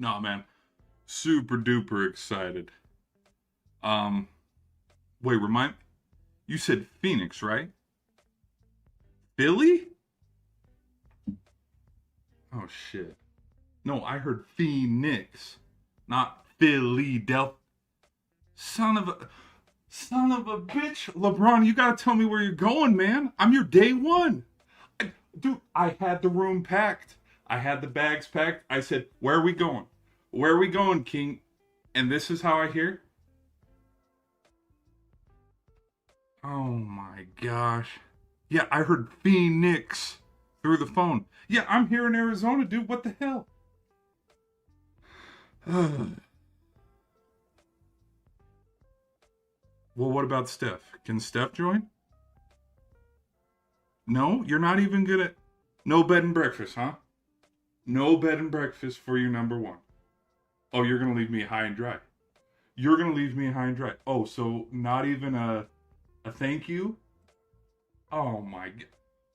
No, man. Super duper excited. Um, Wait, remind. You said Phoenix, right? Philly? Oh shit. No, I heard Phoenix, not Philadelphia. Son of a son of a bitch, LeBron. You gotta tell me where you're going, man. I'm your day one. Dude, I had the room packed. I had the bags packed. I said, "Where are we going? Where are we going, King?" And this is how I hear. Oh my gosh. Yeah, I heard Phoenix through the phone. Yeah, I'm here in Arizona, dude. What the hell? Well, what about Steph? Can Steph join? No, you're not even gonna. No bed and breakfast, huh? No bed and breakfast for your number one. Oh, you're gonna leave me high and dry. You're gonna leave me high and dry. Oh, so not even a thank you? Oh my god.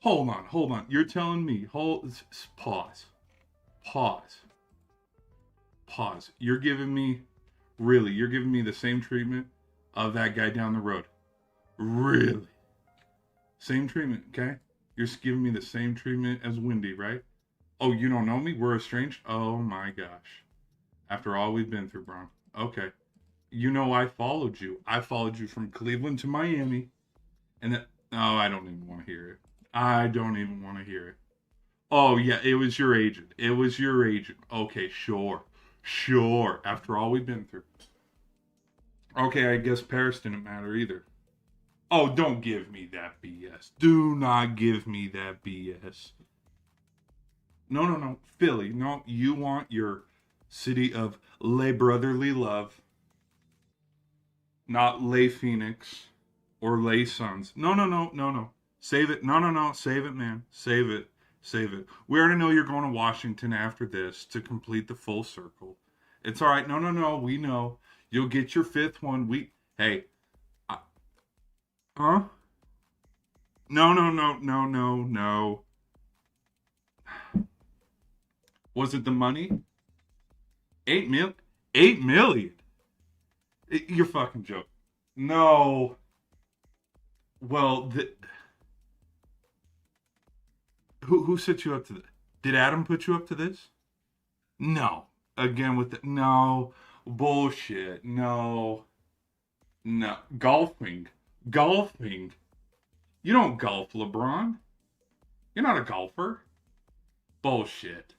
Hold on, hold on. You're telling me. Pause. Pause. Pause. You're giving me. Really, you're giving me the same treatment of that guy down the road. Really? Same treatment, okay? You're giving me the same treatment as Wendy, right? Oh, you don't know me? We're estranged? Oh my gosh. After all we've been through, Bron. Okay. You know I followed you. I followed you from Cleveland to Miami. And then, oh, I don't even want to hear it. I don't even want to hear it. Oh, yeah, it was your agent. It was your agent. Okay, sure. Sure. After all we've been through. Okay, I guess Paris didn't matter either. Oh, don't give me that BS. Do not give me that BS. No, no, no. Philly. No, you want your city of Lebrotherly love, not Lay Phoenix or Lay Sons. No, no, no, no, no. Save it. No, no, no. Save it, man. Save it. Save it. We already know you're going to Washington after this to complete the full circle. It's all right. No, no, no. We know. You'll get your fifth one. Hey, I, huh? No, no, no, no, no, no. Was it the money? 8 mil? 8 million? You're fucking joking. No. Well, who set you up to this? Did Adam put you up to this? No. Again with the no bullshit. No. No. Golfing. Golfing. You don't golf, LeBron. You're not a golfer. Bullshit.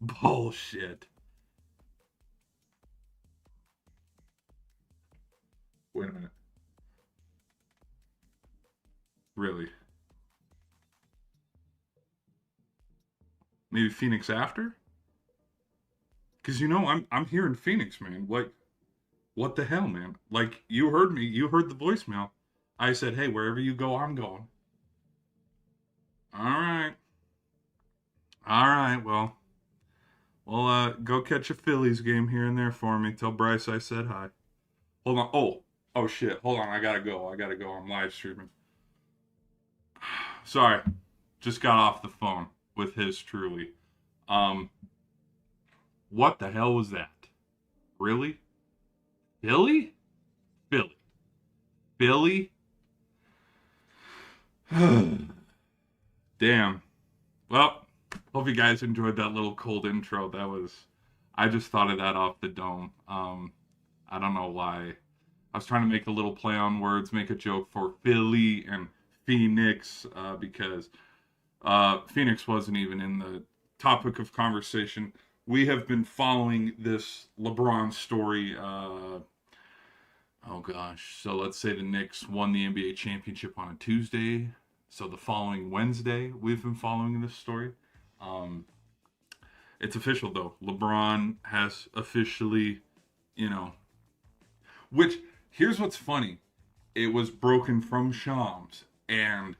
Bullshit. Wait a minute. Really? Maybe Phoenix after? Because I'm here in Phoenix, man. Like, what the hell, man? Like, you heard me. You heard the voicemail. I said, hey, wherever you go, I'm going. All right. All right. Well, go catch a Phillies game here and there for me. Tell Bryce I said hi. Hold on. Oh shit. Hold on. I gotta go. I gotta go. I'm live streaming. Sorry. Just got off the phone with his truly. Um, what the hell was that? Really? Philly? Philly. Philly? Damn. Well, hope you guys enjoyed that little cold intro. I just thought of that off the dome. I don't know why. I was trying to make a little play on words, make a joke for Philly and Phoenix, because Phoenix wasn't even in the topic of conversation. We have been following this LeBron story. Oh gosh. So let's say the Knicks won the NBA championship on a Tuesday. So the following Wednesday, we've been following this story. Um, it's official though. LeBron has officially, you know, which here's what's funny. It was broken from Shams, and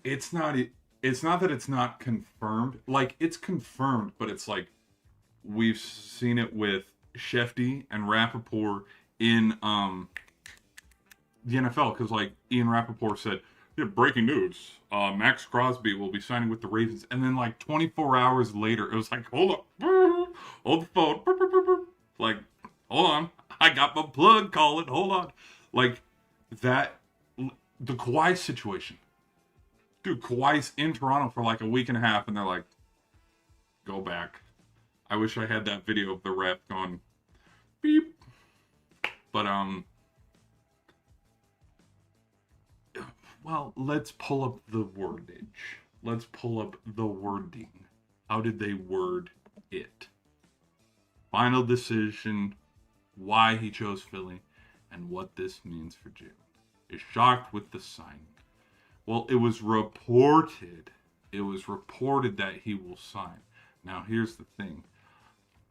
it's not. It's not that it's not confirmed. Like it's confirmed, but it's like we've seen it with Shefty and Rappaport in the NFL because like Ian Rappaport said, yeah, breaking news, Max Crosby will be signing with the Ravens, and then like 24 hours later, it was like, hold up, Hold the phone. Like, hold on. I got my plug calling. Hold on. Like, that. The Kawhi situation. Dude, Kawhi's in Toronto for like a week and a half, and they're like, go back. I wish I had that video of the ref going, beep. But, well, let's pull up the wordage. Let's pull up the wording. How did they word it? Final decision, why he chose Philly, and what this means for Jalen. Is shocked with the signing. Well, it was reported. It was reported that he will sign. Now, here's the thing.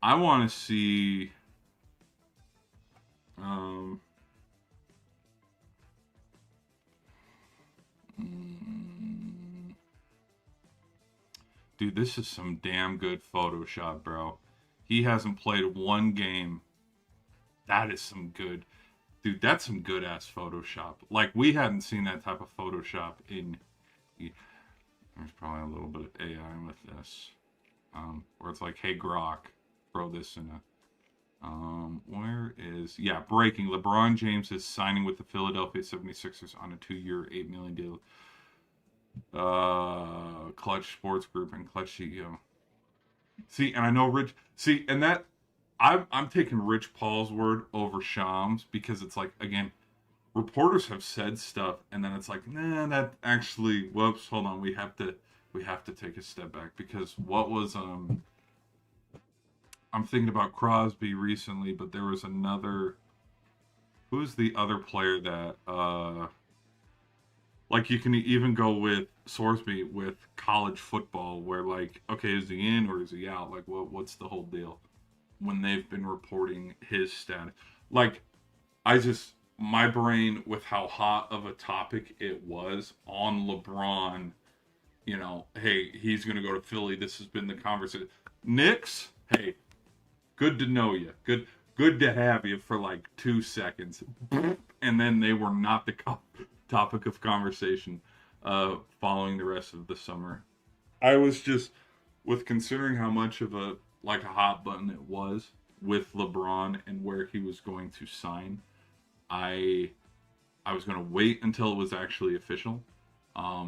I want to see... Dude, this is some damn good Photoshop, bro. He hasn't played one game. That is some good... Dude, that's some good-ass Photoshop. Like, we hadn't seen that type of Photoshop in... There's probably a little bit of AI with this. Where it's like, hey, Grok, throw this in a... Where is... Yeah, breaking. LeBron James is signing with the Philadelphia 76ers on a 2-year, $8 million deal. Clutch Sports Group and Clutch CEO. See, and I know Rich... See, and that... I'm taking Rich Paul's word over Shams because it's like, again, reporters have said stuff and then it's like, nah, that actually, whoops, hold on, we have to take a step back because what was I'm thinking about Crosby recently, but there was another, who's the other player that like you can even go with Sorsby with college football where like, okay, is he in or is he out? Like what's the whole deal? When they've been reporting his status. Like, my brain with how hot of a topic it was on LeBron, you know, hey, he's going to go to Philly. This has been the conversation. Knicks, hey, good to know you. Good to have you for like 2 seconds. And then they were not the topic of conversation following the rest of the summer. I was just, with considering how much of a hot button it was with LeBron and where he was going to sign, I was going to wait until it was actually official. I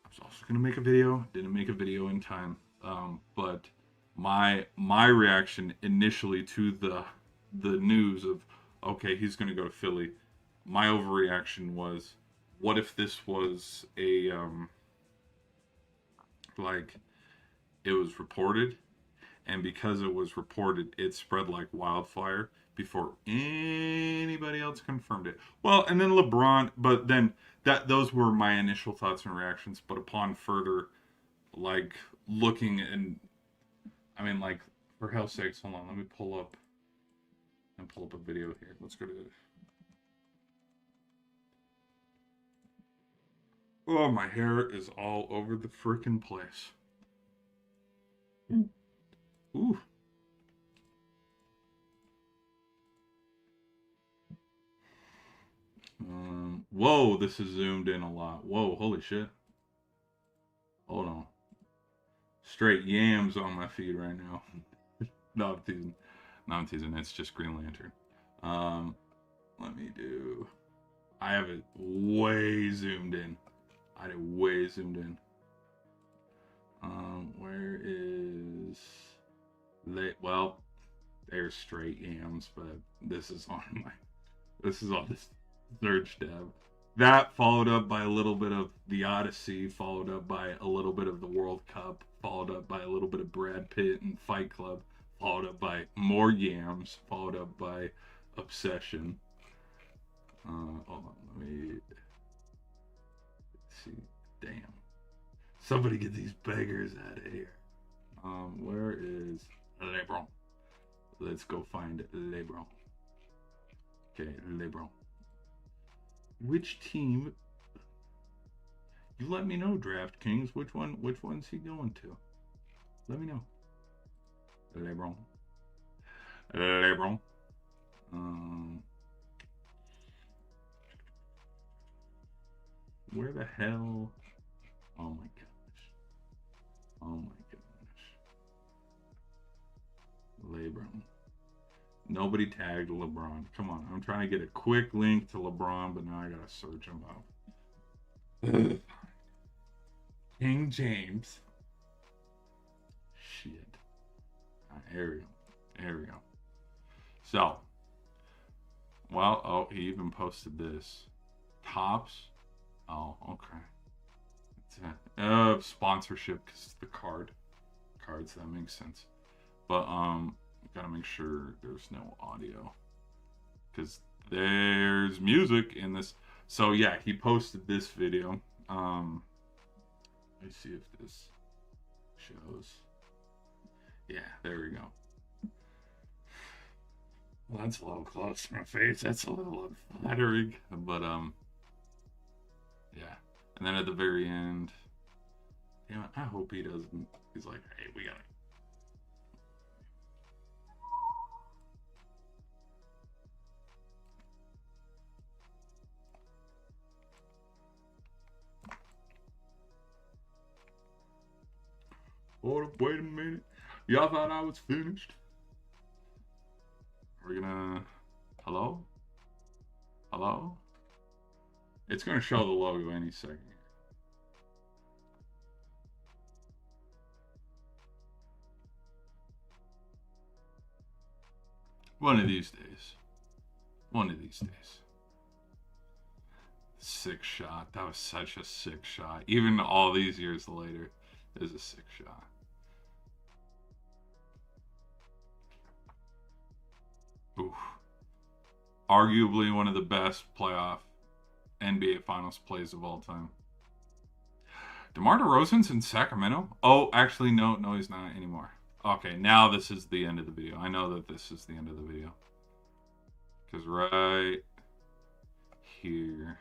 was also going to make a video. Didn't make a video in time. But my reaction initially to the news of, okay, he's going to go to Philly, my overreaction was, what if this was a it was reported, and because it was reported, it spread like wildfire before anybody else confirmed it. Well, and then LeBron, but then those were my initial thoughts and reactions. But upon further, looking and, I mean, for hell's sakes, hold on, let me pull up a video here. Let's go to it. Oh, my hair is all over the freaking place. Ooh. Whoa, this is zoomed in a lot. Whoa, holy shit. Hold on. Straight yams on my feed right now. No, I'm teasing. It's just Green Lantern. Let me do... I have it way zoomed in. I had it way zoomed in. Where is... Well, there's straight yams, but this is on this search tab. That followed up by a little bit of the Odyssey, followed up by a little bit of the World Cup, followed up by a little bit of Brad Pitt and Fight Club, followed up by more yams, followed up by Obsession. Hold on, let me see. Damn. Somebody get these beggars out of here. Where is Lebron? Let's go find Lebron. Okay, Lebron. Which team? You let me know, DraftKings. Which one's he going to? Let me know. Lebron. Where the hell? Oh my gosh. Lebron. Nobody tagged LeBron. Come on, I'm trying to get a quick link to LeBron, but now I gotta search him out. King James. Shit. There we go. There we go. So, well, oh, he even posted this. Tops. Oh, okay. It's a sponsorship because the cards. That makes sense. But gotta make sure there's no audio because there's music in this. So yeah, he posted this video. Let's see if this shows. Yeah, there we go. Well, that's a little close to my face. That's a little unflattering, but yeah. And then at the very end, damn it, I hope he doesn't. He's like, hey, we gotta. Hold up, wait a minute. Y'all thought I was finished? We're gonna. Hello? Hello? It's gonna show the logo any second. One of these days. One of these days. Sick shot. That was such a sick shot. Even all these years later, it was a sick shot. Oof. Arguably one of the best playoff NBA Finals plays of all time. DeMar DeRozan's in Sacramento? Oh, actually, no, he's not anymore. Okay, now this is the end of the video. I know that this is the end of the video. Because right here.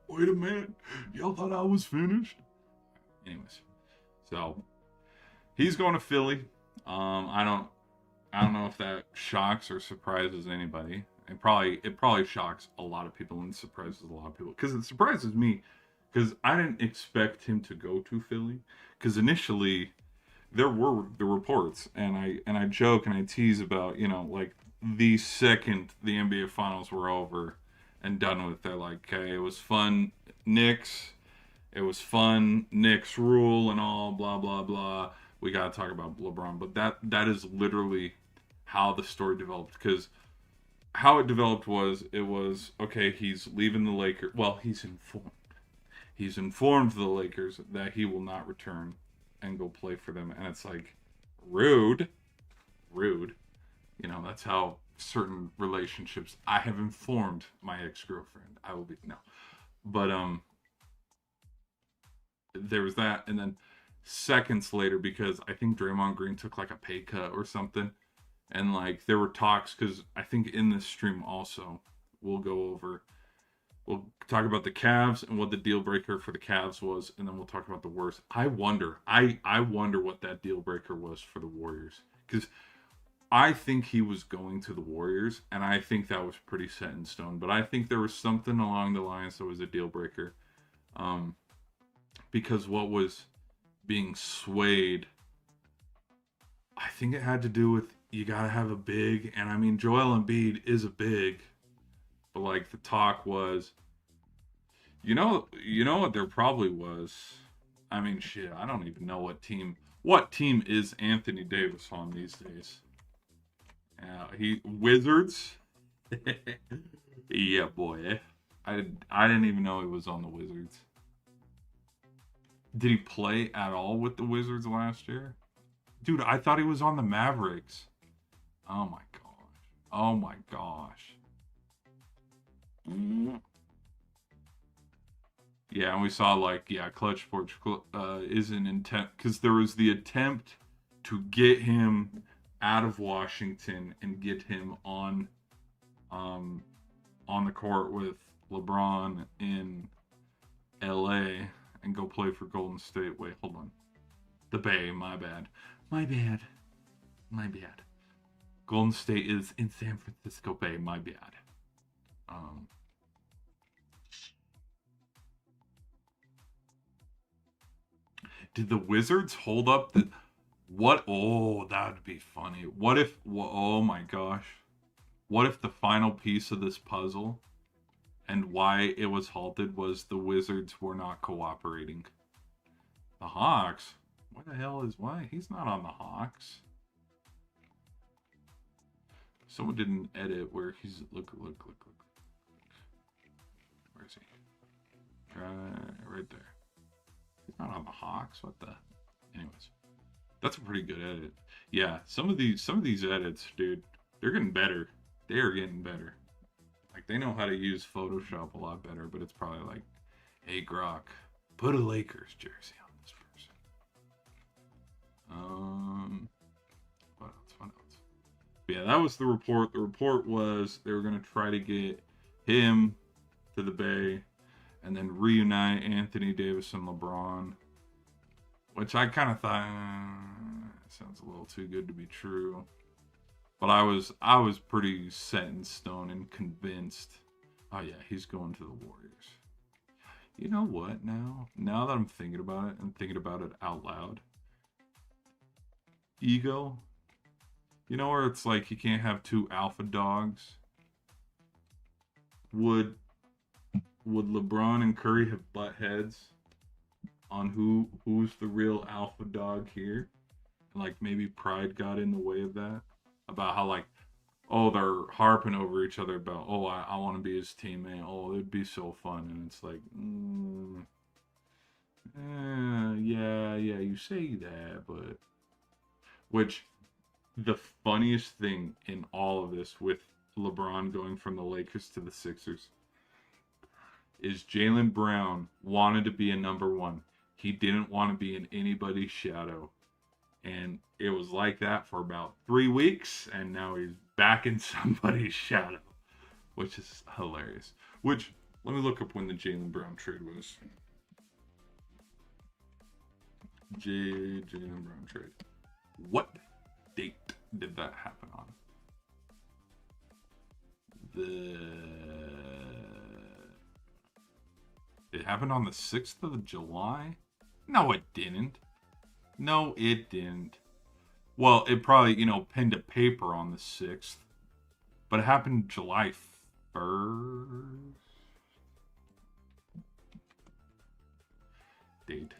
Wait a minute. Y'all thought I was finished? Anyways. So he's going to Philly. I don't know if that shocks or surprises anybody. It probably shocks a lot of people and surprises a lot of people. Because it surprises me. Because I didn't expect him to go to Philly. Because initially there were the reports, and I joke and I tease about, like the second the NBA Finals were over and done with, they're like, okay, it was fun, Knicks. It was fun, Knicks rule and all, blah blah blah. We gotta talk about LeBron, but that is literally how the story developed. Because how it developed was, it was okay. He's leaving the Lakers. Well, he's informed the Lakers that he will not return and go play for them, and it's like rude. That's how certain relationships. I have informed my ex-girlfriend I will be no, but there was that, and then seconds later, because I think Draymond Green took like a pay cut or something, and like there were talks, because I think in this stream also we'll talk about the Cavs and what the deal breaker for the Cavs was, and then we'll talk about the worst. I wonder what that deal breaker was for the Warriors, because I think he was going to the Warriors, and I think that was pretty set in stone. But I think there was something along the lines that was a deal breaker, because what was being swayed, I think it had to do with you gotta have a big, and I mean Joel Embiid is a big, but like the talk was, you know what there probably was. I mean, shit, I don't even know what team is Anthony Davis on these days. Wizards. Yeah, boy. I didn't even know he was on the Wizards. Did he play at all with the Wizards last year? Dude, I thought he was on the Mavericks. Oh my gosh. Yeah, and we saw Clutch Sports is an intent, because there was the attempt to get him out of Washington and get him on the court with LeBron in LA and go play for Golden State. Wait, hold on. The Bay, my bad. Golden State is in San Francisco Bay, my bad. Did the Wizards hold up the what? Oh, that'd be funny. What if? Oh my gosh! What if the final piece of this puzzle and why it was halted was the Wizards were not cooperating? The Hawks? What the hell is why? He's not on the Hawks. Someone did an edit where he's look. Where is he? Right there. He's not on the Hawks. What the? Anyways, that's a pretty good edit. Yeah, some of these edits, dude, they're getting better. They are getting better. Like they know how to use Photoshop a lot better. But it's probably like, hey Grok, put a Lakers jersey on this person. What else? Yeah, that was the report. The report was they were going to try to get him to the Bay and then reunite Anthony Davis and LeBron, which I kind of thought sounds a little too good to be true. But I was pretty set in stone and convinced. Oh yeah, he's going to the Warriors. You know what? Now that I'm thinking about it and thinking about it out loud, ego. You know where it's like you can't have two alpha dogs? Would LeBron and Curry have butt heads on who's the real alpha dog here? Like maybe pride got in the way of that? About how like, oh, they're harping over each other about, oh, I want to be his teammate. Oh, it'd be so fun. And it's like, yeah, you say that, but which the funniest thing in all of this with LeBron going from the Lakers to the Sixers is Jaylen Brown wanted to be a number one. He didn't want to be in anybody's shadow. And it was like that for about 3 weeks, and now he's back in somebody's shadow, which is hilarious. Which, let me look up when the Jaylen Brown trade was. Jaylen Brown trade. What date did that happen on? It happened on the 6th of July? No, it didn't. No, it didn't. Well, it probably, penned to paper on the 6th. But it happened July 1st. Date.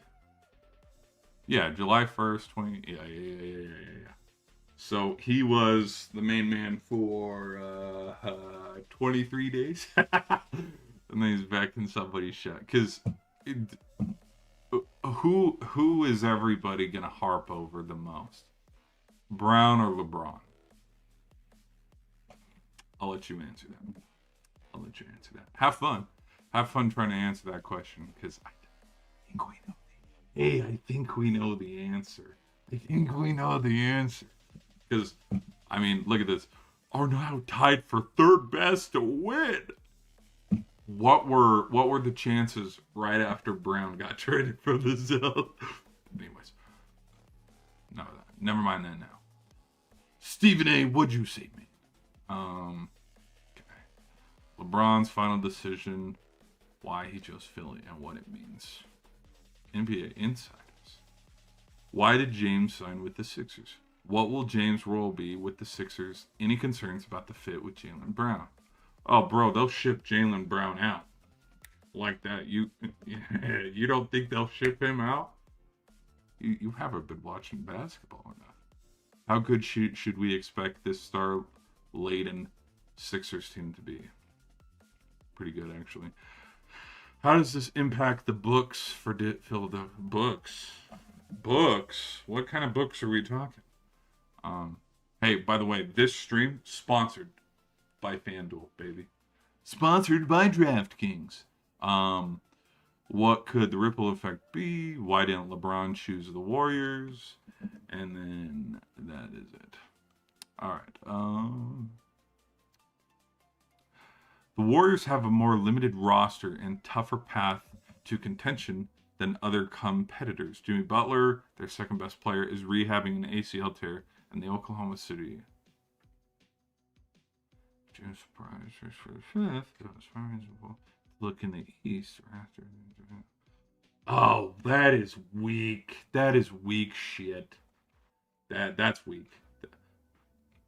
Yeah, July 1st, 20... Yeah. So, he was the main man for 23 days. And then he's back in somebody's shot. Because... Who is everybody gonna harp over the most? Brown or LeBron? I'll let you answer that. Have fun trying to answer that question, because I think we know. I think we know the answer. Because, I mean, look at this. Are now tied for third best to win. What were the chances right after Brown got traded for the Zell? Anyways, never mind that now. Stephen A, what'd you say, man? Okay. LeBron's final decision, why he chose Philly and what it means. NBA insiders. Why did James sign with the Sixers? What will James' role be with the Sixers? Any concerns about the fit with Jaylen Brown? Oh, bro, they'll ship Jaylen Brown out like that. You don't think they'll ship him out? You haven't been watching basketball enough. How good should we expect this star-laden Sixers team to be? Pretty good, actually. How does this impact the books for Philadelphia? Books? What kind of books are we talking? Hey, by the way, this stream sponsored by FanDuel, baby. Sponsored by DraftKings. What could the ripple effect be? Why didn't LeBron choose the Warriors? And then that is it. All right. The Warriors have a more limited roster and tougher path to contention than other competitors. Jimmy Butler, their second best player, is rehabbing an ACL tear in the Oklahoma City. June surprise for the fifth. Look in the East after. Oh, that is weak. That is weak shit. That's weak.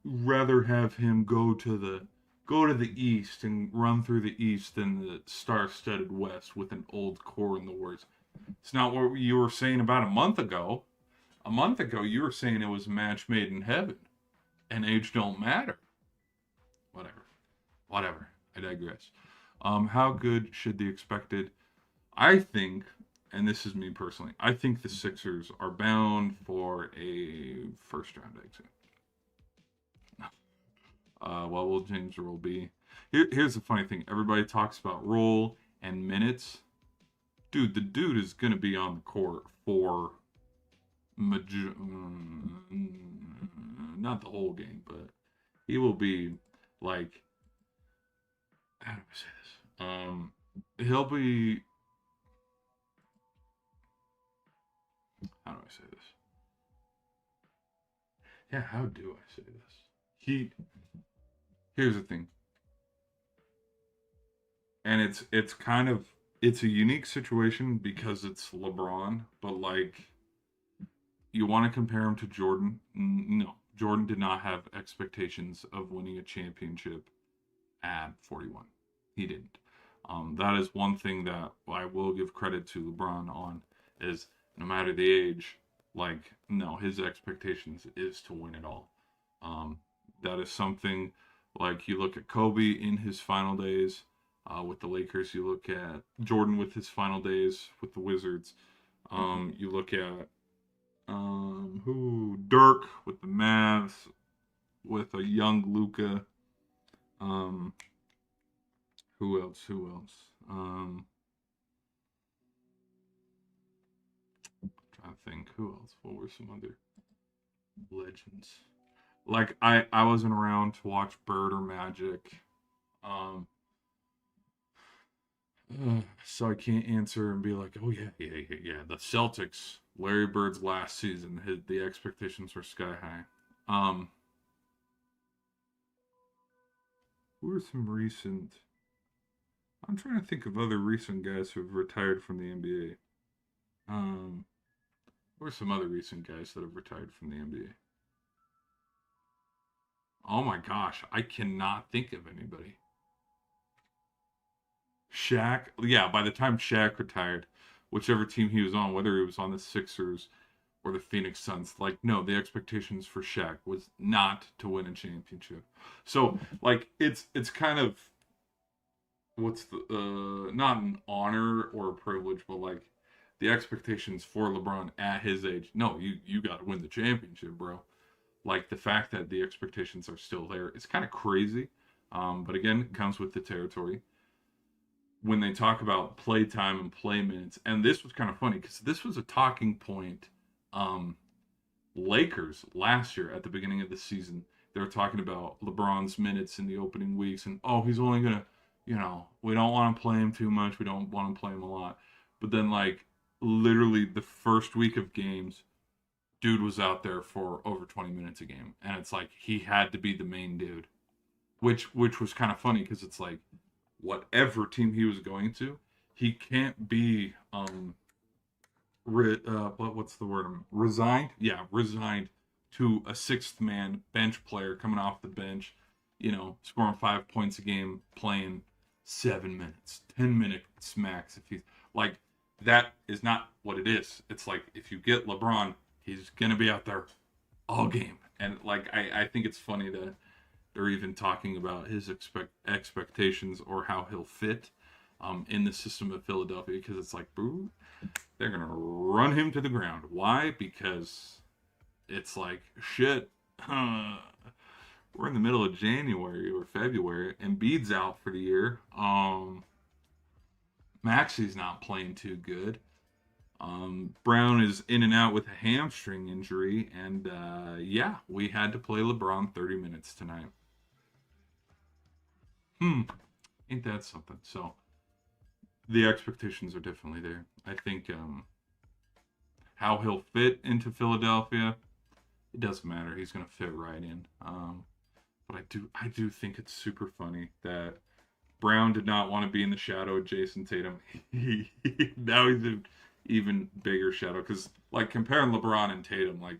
Rather have him go to the East and run through the East than the star-studded West with an old core in the worst. It's not what you were saying about a month ago. A month ago, you were saying it was a match made in heaven, and age don't matter. Whatever, whatever. I digress. How good should the expected? I think, and this is me personally, I think the Sixers are bound for a first round exit. What will James' role be? Here's the funny thing: everybody talks about role and minutes. Dude, the dude is gonna be on the court for not the whole game, but he will be like, how do I say this? He'll be, how do I say this? Yeah, how do I say this? He Here's the thing, and it's kind of it's a unique situation because it's LeBron, but like you want to compare him to Jordan? No, Jordan did not have expectations of winning a championship at 41. He didn't. That is one thing that I will give credit to LeBron on is no matter the age, like no, his expectations is to win it all. Um, that is something like you look at Kobe in his final days with the Lakers. You look at Jordan with his final days with the Wizards. You look at who Dirk with the Mavs with a young Luca. Um, who else? Who else? Trying to think. Who else? What were some other legends? Like I wasn't around to watch Bird or Magic. Um, so I can't answer and be like, oh yeah, yeah, yeah, yeah. The Celtics, Larry Bird's last season, the expectations were sky high. Um, who are some recent? I'm trying to think of other recent guys who have retired from the NBA. Who are some other recent guys that have retired from the NBA? Oh my gosh, I cannot think of anybody. Shaq, yeah, by the time Shaq retired, whichever team he was on, whether he was on the Sixers or the Phoenix Suns, like no, the expectations for Shaq was not to win a championship. So like it's kind of what's the not an honor or a privilege, but like the expectations for LeBron at his age. No, you got to win the championship, bro. Like the fact that the expectations are still there, it's kind of crazy. But again, it comes with the territory. When they talk about play time and play minutes, and this was kind of funny because this was a talking point. Um, Lakers last year at the beginning of the season, they were talking about LeBron's minutes in the opening weeks, and oh, he's only gonna, we don't want to play him too much, we don't want to play him a lot. But then, like, literally the first week of games, dude was out there for over 20 minutes a game, and it's like he had to be the main dude, which was kind of funny because it's like whatever team he was going to, he can't be what's the word? Resigned? Yeah, resigned to a sixth man bench player coming off the bench, scoring 5 points a game, playing 7 minutes, 10 minutes max. If he's like that is not what it is. It's like if you get LeBron, he's gonna be out there all game, and like I think it's funny that they're even talking about his expectations or how he'll fit in the system of Philadelphia because it's like, boo, they're gonna run him to the ground. Why? Because it's like shit. We're in the middle of January or February, and Embiid's out for the year. Maxi's not playing too good. Brown is in and out with a hamstring injury, and yeah, we had to play LeBron 30 minutes tonight. Ain't that something? So the expectations are definitely there. I think how he'll fit into Philadelphia, it doesn't matter. He's gonna fit right in. But I do think it's super funny that Brown did not want to be in the shadow of Jason Tatum. Now even bigger shadow. Because, like, comparing LeBron and Tatum, like,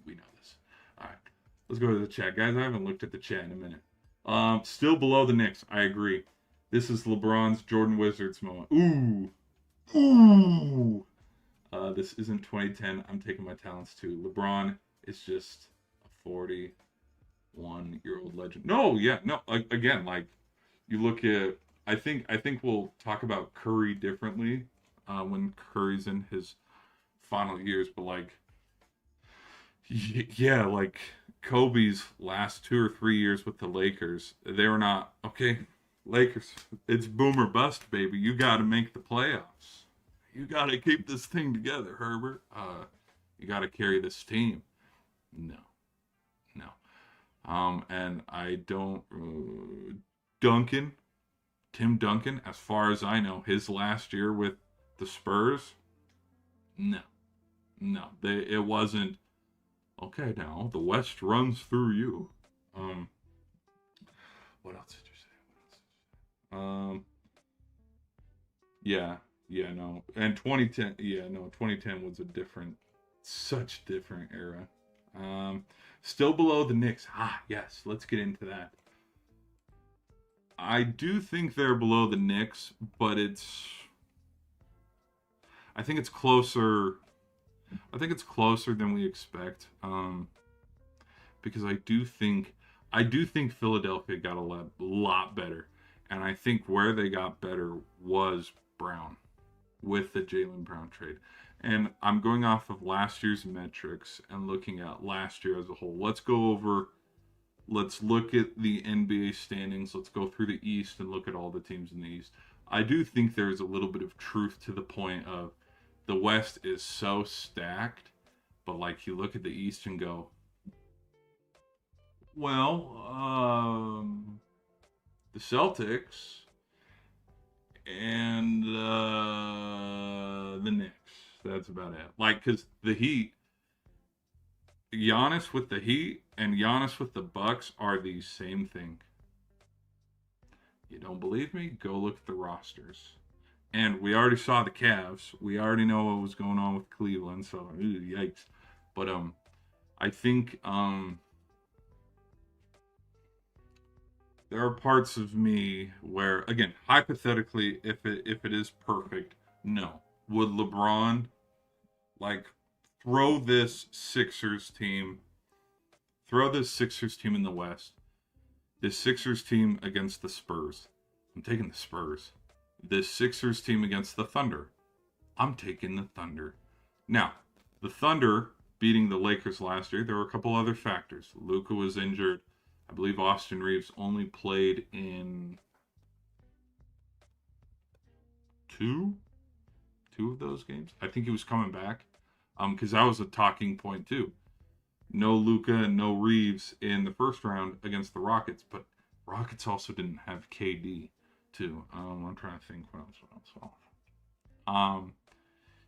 we know this. All right, let's go to the chat. Guys, I haven't looked at the chat in a minute. Still below the Knicks. I agree. This is LeBron's Jordan Wizards moment. Ooh. Ooh. This isn't 2010. I'm taking my talents too. LeBron is just a 41-year-old legend. No, yeah, no. Again, like you look at, I think we'll talk about Curry differently when Curry's in his final years. But like, yeah, like Kobe's last 2 or 3 years with the Lakers, they were not okay. Lakers, it's boom or bust, baby. You got to make the playoffs. You got to keep this thing together, Herbert. You got to carry this team. No, no. And I don't. Tim Duncan, as far as I know, his last year with the Spurs, no. It wasn't. Okay, now the West runs through you. What else did you say? Yeah, no. And 2010, 2010 was such different era. Still below the Knicks. Yes, let's get into that. I do think they're below the Knicks, but I think it's closer. I think it's closer than we expect. Because I do think Philadelphia got a lot better, and I think where they got better was Brown, with the Jaylen Brown trade. And I'm going off of last year's metrics and looking at last year as a whole. Let's look at the NBA standings. Let's go through the East and look at all the teams in the East. I do think there's a little bit of truth to the point of the West is so stacked, but like you look at the East and go, well, the Celtics and the Knicks. That's about it. Like, because the Heat, Giannis with the Heat and Giannis with the Bucks are the same thing. You don't believe me? Go look at the rosters. And we already saw the Cavs. We already know what was going on with Cleveland. So, yikes. But I think there are parts of me where, again, hypothetically, if it is perfect, no. Would LeBron like throw this Sixers team in the West, this Sixers team against the Spurs? I'm taking the Spurs. This Sixers team against the Thunder, I'm taking the Thunder. Now, the Thunder beating the Lakers last year, there were a couple other factors. Luka was injured. I believe Austin Reeves only played in two of those games. I think he was coming back. Because that was a talking point too. No Luka and no Reeves in the first round against the Rockets, but Rockets also didn't have KD too. I'm trying to think what else.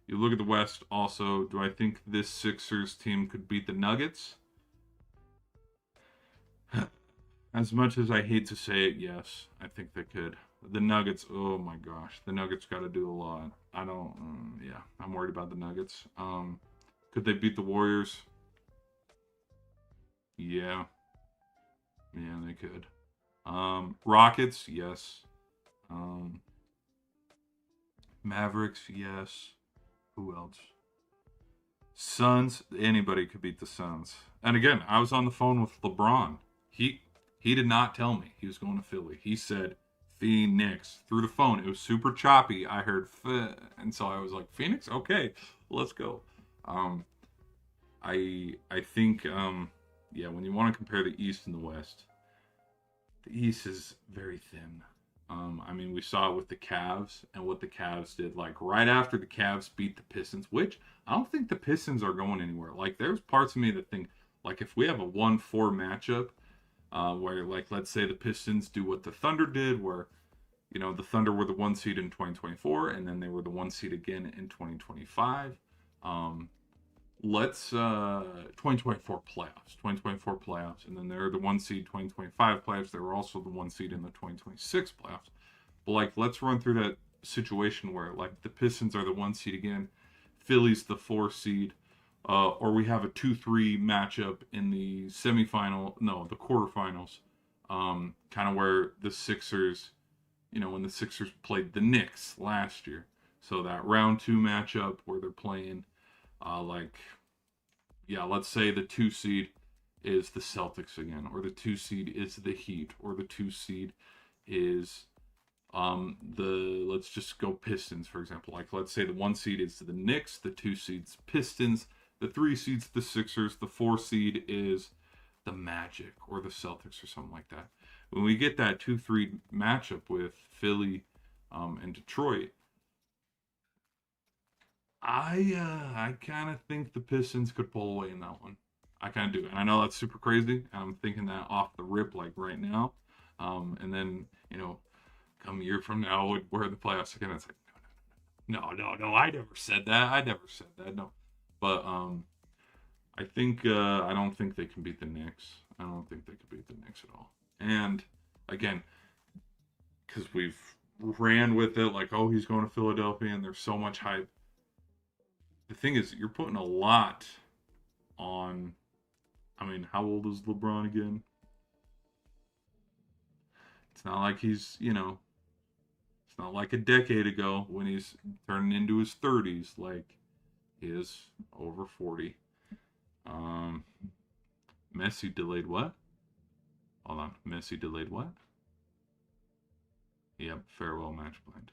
You look at the West also. Do I think this Sixers team could beat the Nuggets? As much as I hate to say it, yes, I think they could. The Nuggets, oh my gosh, the Nuggets got to do a lot. I'm worried about the Nuggets. Could they beat the Warriors? Yeah, they could. Rockets, yes. Mavericks, yes. Who else? Suns, anybody could beat the Suns. And again, I was on the phone with LeBron. He did not tell me he was going to Philly. He said Phoenix through the phone. It was super choppy. I heard and so I was like, Phoenix? Okay, let's go. I think when you want to compare the East and the West, the East is very thin. We saw it with the Cavs and what the Cavs did. Like right after the Cavs beat the Pistons, which I don't think the Pistons are going anywhere. Like there's parts of me that think like if we have a 1-4 matchup, where like let's say the Pistons do what the Thunder did, where the Thunder were the 1 seed in 2024 and then they were the 1 seed again in 2025. Let's 2024 playoffs, and then they're the 1 seed 2025 playoffs. They were also the 1 seed in the 2026 playoffs. But like let's run through that situation where like the Pistons are the 1 seed again, Philly's the 4 seed, or we have a 2-3 matchup in the the quarterfinals, kind of where the Sixers, when the Sixers played the Knicks last year. So that round 2 matchup where they're playing, let's say the 2 seed is the Celtics again, or the 2 seed is the Heat, or the 2 seed is let's just go Pistons, for example. Like, let's say the 1 seed is the Knicks, the 2 seed's Pistons, the 3 seed's the Sixers, the 4 seed is the Magic or the Celtics or something like that. When we get that 2-3 matchup with Philly and Detroit, I kind of think the Pistons could pull away in that one. I kind of do. And I know that's super crazy. I'm thinking that off the rip, like right now. And then, come a year from now, we're in the playoffs again. It's like, no. I never said that. No. But I don't think they can beat the Knicks. I don't think they could beat the Knicks at all. And again, because we've ran with it, like, oh, he's going to Philadelphia, and there's so much hype. The thing is, you're putting a lot on. I mean, how old is LeBron again? It's not like he's, it's not like a decade ago when he's turning into his 30s. Like, he is over 40. Messi delayed what? Hold on. Messi delayed what? Yep, farewell match planned.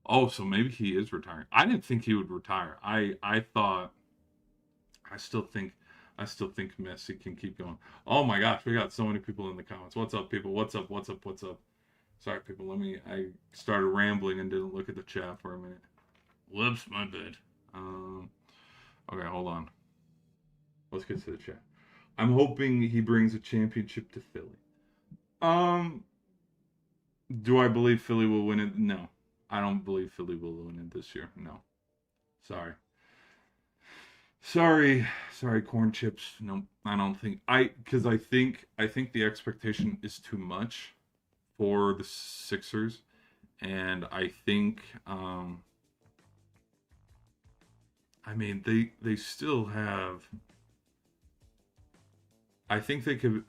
Oh, so maybe he is retiring. I didn't think he would retire. I thought. I still think Messi can keep going. Oh my gosh, we got so many people in the comments. What's up, people? What's up? Sorry, people. I started rambling and didn't look at the chat for a minute. Whoops, my bad. Okay, hold on. Let's get to the chat. I'm hoping he brings a championship to Philly. Do I believe Philly will win it? No. I don't believe Philly will win it this year. No. Sorry, corn chips. No, I don't think because I think the expectation is too much for the Sixers, and I think they still have. I think they could.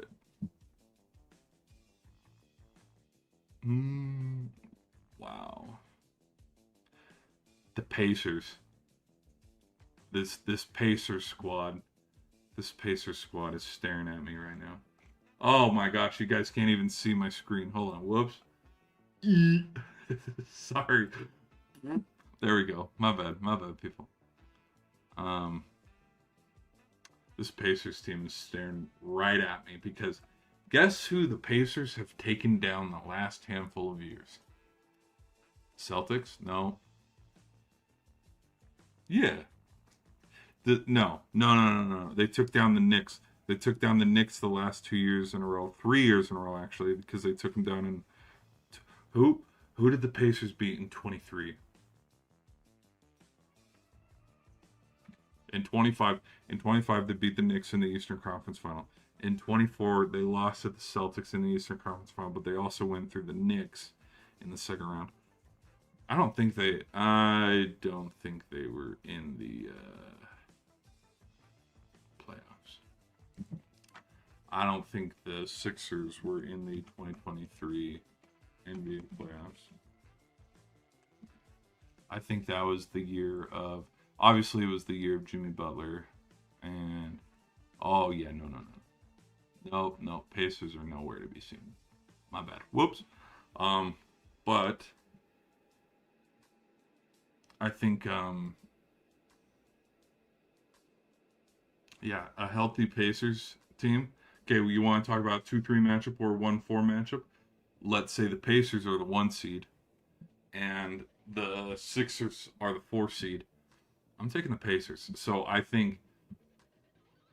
Wow. The Pacers. This Pacers squad. This Pacers squad is staring at me right now. Oh my gosh, you guys can't even see my screen. Hold on. Whoops. Sorry. There we go. My bad, people. This Pacers team is staring right at me because guess who the Pacers have taken down the last handful of years? Celtics? No. Yeah. No. They took down the Knicks. They took down the Knicks the last 2 years in a row. 3 years in a row, actually, because they took them down in... Who did the Pacers beat in 23? In 25, they beat the Knicks in the Eastern Conference Final. In 24, they lost to the Celtics in the Eastern Conference Final, but they also went through the Knicks in the second round. I don't think they were in the playoffs. I don't think the Sixers were in the 2023 NBA playoffs. I think that was the year of. Obviously, it was the year of Jimmy Butler, and oh yeah, no, Pacers are nowhere to be seen. My bad. Whoops. But I think a healthy Pacers team. Okay, you want to talk about 2-3 matchup or 1-4 matchup? Let's say the Pacers are the 1 seed, and the Sixers are the 4 seed. I'm taking the Pacers. So I think,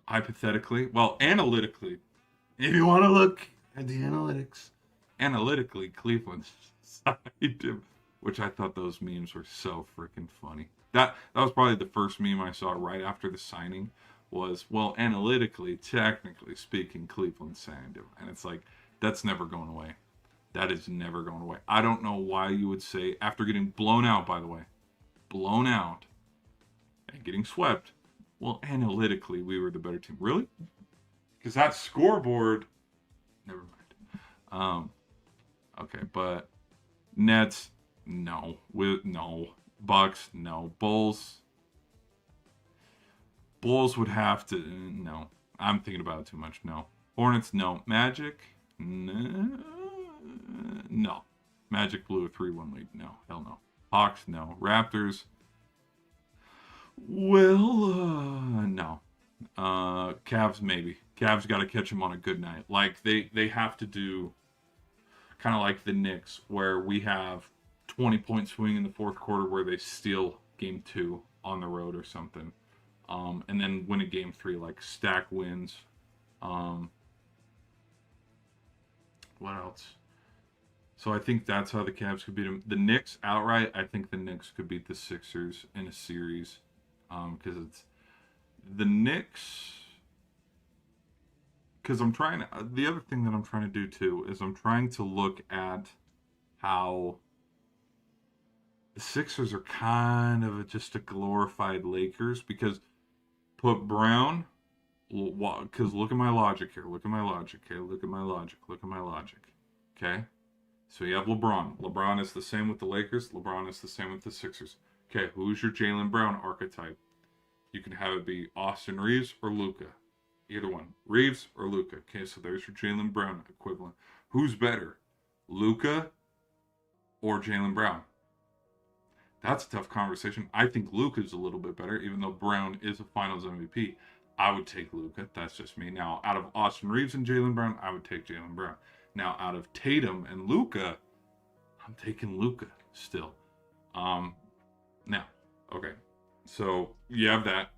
hypothetically, analytically, if you want to look at the analytically, Cleveland's side, which I thought those memes were so freaking funny. That was probably the first meme I saw right after the signing was, analytically, technically speaking, Cleveland signed him. And it's like, that's never going away. That is never going away. I don't know why you would say, after getting blown out, by the way, blown out and getting swept, well, analytically, we were the better team. Really? Because that scoreboard, never mind. Okay, but Nets, no. No. Bucks, no. Bulls would have to, no. I'm thinking about it too much, no. Hornets, no. Magic, no. No. Magic blew a 3-1 lead, no. Hell no. Hawks, no. Raptors, well, no. Cavs, maybe. Cavs got to catch them on a good night. Like, they have to do kind of like the Knicks, where we have 20-point swing in the fourth quarter where they steal game 2 on the road or something. And then win a game 3, like stack wins. What else? So I think that's how the Cavs could beat them. The Knicks outright, I think the Knicks could beat the Sixers in a series. Because it's the Knicks. Because I'm trying to, the other thing that I'm trying to do too is I'm trying to look at how the Sixers are kind of just a glorified Lakers, because put Brown, because look at my logic here, look at my logic, okay? So you have LeBron. LeBron is the same with the Lakers. LeBron is the same with the Sixers. Okay, who's your Jaylen Brown archetype? You can have it be Austin Reeves or Luka. Either one. Reeves or Luka. Okay, so there's your Jaylen Brown equivalent. Who's better? Luka or Jaylen Brown? That's a tough conversation. I think Luka's a little bit better, even though Brown is a Finals MVP. I would take Luka. That's just me. Now, out of Austin Reeves and Jaylen Brown, I would take Jaylen Brown. Now, out of Tatum and Luka, I'm taking Luka still. Now, okay. So you have that.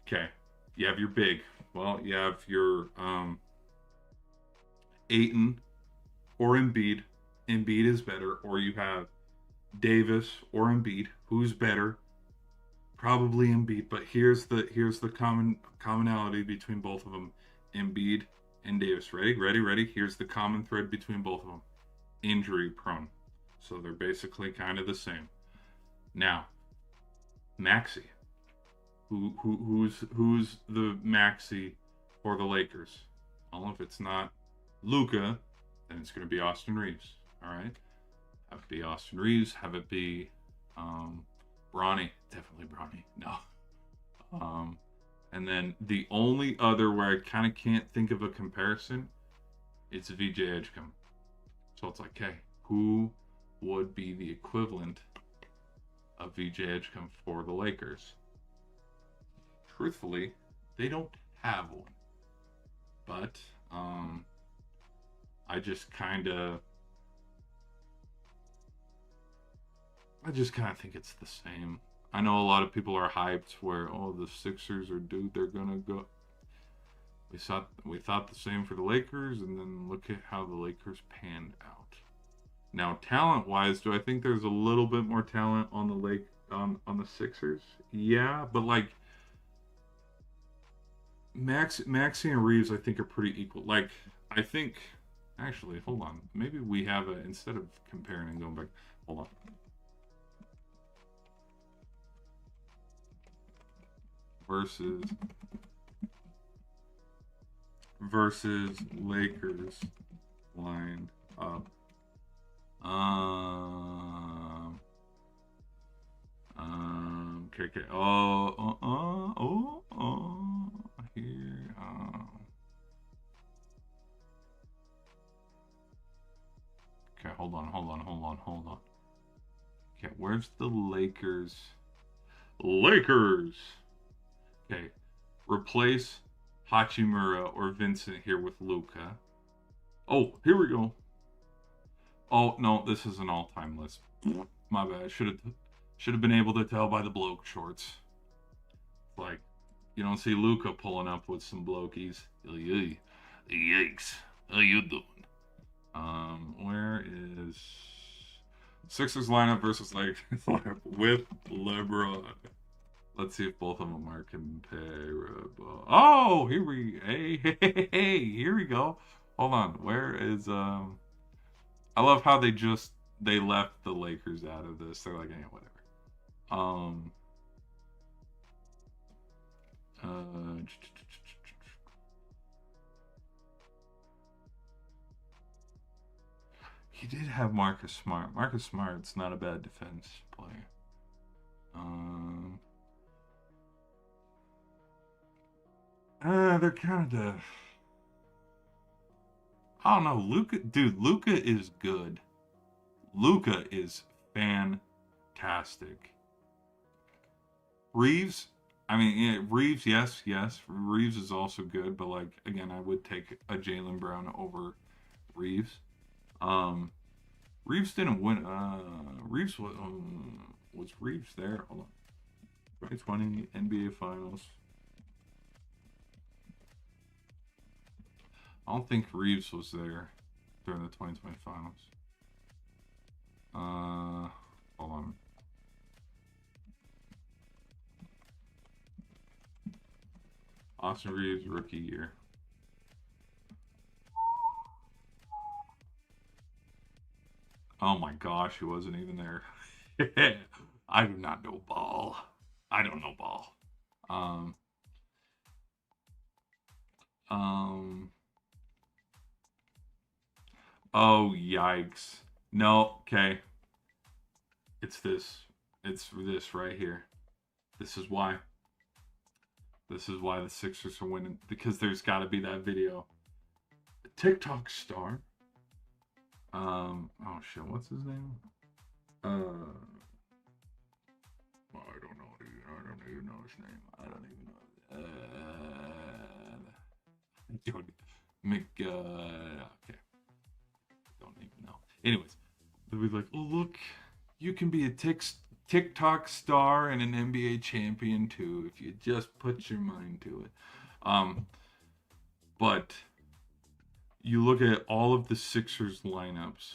Okay. You have your big. Well, you have your Ayton or Embiid. Embiid is better. Or you have Davis or Embiid. Who's better? Probably Embiid. But here's the commonality between both of them. Embiid and Davis. Ready? Here's the common thread between both of them. Injury prone. So they're basically kind of the same. Now, Maxey. Who's the Maxey for the Lakers? Well, if it's not Luka, then it's going to be Austin Reeves. All right, have it be Austin Reeves. Have it be Bronny. Definitely Bronny. No. And then the only other where I kind of can't think of a comparison, it's VJ Edgecombe. So it's like, okay, who would be the equivalent of VJ Edgecombe for the Lakers? Truthfully, they don't have one. But I just kind of think it's the same. I know a lot of people are hyped where, oh, the Sixers are due, they're gonna go. We thought the same for the Lakers, and then look at how the Lakers panned out. Now, talent-wise, do I think there's a little bit more talent on the on the Sixers? Yeah, but like Maxey and Reeves, I think, are pretty equal. Like, I think, actually, hold on. Maybe we have instead of comparing and going back, hold on. Versus Lakers line up. Okay. Here. Okay, hold on. Okay, where's the Lakers? Okay, replace Hachimura or Vincent here with Luka. Oh, here we go. Oh no, this is an all-time list. My bad. Should have been able to tell by the bloke shorts. Like, you don't see Luka pulling up with some blokies. Yikes! How you doing? Where is Sixers lineup versus Lakers lineup with Lebron? Let's see if both of them are comparable. Oh, here we go. Hold on. Where is I love how they left the Lakers out of this. They're like, yeah, whatever. Um. Uh. He did have Marcus Smart. Marcus Smart's not a bad defense player. They're kind of. I don't know. Luca is good. Luca is fantastic. Reeves, I mean, yeah, Reeves, yes. Reeves is also good, but like again, I would take a Jaylen Brown over Reeves. Um, Reeves didn't win. Reeves was Reeves there? Hold on. 2020 NBA Finals. I don't think Reeves was there during the 2020 Finals. Hold on. Austin Reeves rookie year. Oh my gosh, he wasn't even there. I do not know ball. I don't know ball. Um, um, oh, yikes. No, okay. It's this. It's this right here. This is why. This is why the Sixers are winning. Because there's got to be that video. TikTok star. Oh shit, what's his name? I don't know. I don't even know his name. I don't even know. Okay. Don't even know. Anyways, they'll be like, oh, look, you can be a TikTok star and an NBA champion too if you just put your mind to it. But you look at all of the Sixers lineups.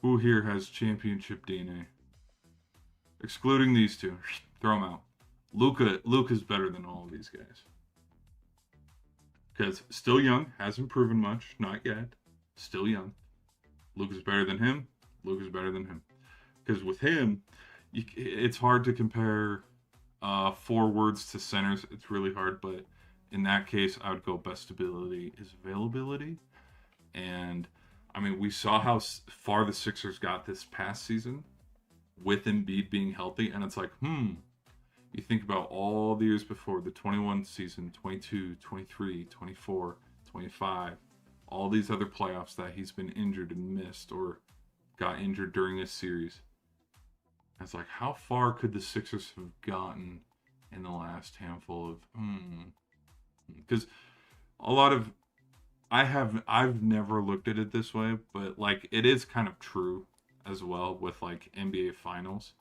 Who here has championship DNA? Excluding these two, throw them out. Luka's better than all of these guys. Because still young, hasn't proven much, not yet. Still young. Luka's better than him. Luka's better than him. Because with him, it's hard to compare forwards to centers. It's really hard, but in that case, I would go best ability is availability. And I mean, we saw how far the Sixers got this past season with Embiid being healthy, and it's like, you think about all the years before, the 21 season, 22, 23, 24, 25, all these other playoffs that he's been injured and missed or got injured during this series. It's like, how far could the Sixers have gotten in the last handful of, because a lot of, I've never looked at it this way, but like it is kind of true as well with like NBA finals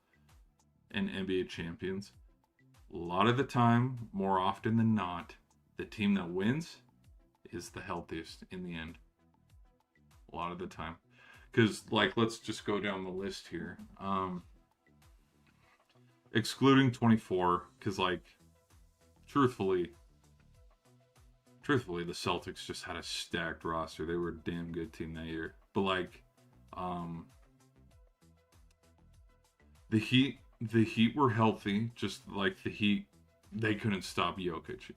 and NBA champions. A lot of the time, more often than not, the team that wins is the healthiest in the end. A lot of the time. Because, like, let's just go down the list here. Excluding 24, because, like, truthfully, the Celtics just had a stacked roster. They were a damn good team that year. But, like, the Heat were healthy, just like the Heat, they couldn't stop Jokic.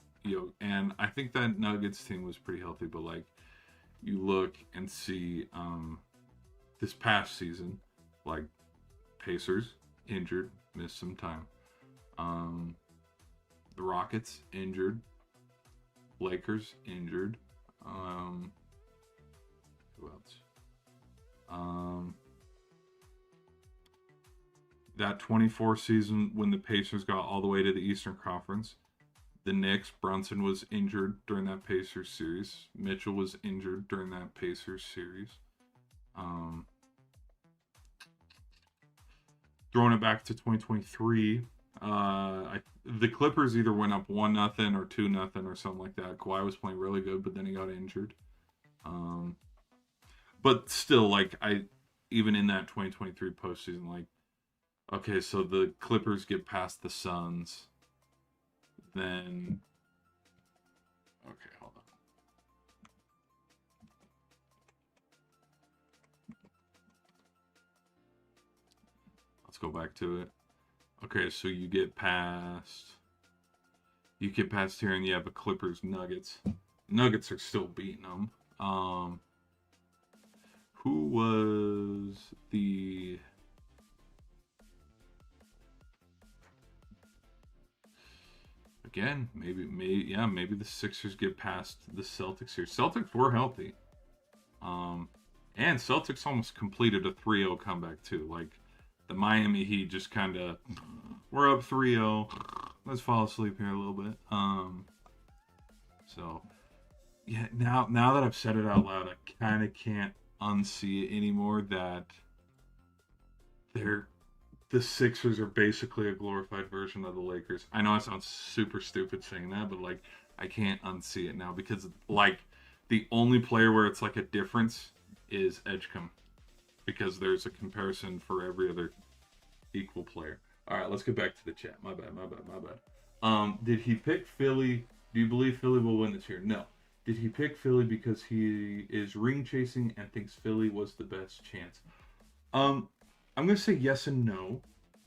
And I think that Nuggets team was pretty healthy, but like you look and see this past season, like Pacers injured, missed some time. The Rockets injured, Lakers injured. Who else? That 24 season when the Pacers got all the way to the Eastern Conference, the Knicks, Brunson was injured during that Pacers series. Mitchell was injured during that Pacers series. Throwing it back to 2023, the Clippers either went up 1-0 or 2-0 or something like that. Kawhi was playing really good, but then he got injured. But still, like even in that 2023 postseason, like, okay, so the Clippers get past the Suns. Then, okay, hold on. Let's go back to it. Okay, so you get past here, and you have the Clippers, Nuggets. Nuggets are still beating them. Who was the... Again, maybe the Sixers get past the Celtics here. Celtics were healthy. And Celtics almost completed a 3-0 comeback too. Like, the Miami Heat just kind of, we're up 3-0. Let's fall asleep here a little bit. So, yeah, now that I've said it out loud, I kind of can't unsee it anymore that the Sixers are basically a glorified version of the Lakers. I know it sounds super stupid saying that, but, like, I can't unsee it now because, like, the only player where it's like a difference is Edgecombe, because there's a comparison for every other equal player. All right, let's get back to the chat. My bad. Did he pick Philly? Do you believe Philly will win this year? No. Did he pick Philly because he is ring chasing and thinks Philly was the best chance? I'm gonna say yes and no.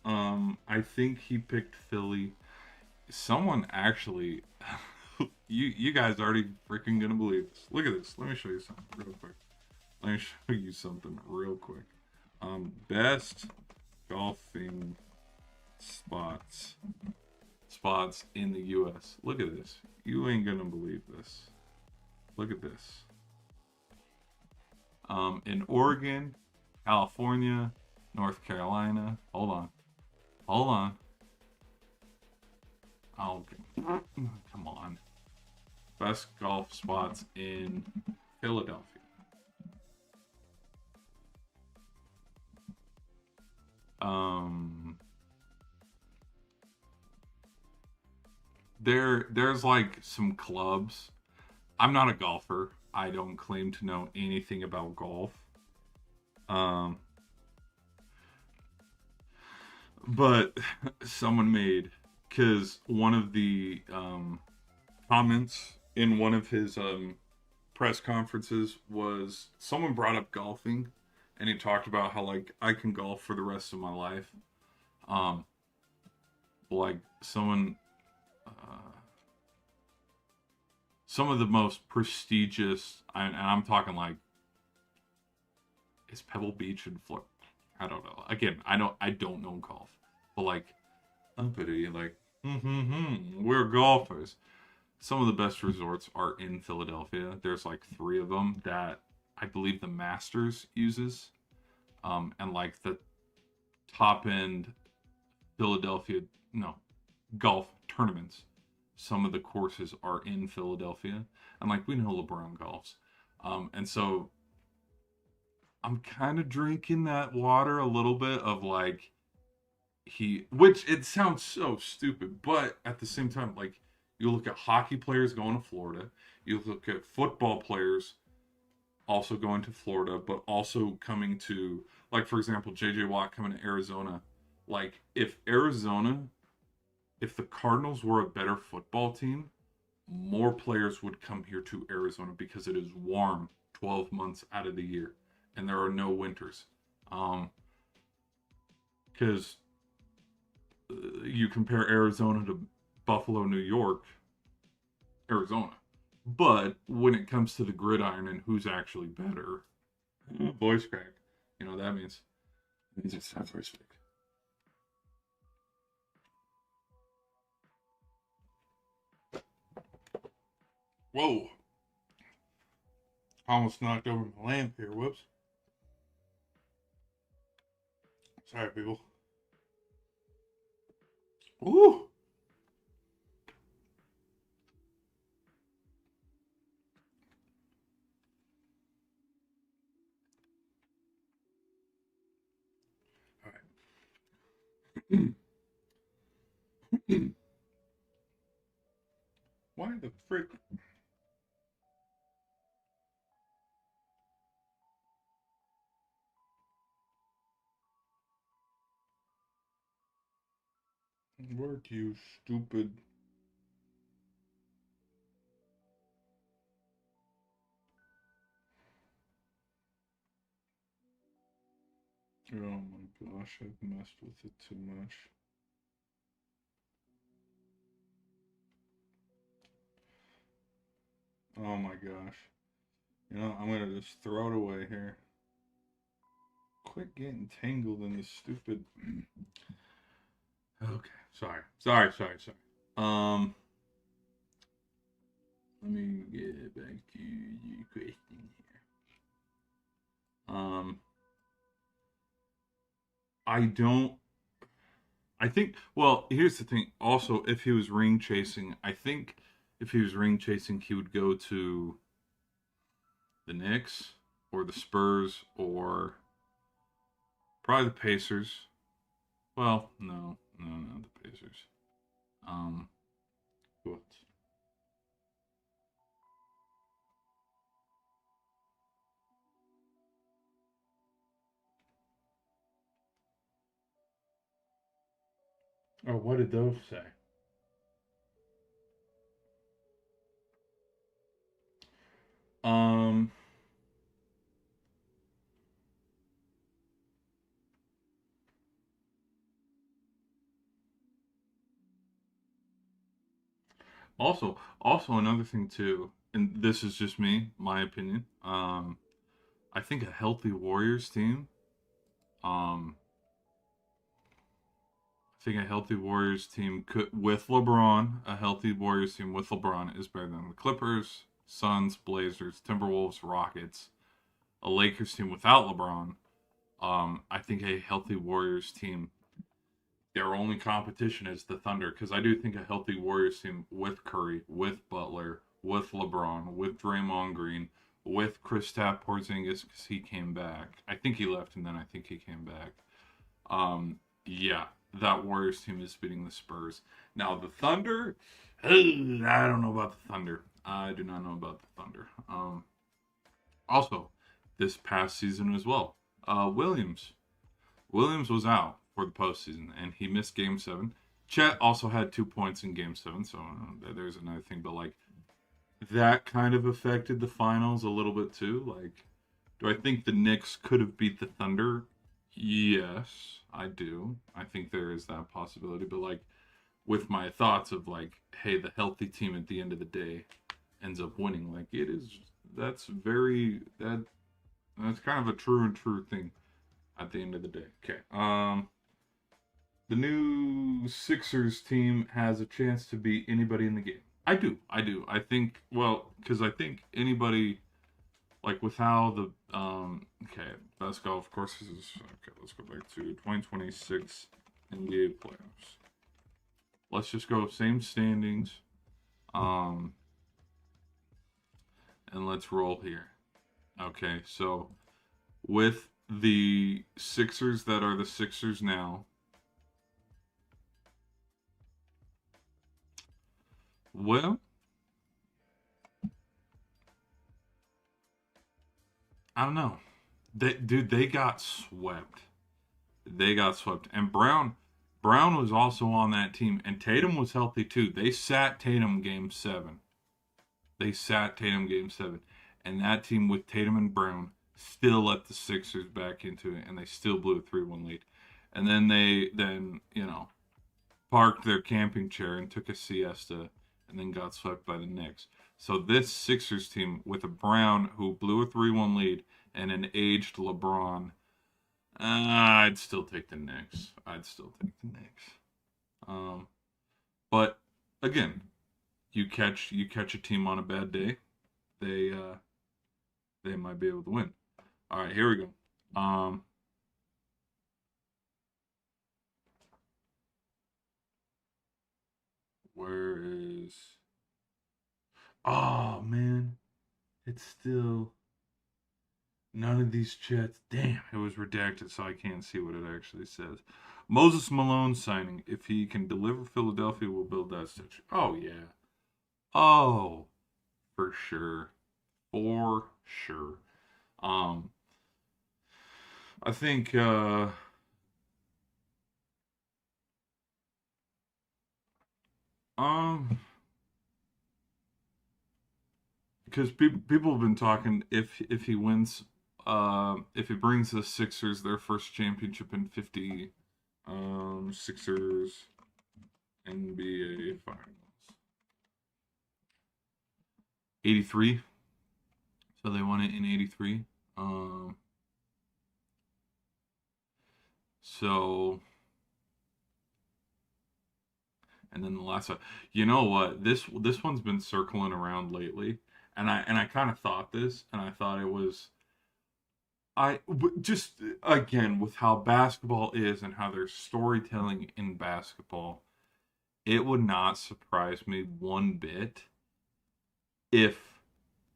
I think he picked Philly. Someone actually, you guys already freaking gonna believe this. Look at this. Let me show you something real quick. Best golfing spots in the U.S. Look at this. You ain't gonna believe this. Look at this. In Oregon, California, North Carolina. Hold on. Oh, come on. Best golf spots in Philadelphia. There's like some clubs. I'm not a golfer. I don't claim to know anything about golf. But someone made, because one of the comments in one of his press conferences was someone brought up golfing, and he talked about how, like, I can golf for the rest of my life. Like some of the most prestigious, and I'm talking like, is Pebble Beach in Florida? I don't know. Again, I don't know golf, but like, uppity, like, we're golfers. Some of the best resorts are in Philadelphia. There's like 3 of them that I believe the Masters uses, and like the top end Philadelphia golf tournaments. Some of the courses are in Philadelphia, and like, we know Lebron golfs, and so I'm kind of drinking that water a little bit of like, which it sounds so stupid, but at the same time, like, you look at hockey players going to Florida, you look at football players also going to Florida, but also coming to, like, for example, J.J. Watt coming to Arizona. Like, if the Cardinals were a better football team, more players would come here to Arizona because it is warm 12 months out of the year and there are no winters. Because you compare Arizona to Buffalo, New York, Arizona. But when it comes to the gridiron and who's actually better, voice crack, that means it's time for a speak. Whoa. Almost knocked over my lamp here. Whoops. Sorry, people. Ooh. All right. Why the frick? Work, you stupid. Oh my gosh, I've messed with it too much. Oh my gosh. You know, I'm gonna just throw it away here. Quit getting tangled in this stupid. Okay, sorry. Let me get back to the question here. I don't. I think. Well, here's the thing. Also, if he was ring chasing, I think if he was ring chasing, he would go to the Knicks or the Spurs or probably the Pacers. Well, no, the Pacers. Um, what? Oh, what did those say? Um, also another thing too, and this is just me, my opinion. I think a healthy Warriors team. Um, I think a healthy Warriors team could, with LeBron, a healthy Warriors team with LeBron is better than the Clippers, Suns, Blazers, Timberwolves, Rockets. A Lakers team without LeBron. I think a healthy Warriors team, their only competition is the Thunder, because I do think a healthy Warriors team with Curry, with Butler, with LeBron, with Draymond Green, with Kristaps Porzingis because he came back. I think he left and then I think he came back. Yeah, that Warriors team is beating the Spurs. Now the Thunder, I don't know about the Thunder. I do not know about the Thunder. Also, this past season as well, Williams. Williams was out for the postseason and he missed Game 7. Chet also had 2 points in Game 7, so there's another thing. But like that kind of affected the finals a little bit too. Like, do I think the Knicks could have beat the Thunder? Yes, I do. I think there is that possibility. But like with my thoughts of like, hey, the healthy team at the end of the day ends up winning. Like it is. That's very that. That's kind of a true thing at the end of the day. Okay. The new Sixers team has a chance to beat anybody in the game. I do. I think well, because I think anybody like with how the okay, best golf courses is okay. Let's go back to 2026 NBA playoffs. Let's just go same standings, um, and let's roll here. Okay, so with the Sixers that are the Sixers now, well, I don't know. They got swept. They got swept. And Brown was also on that team, and Tatum was healthy too. They sat Tatum game 7. They sat Tatum game 7, and that team with Tatum and Brown still let the Sixers back into it, and they still blew a 3-1 lead. And then they parked their camping chair and took a siesta, and then got swept by the Knicks. So this Sixers team with a Brown who blew a 3-1 lead and an aged LeBron, I'd still take the Knicks. I'd still take the Knicks. Um, but again, you catch a team on a bad day, they they might be able to win. All right, here we go. Where is? Oh man, it's still none of these chats. Damn, it was redacted, so I can't see what it actually says. Moses Malone signing. If he can deliver, Philadelphia will build that statue. Oh yeah. Oh, for sure. For sure. Um, I think um because people have been talking if he wins if it brings the Sixers their first championship in 50, Sixers NBA Finals. 83. So they won it in 83. So, and then the last one. You know what? This one's been circling around lately, and I kind of thought this, and I thought it was just again with how basketball is and how there's storytelling in basketball, it would not surprise me one bit if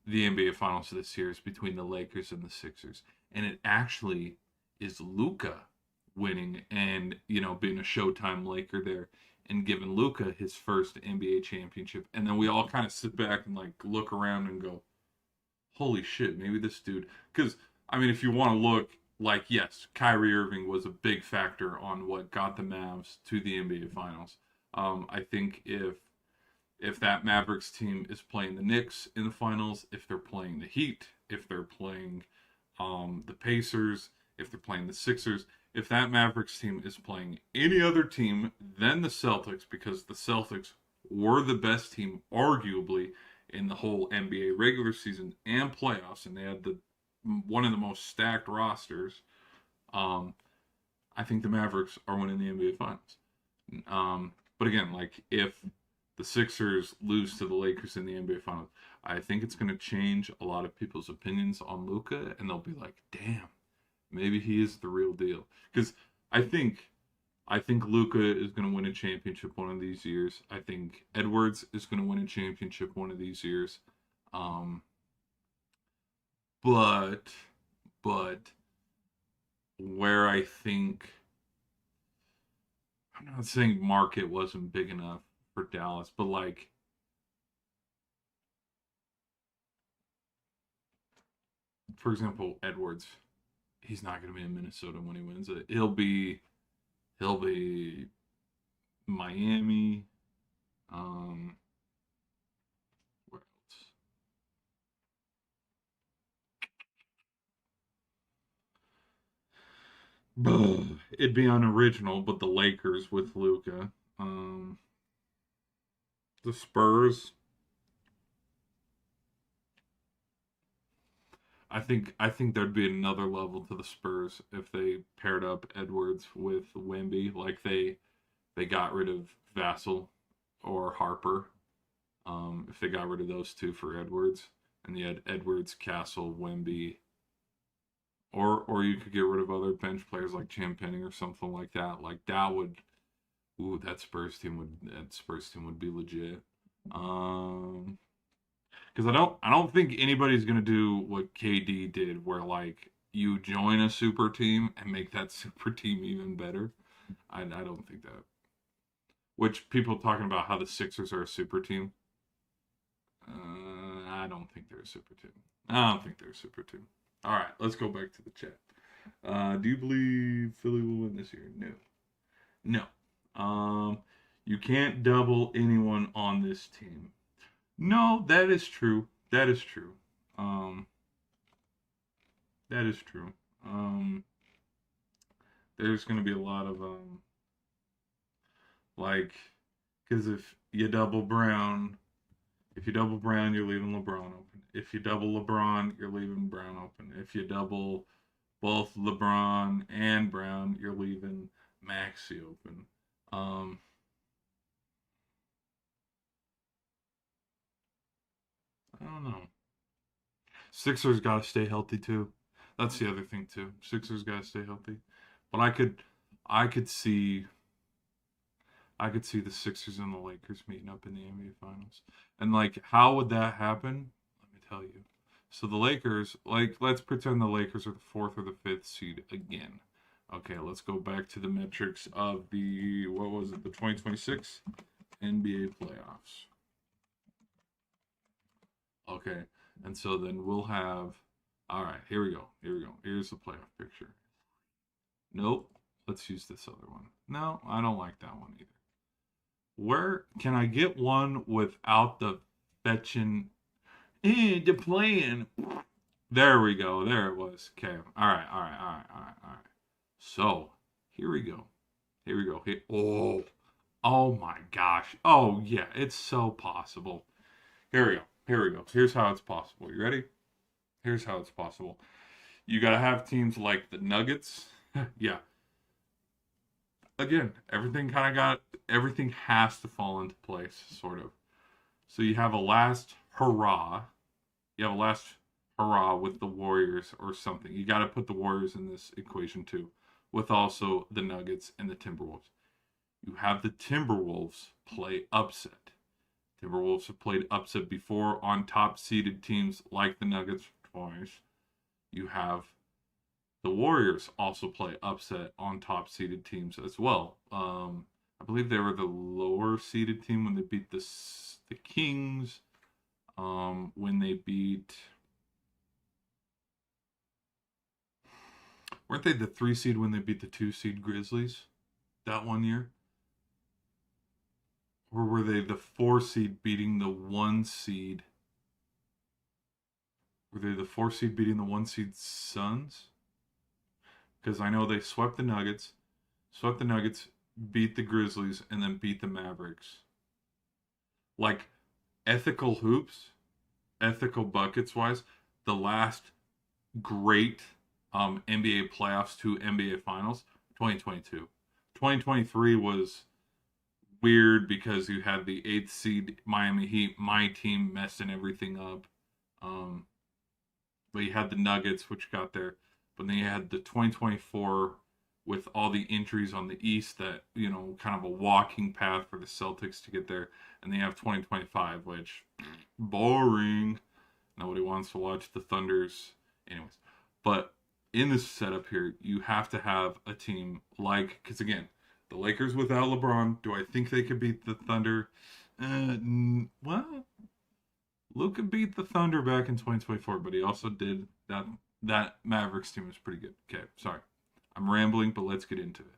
the NBA Finals this year is between the Lakers and the Sixers, and it actually is Luka winning and being a Showtime Laker there and giving Luka his first NBA championship, and then we all kind of sit back and like look around and go, "Holy shit, maybe this dude." Because I mean, if you want to look like, yes, Kyrie Irving was a big factor on what got the Mavs to the NBA Finals. I think if that Mavericks team is playing the Knicks in the finals, if they're playing the Heat, if they're playing the Pacers, if they're playing the Sixers, if that Mavericks team is playing any other team than the Celtics, because the Celtics were the best team, arguably, in the whole NBA regular season and playoffs, and they had one of the most stacked rosters. I think the Mavericks are winning the NBA Finals. But again, like if the Sixers lose to the Lakers in the NBA Finals, I think it's going to change a lot of people's opinions on Luka, and they'll be like, "Damn, maybe he is the real deal." Because I think Luka is going to win a championship one of these years. I think Edwards is going to win a championship one of these years. But where I think, I'm not saying market wasn't big enough for Dallas, but like, for example, Edwards, he's not going to be in Minnesota when he wins it. He'll be Miami. Where else? It'd be unoriginal, but the Lakers with Luka. The Spurs. I think there'd be another level to the Spurs if they paired up Edwards with Wemby, like they got rid of Vassell or Harper. If they got rid of those two for Edwards, and you had Edwards, Castle, Wemby, or you could get rid of other bench players like Champagning or something like that. Like that would, that Spurs team would be legit. Because I don't think anybody's gonna do what KD did, where like you join a super team and make that super team even better. I don't think that. Which people talking about how the Sixers are a super team. I don't think they're a super team. I don't think they're a super team. All right, let's go back to the chat. Do you believe Philly will win this year? No. No. You can't double anyone on this team. No, that is true. That is true. That is true. There's going to be a lot of like, because if you double Brown, you're leaving LeBron open. If you double LeBron, you're leaving Brown open. If you double both LeBron and Brown, you're leaving Maxey open. I don't know. Sixers got to stay healthy too. That's the other thing too. Sixers got to stay healthy. But I could see the Sixers and the Lakers meeting up in the NBA Finals. And like, how would that happen? Let me tell you. So the Lakers, like, let's pretend the Lakers are the fourth or the fifth seed again. Okay, let's go back to the metrics of the, what was it, the 2026 NBA playoffs. Okay, and so then we'll have, all right, here we go. Here's the playoff picture. Nope, let's use this other one. No, I don't like that one either. Where can I get one without the fetching? The playing. There we go. There it was. Okay. All right. All right. All right. All right. All right. So here we go. Here we go. Oh, oh my gosh. Oh yeah, it's so possible. Here we go. Here we go. Here's how it's possible. You ready? Here's how it's possible. You gotta have teams like the Nuggets. Yeah. Again, everything has to fall into place, sort of. So you have a last hurrah. You have a last hurrah with the Warriors or something. You got to put the Warriors in this equation too, with also the Nuggets and the Timberwolves. You have the Timberwolves play upset. Timberwolves have played upset before on top seeded teams like the Nuggets twice. You have the Warriors also play upset on top seeded teams as well. I believe they were the lower seeded team when they beat the Kings. When they beat, weren't they the 3 seed when they beat the 2 seed Grizzlies that one year? Or were they the 4 seed beating the 1 seed? Were they the 4 seed beating the 1 seed Suns? Because I know they swept the Nuggets, beat the Grizzlies, and then beat the Mavericks. Like, ethical hoops, ethical buckets wise, the last great NBA playoffs to NBA finals, 2022. 2023 was weird because you had the 8th seed Miami Heat, my team, messing everything up. But you had the Nuggets, which got there. But then you had the 2024 with all the injuries on the East that, kind of a walking path for the Celtics to get there. And then you have 2025, which, boring. Nobody wants to watch the Thunders. Anyways. But in this setup here, you have to have a team like, because again, the Lakers without LeBron, do I think they could beat the Thunder? Well, Luka beat the Thunder back in 2024, but he also did that. That Mavericks team was pretty good. Okay, sorry. I'm rambling, but let's get into it.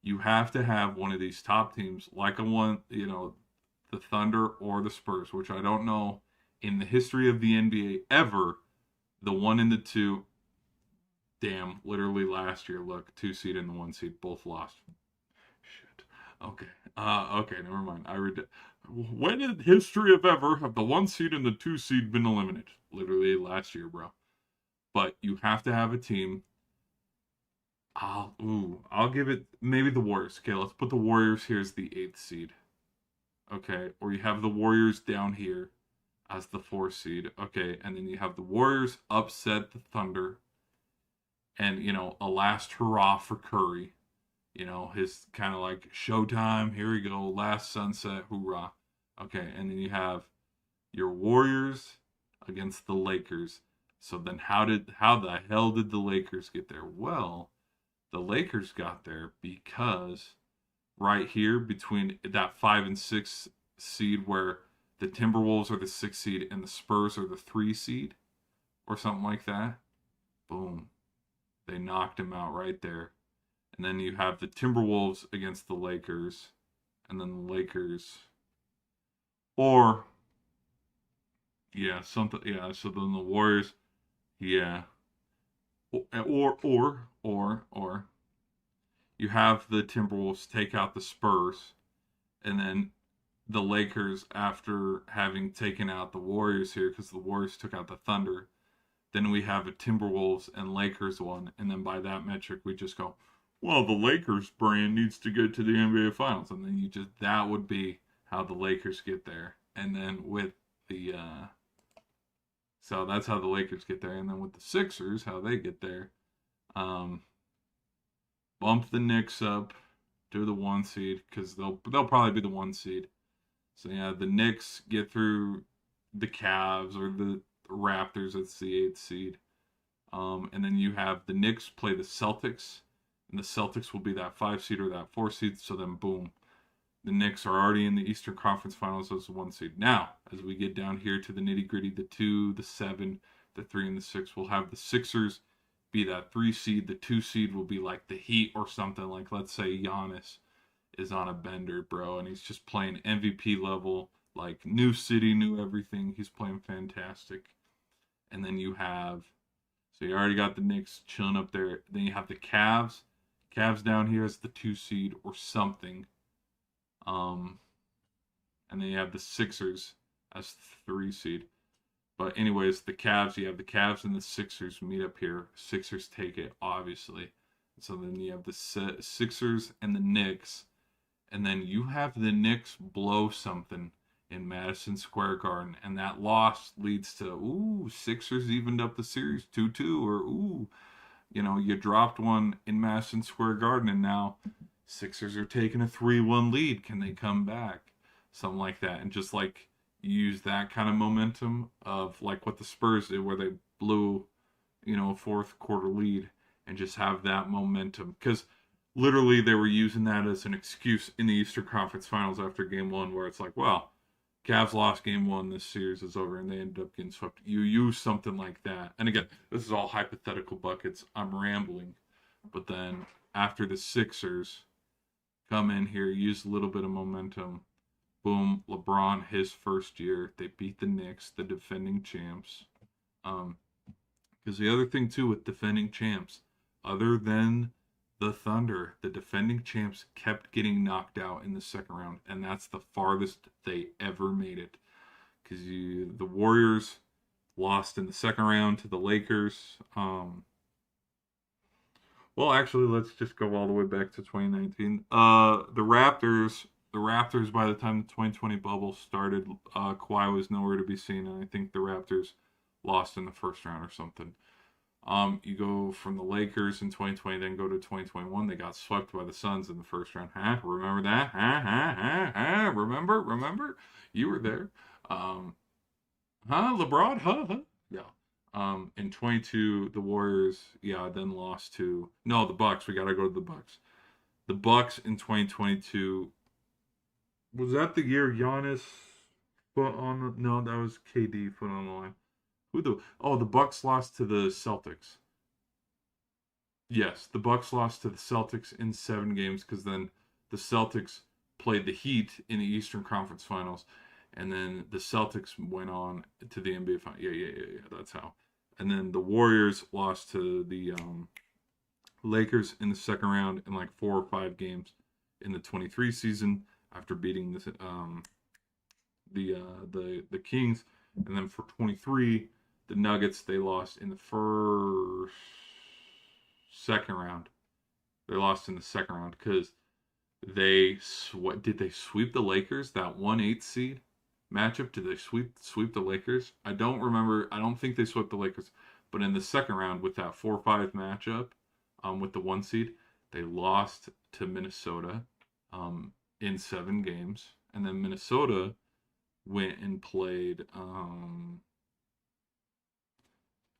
You have to have one of these top teams, like the Thunder or the Spurs, which I don't know in the history of the NBA ever, the 1 and the 2. Damn, literally last year, look, 2 seed and the 1 seed both lost. Shit. Okay. Okay, never mind. I read it. When in history of ever have the 1 seed and the 2 seed been eliminated? Literally last year, bro. But you have to have a team. I'll give it maybe the Warriors. Okay, let's put the Warriors here as the 8th seed. Okay, or you have the Warriors down here as the 4th seed. Okay, and then you have the Warriors upset the Thunder. And, a last hurrah for Curry. His kind of like showtime. Here we go. Last sunset. Hoorah. Okay, and then you have your Warriors against the Lakers. So then how the hell did the Lakers get there? Well, the Lakers got there because right here between that 5 and 6 seed where the Timberwolves are the 6 seed and the Spurs are the 3 seed or something like that. Boom. They knocked him out right there. And then you have the Timberwolves against the Lakers and then the Lakers or so then the Warriors. Yeah. Or you have the Timberwolves take out the Spurs, and then the Lakers, after having taken out the Warriors here, because the Warriors took out the Thunder, then we have a Timberwolves and Lakers one, and then by that metric, we just go, well, the Lakers brand needs to get to the NBA Finals, and then that would be how the Lakers get there, and then with the so that's how the Lakers get there. And then with the Sixers, how they get there, bump the Knicks up to the 1 seed because they'll probably be the 1 seed. So yeah, the Knicks get through the Cavs or the Raptors. That's the 8th seed. And then you have the Knicks play the Celtics, and the Celtics will be that 5 seed or that 4 seed. So then boom, the Knicks are already in the Eastern Conference Finals as the 1 seed. Now, as we get down here to the nitty-gritty, the 2, the 7, the 3, and the 6, we'll have the Sixers be that 3 seed. The 2 seed will be like the Heat or something. Like, let's say Giannis is on a bender, bro, and he's just playing MVP level, like new city, new everything. He's playing fantastic. and then you have, so you already got the Knicks chilling up there. Then you have the Cavs. Cavs down here as the 2 seed or something. Um, and then you have the Sixers as the 3 seed. But anyways, the Cavs, you have the Cavs and the Sixers meet up here. Sixers take it, obviously. So then you have the Sixers and the Knicks. And then you have the Knicks blow something in Madison Square Garden. And that loss leads to, Sixers evened up the series 2-2. Or, you dropped one in Madison Square Garden. And now Sixers are taking a 3-1 lead. Can they come back? Something like that. And just like use that kind of momentum of like what the Spurs did, where they blew, a fourth quarter lead, and just have that momentum. Because literally they were using that as an excuse in the Eastern Conference Finals after game one, where it's like, well, Cavs lost game one, this series is over, and they ended up getting swept. You use something like that. And again, this is all hypothetical buckets. I'm rambling. But then after the Sixers come in here, use a little bit of momentum. Boom, LeBron, his first year, they beat the Knicks, the defending champs. Because the other thing, too, with defending champs, other than the Thunder, the defending champs kept getting knocked out in the second round, and that's the farthest they ever made it. Because the Warriors lost in the second round to the Lakers. Well, actually, let's just go all the way back to 2019. The Raptors, by the time the 2020 bubble started, Kawhi was nowhere to be seen, and I think the Raptors lost in the first round or something. You go from the Lakers in 2020, then go to 2021. They got swept by the Suns in the first round. Remember that? Remember? You were there. LeBron? Yeah. In 22, the Warriors, then lost to the Bucks. We gotta go to the Bucks. The Bucks in 2022. Was that the year Giannis foot on the? No, that was KD foot on the line. The Bucks lost to the Celtics. Yes, the Bucks lost to the Celtics in 7 games because then the Celtics played the Heat in the Eastern Conference Finals, and then the Celtics went on to the NBA Finals. Yeah. That's how. And then the Warriors lost to the Lakers in the second round in like 4 or 5 games in the 23 season after beating the Kings, and then for 23. The Nuggets, they lost in the second round. They lost in the second round because did they sweep the Lakers? That 1-8 seed matchup, did they sweep the Lakers? I don't remember. I don't think they swept the Lakers. But in the second round with that 4-5 matchup, with the 1 seed, they lost to Minnesota in 7 games. And then Minnesota went and played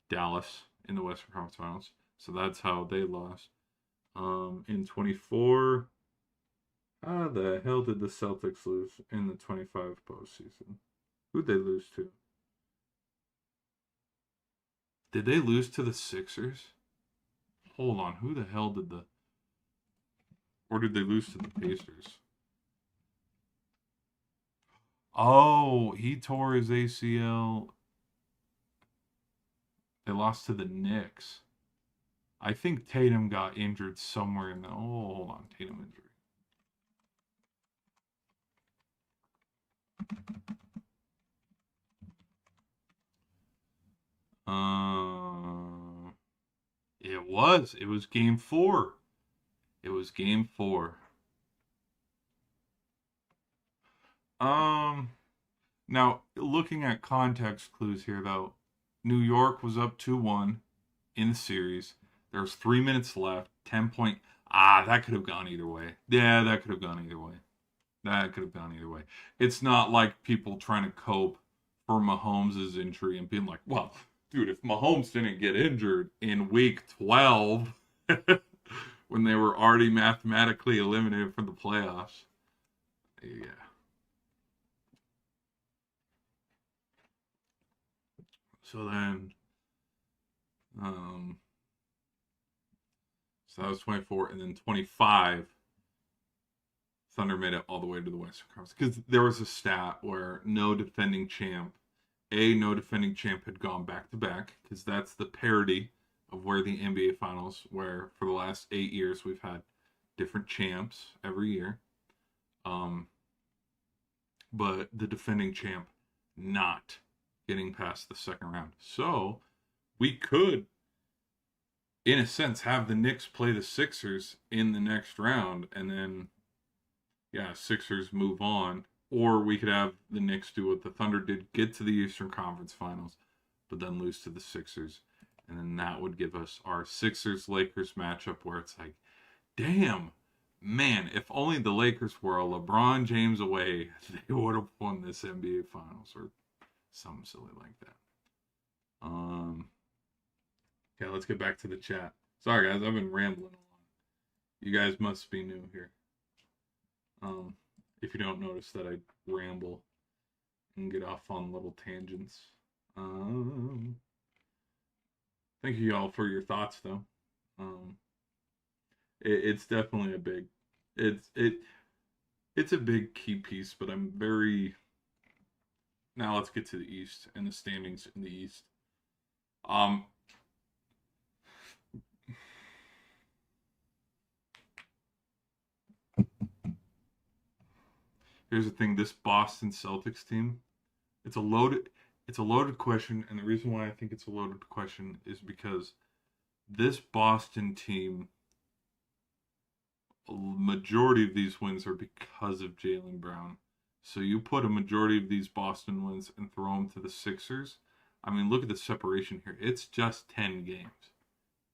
Dallas in the Western Conference Finals. So that's how they lost. In 24, how the hell did the Celtics lose in the 25 postseason? Who'd they lose to? Did they lose to the Sixers? Hold on, who the hell did or did they lose to the Pacers? Oh, he tore his ACL. They lost to the Knicks. I think Tatum got injured somewhere in the. Oh, hold on. Tatum injury. It was. It was game 4. It was game 4. Now, looking at context clues here, though, New York was up 2-1 in the series. There was 3 minutes left. 10 point. That could have gone either way. Yeah, that could have gone either way. It's not like people trying to cope for Mahomes' injury and being like, well, dude, if Mahomes didn't get injured in week 12 when they were already mathematically eliminated from the playoffs. Yeah. So then, so that was 24, and then 25, Thunder made it all the way to the Western Conference. Because there was a stat where no defending champ no defending champ had gone back to back, because that's the parity of where the NBA Finals, where for the last 8 years we've had different champs every year. Um, but the defending champ not getting past the second round. So we could, in a sense, have the Knicks play the Sixers in the next round, and then, yeah, Sixers move on. Or we could have the Knicks do what the Thunder did, get to the Eastern Conference Finals, but then lose to the Sixers. And then that would give us our Sixers-Lakers matchup where it's like, damn, man, if only the Lakers were a LeBron James away, they would have won this NBA Finals or something silly like that. Okay, let's get back to the chat. Sorry, guys, I've been rambling a lot. You guys must be new here. If you don't notice that I ramble and get off on little tangents. Thank you all for your thoughts, though. It's definitely a big, it's a big key piece, but I'm very. Now let's get to the East and the standings in the East. Here's the thing: this Boston Celtics team, it's a loaded question, and the reason why I think it's a loaded question is because this Boston team, a majority of these wins are because of Jaylen Brown. So you put a majority of these Boston wins and throw them to the Sixers. I mean, look at the separation here. It's just 10 games.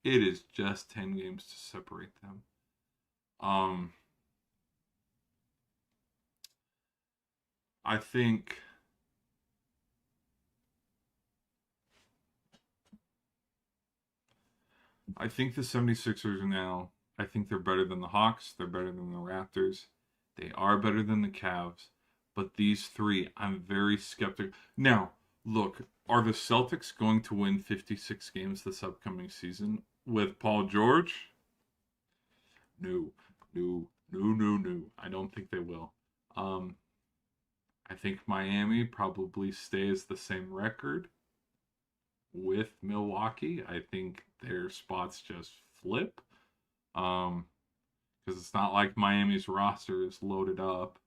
It is just 10 games to separate them. I think the 76ers are now, I think they're better than the Hawks. They're better than the Raptors. They are better than the Cavs. But these three, I'm very skeptical. Now, look, are the Celtics going to win 56 games this upcoming season with Paul George? No. I don't think they will. I think Miami probably stays the same record with Milwaukee. I think their spots just flip. Because it's not like Miami's roster is loaded up.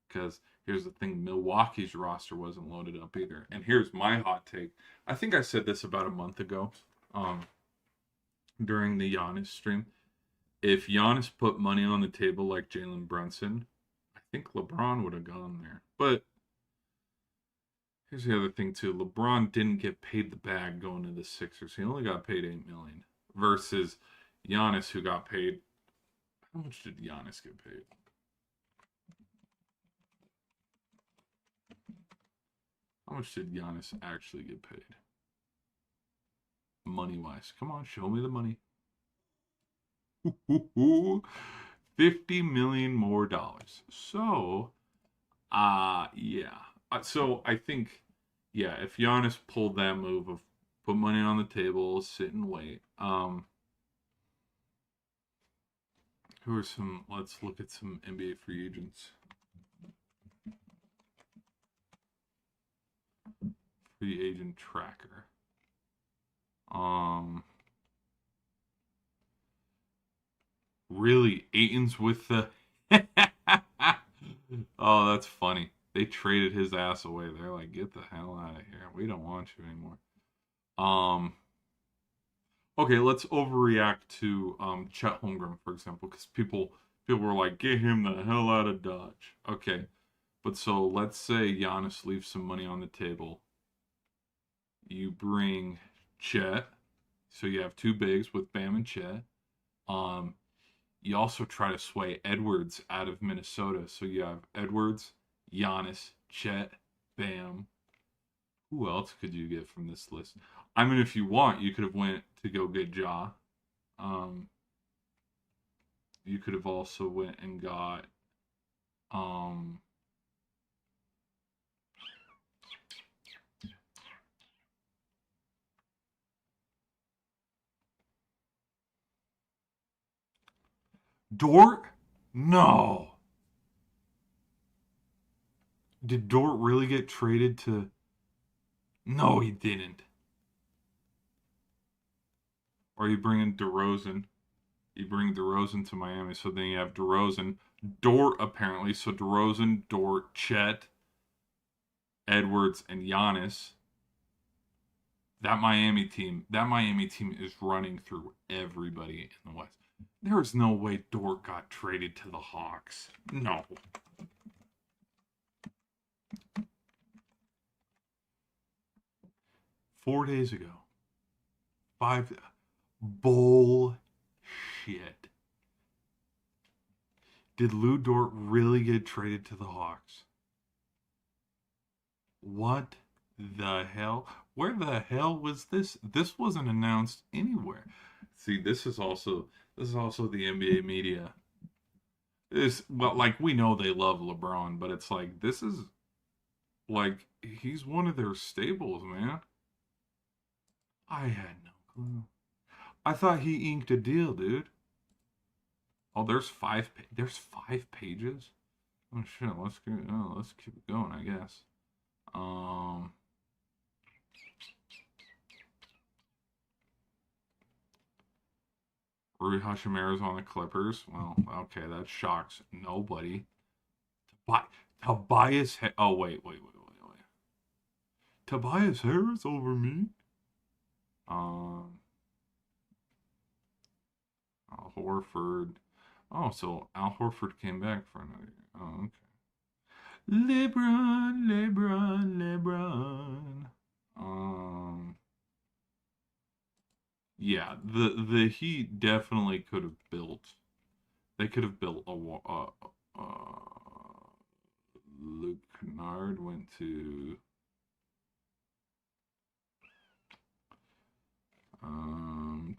Because here's the thing, Milwaukee's roster wasn't loaded up either. And here's my hot take. I think I said this about a month ago during the Giannis stream. If Giannis put money on the table like Jalen Brunson, I think LeBron would have gone there. But here's the other thing too. LeBron didn't get paid the bag going to the Sixers. He only got paid $8 million versus Giannis, who got paid. How much did Giannis get paid? How much did Giannis actually get paid? Money-wise. Come on, show me the money. $50 million more dollars. So, yeah. So I think, yeah, if Giannis pulled that move of put money on the table, sit and wait. Who are some? Let's look at some NBA free agents. Free agent tracker. Really, Aiton's with the. Oh, that's funny. They traded his ass away. They're like, get the hell out of here. We don't want you anymore. Okay, let's overreact to Chet Holmgren, for example, because people were like, get him the hell out of Dodge. Okay, but so let's say Giannis leaves some money on the table. You bring Chet, so you have two bigs with Bam and Chet. You also try to sway Edwards out of Minnesota, so you have Edwards, Giannis, Chet, Bam. Who else could you get from this list? I mean, if you want, you could have went to go get Ja. You could have also went and got Dort? No. Did Dort really get traded to No, he didn't. Or you bring in DeRozan. You bring DeRozan to Miami, so then you have DeRozan, Dort apparently. So DeRozan, Dort, Chet, Edwards, and Giannis. That Miami team is running through everybody in the West. There is no way Dort got traded to the Hawks. No. $4 days ago. Bullshit. Did Lou Dort really get traded to the Hawks? What the hell? Where the hell was this? This wasn't announced anywhere. See, this is also the NBA media. Well, like we know they love LeBron, but it's like this is like he's one of their staples, man. I had no clue. I thought he inked a deal, dude. Oh, there's five pages. Oh shit, let's keep it going, I guess. Um, Rui Hashimoto's on the Clippers. Well, okay, that shocks nobody. Tobias. Oh wait. Tobias Harris over me. Um, Al Horford. Oh, so Al Horford came back for another year. Oh, okay. LeBron. Um, yeah, the Heat definitely could have built. They could have built Luke Kennard went to um.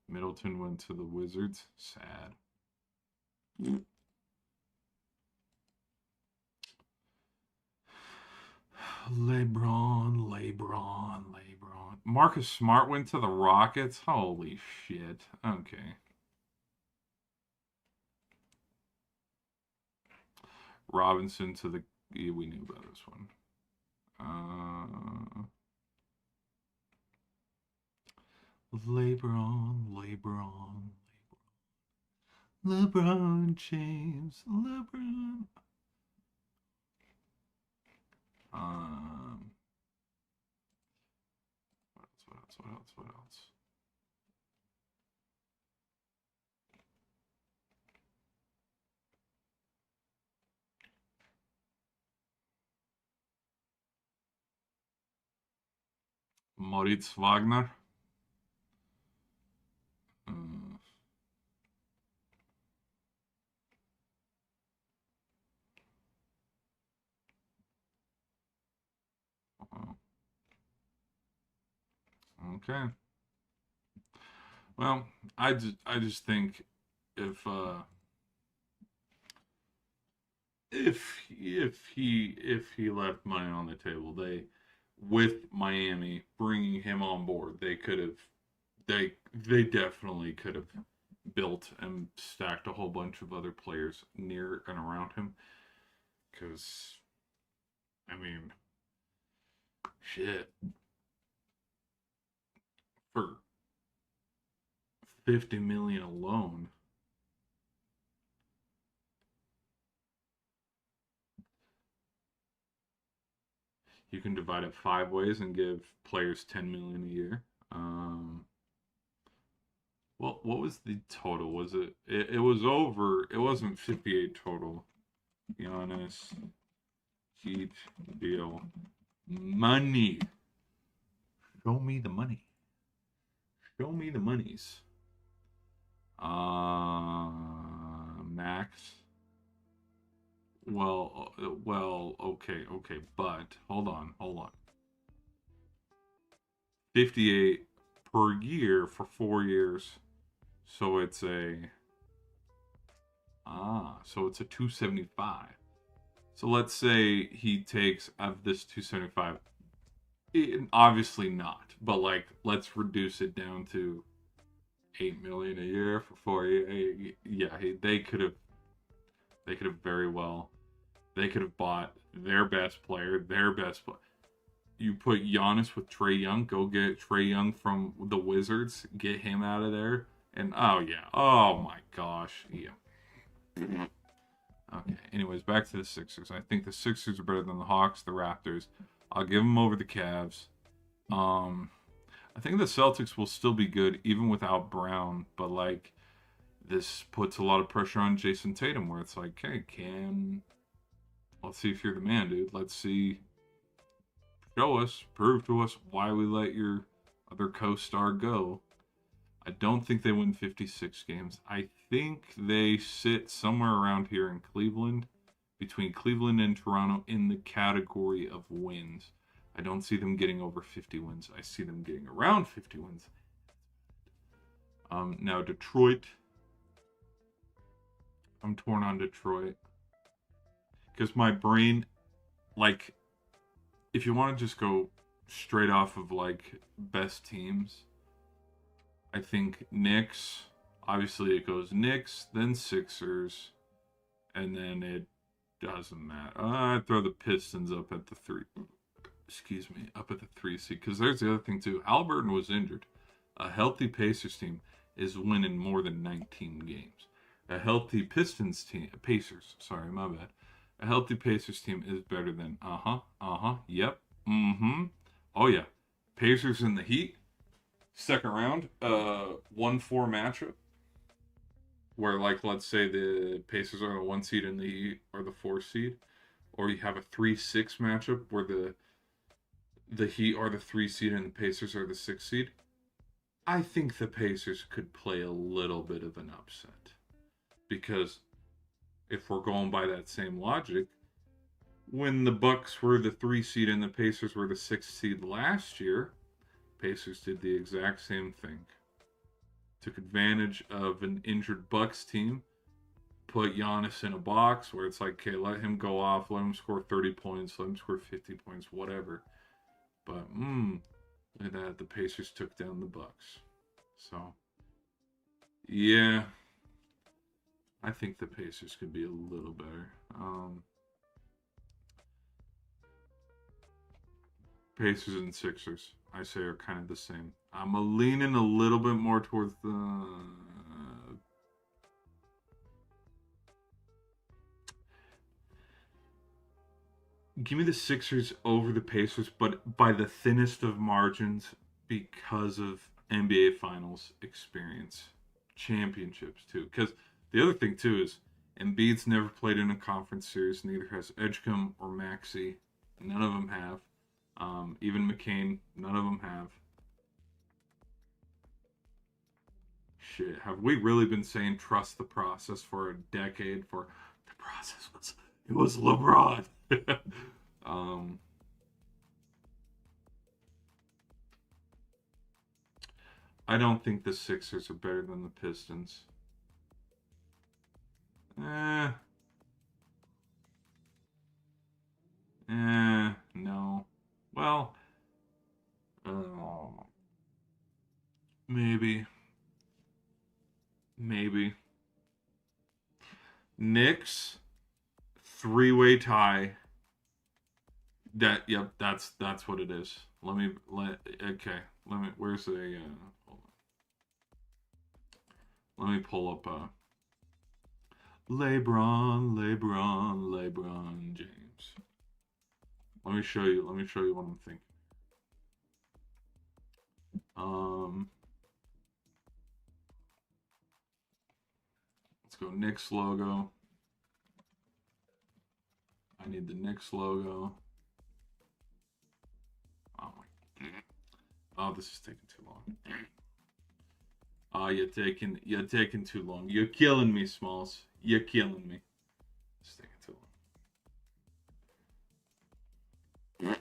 Middleton went to the Wizards. Sad. LeBron. Marcus Smart went to the Rockets. Holy shit. Okay. Robinson to the. Yeah, we knew about this one. LeBron James. Um, what else? Moritz Wagner. Okay. Well, I just think if if he left money on the table, with Miami bringing him on board, they definitely could have built and stacked a whole bunch of other players near and around him. Because I mean, shit, for 50 million alone. You can divide it 5 ways and give players 10 million a year. Well, what was the total? Was it was over? It wasn't 58 total. Giannis, Heat deal, money. Show me the money. Show me the monies. Max. Well, okay, but hold on. 58 per year for 4 years. So it's a 275. So let's say he takes of this 275. Obviously not, but like let's reduce it down to 8 million a year for 4 years. Yeah, they could have They could have very well. They could have bought their best player, their best player. You put Giannis with Trae Young. Go get Trae Young from the Wizards. Get him out of there. And oh yeah. Oh my gosh. Yeah. Okay. Anyways, back to the Sixers. I think the Sixers are better than the Hawks, the Raptors. I'll give them over the Cavs. I think the Celtics will still be good even without Brown, but like this puts a lot of pressure on Jason Tatum, where it's like, hey, let's see if you're the man, dude. Let's see, show us, prove to us why we let your other co-star go. I don't think they win 56 games. I think they sit somewhere around here in Cleveland, between Cleveland and Toronto, in the category of wins. I don't see them getting over 50 wins. I see them getting around 50 wins. Now Detroit. I'm torn on Detroit. Because my brain, like, if you want to just go straight off of, like, best teams, I think Knicks, obviously it goes Knicks, then Sixers, and then it doesn't matter. I'd throw the Pistons up at the 3. Excuse me, up at the 3 seed. Because there's the other thing, too. Halliburton was injured. A healthy Pacers team is winning more than 19 games. A healthy Pistons team, Pacers, sorry, my bad. A healthy Pacers team is better than, yep, oh yeah. Pacers in the Heat, second round, 1-4 matchup. Where, like, let's say the Pacers are the 1 seed and the Heat are the 4 seed. Or you have a 3-6 matchup where the Heat are the 3 seed and the Pacers are the 6 seed. I think the Pacers could play a little bit of an upset. Because if we're going by that same logic, when the Bucks were the 3 seed and the Pacers were the 6 seed last year, Pacers did the exact same thing. Took advantage of an injured Bucks team, put Giannis in a box where it's like, okay, let him go off, let him score 30 points, let him score 50 points, whatever. But, look at that, the Pacers took down the Bucks. So, yeah, I think the Pacers could be a little better. Pacers and Sixers, I say, are kind of the same. I'm leaning a little bit more towards the... Give me the Sixers over the Pacers, but by the thinnest of margins because of NBA Finals experience. Championships, too. Because the other thing, too, is Embiid's never played in a conference series. Neither has Edgecombe or Maxey. None of them have. Even McCain, none of them have. Shit, have we really been saying trust the process for a decade? For the process was LeBron. I don't think the Sixers are better than the Pistons. No. Well, maybe. Knicks, 3-way tie. Yep, that's what it is. Where's the hold on. Let me pull up LeBron James. Let me show you what I'm thinking. Let's go Knicks logo. I need the Knicks logo. Oh, this is taking too long. You're taking too long. You're killing me, Smalls. You're killing me. It's taking too long.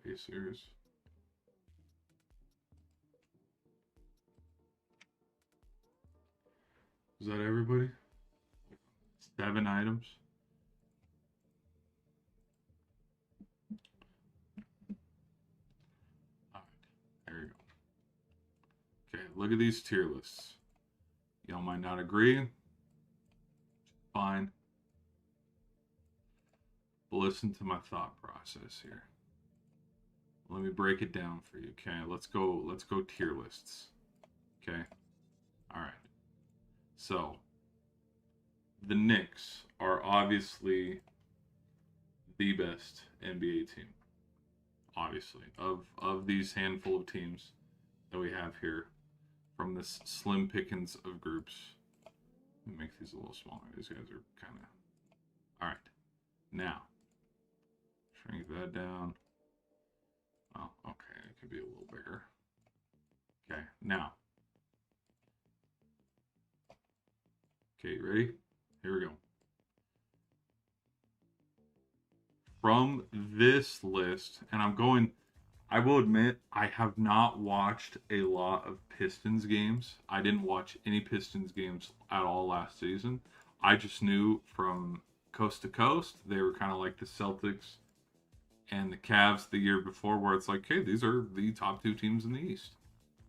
Pacers. Is that everybody? 7 items. All right, there you go. look at these tier lists. Y'all might not agree. Fine. But listen to my thought process here. Let me break it down for you. Okay, let's go tier lists. Okay. All right. So, the Knicks are obviously the best NBA team. Obviously, of these handful of teams that we have here from this slim pickings of groups. Let me make these a little smaller. These guys are kind of... All right. Now, shrink that down. Oh, okay. It could be a little bigger. Okay, now. Okay, ready? Here we go. From this list, and I will admit, I have not watched a lot of Pistons games. I didn't watch any Pistons games at all last season. I just knew from coast to coast, they were kind of like the Celtics and the Cavs the year before, where it's like, hey, these are the top two teams in the East.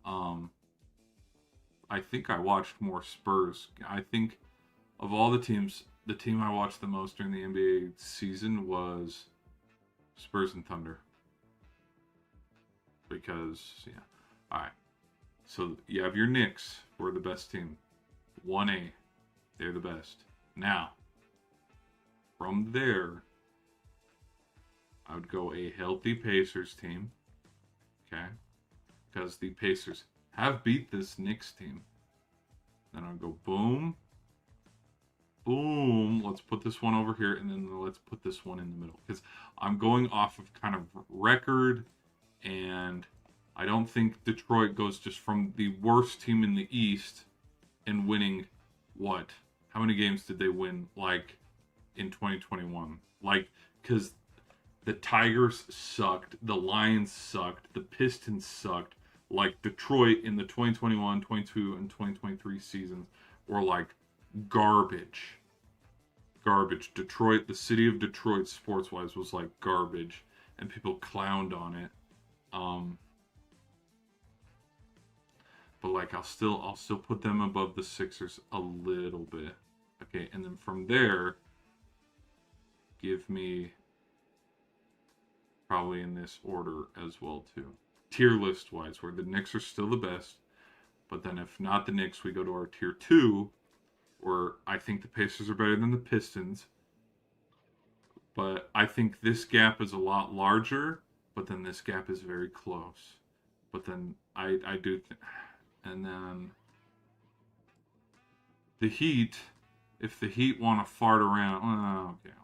I think I watched more Spurs. I think of all the teams, the team I watched the most during the NBA season was Spurs and Thunder. Because, yeah. Alright. So you have your Knicks, who are the best team. 1A. They're the best. Now, from there, I would go a healthy Pacers team. Okay? Because the Pacers have beat this Knicks team. Then I'll go boom. Boom. Let's put this one over here, and then let's put this one in the middle. Because I'm going off of kind of record, and I don't think Detroit goes just from the worst team in the East and winning what? How many games did they win, like, in 2021? Like, because the Tigers sucked, the Lions sucked, the Pistons sucked. Like, Detroit in the 2021, 22, and 2023 seasons were, like, garbage. Garbage. Detroit, the city of Detroit, sports-wise, was, like, garbage. And people clowned on it. But, like, I'll still put them above the Sixers a little bit. Okay, and then from there, give me probably in this order as well, too. Tier list wise, where the Knicks are still the best, but then if not the Knicks, we go to our tier 2, where I think the Pacers are better than the Pistons, but I think this gap is a lot larger, but then this gap is very close. But then I do, and then the Heat, if the Heat want to fart around, okay.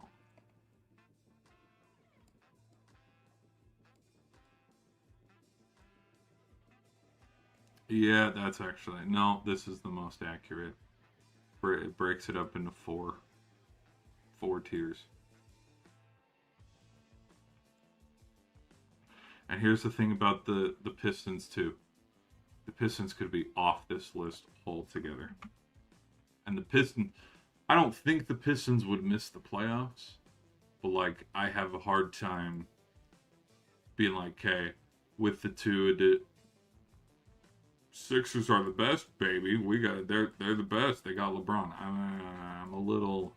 Yeah, that's actually... No, this is the most accurate. It breaks it up into four tiers. And here's the thing about the Pistons, too. The Pistons could be off this list altogether. And the Pistons... I don't think the Pistons would miss the playoffs. But, like, I have a hard time being like, okay, with the two... Sixers are the best, baby. They're the best. They got LeBron. I'm a little...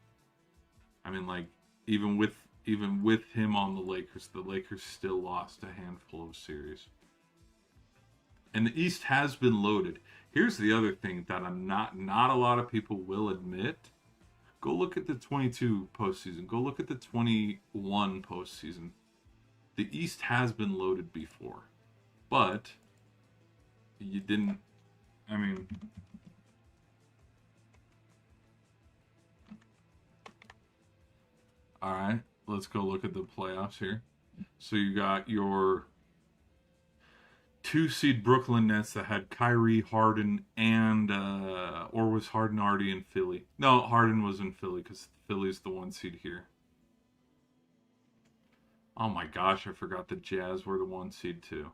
I mean, like, even with him on the Lakers still lost a handful of series. And the East has been loaded. Here's the other thing that I'm not a lot of people will admit. Go look at the 22 postseason. Go look at the 21 postseason. The East has been loaded before. But you didn't... I mean... Alright, let's go look at the playoffs here. So you got your 2-seed Brooklyn Nets that had Kyrie, Harden, and... or was Harden already in Philly? No, Harden was in Philly because Philly's the 1 seed here. Oh my gosh, I forgot the Jazz were the 1 seed too.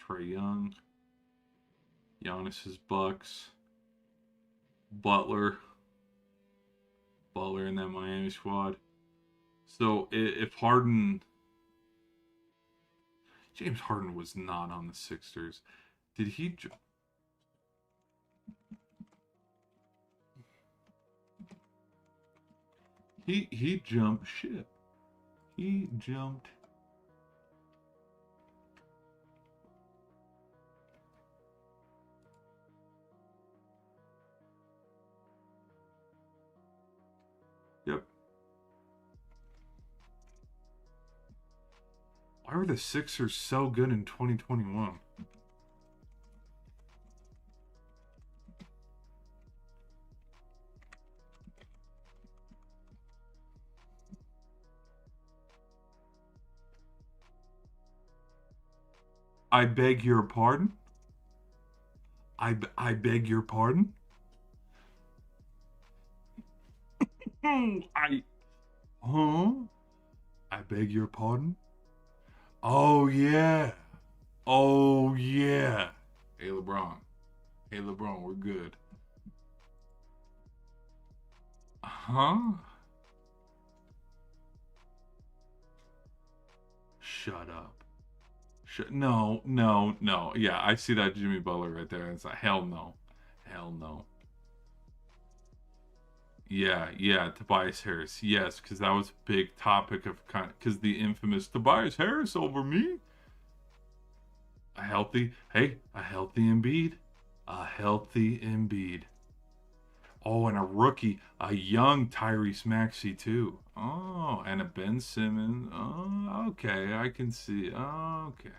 Trae Young, Giannis's Bucks, Butler in that Miami squad. So if Harden James Harden was not on the Sixers. Did he? He jumped ship. He jumped. Yep. Why were the Sixers so good in 2021? I beg your pardon? I beg your pardon? I huh? I beg your pardon? Oh yeah. Oh yeah. Hey LeBron. Hey LeBron, we're good. Huh? Shut up. No, no, no. Yeah, I see that Jimmy Butler right there. It's like, hell no. Hell no. Yeah, yeah, Tobias Harris. Yes, because that was a big topic of because the infamous Tobias Harris over me. A healthy Embiid. A healthy Embiid. Oh, and a rookie, a young Tyrese Maxey too. Oh, and a Ben Simmons. Oh, okay, I can see. Okay.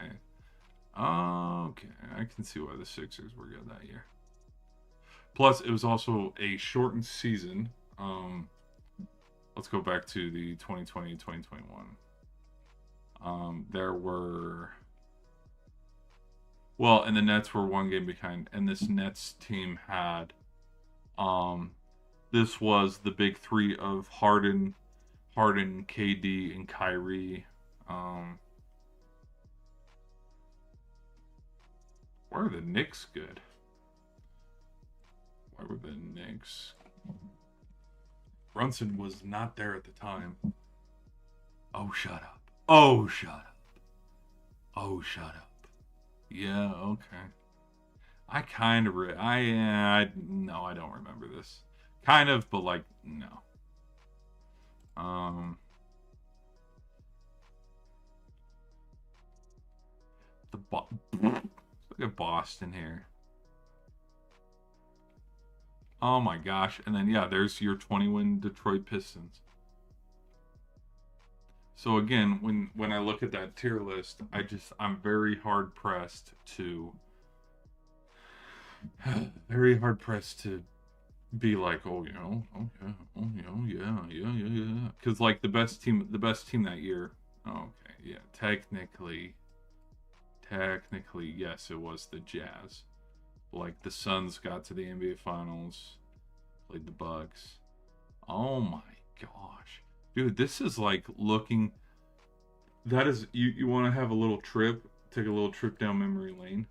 Okay, I can see why the Sixers were good that year. Plus, it was also a shortened season. Let's go back to the 2020-2021. There were... Well, and the Nets were one game behind. And this Nets team had... This was the big three of Harden, KD, and Kyrie. Why are the Knicks good? Why were the Knicks? Brunson was not there at the time. Oh, shut up. Oh, shut up. Oh, shut up. Yeah, okay. I kind of... no, I don't remember this. Kind of, but like, no. Look at Boston here. Oh my gosh. And then, yeah, there's your 20-win Detroit Pistons. So again, when I look at that tier list, I'm very hard pressed to be like, oh, you know, oh yeah, oh yeah, because like the best team that year. Okay, yeah, technically, yes, it was the Jazz. Like the Suns got to the NBA Finals, played the Bucks. Oh my gosh, dude, this is like looking. That is you want to have a little trip, take a little trip down memory lane.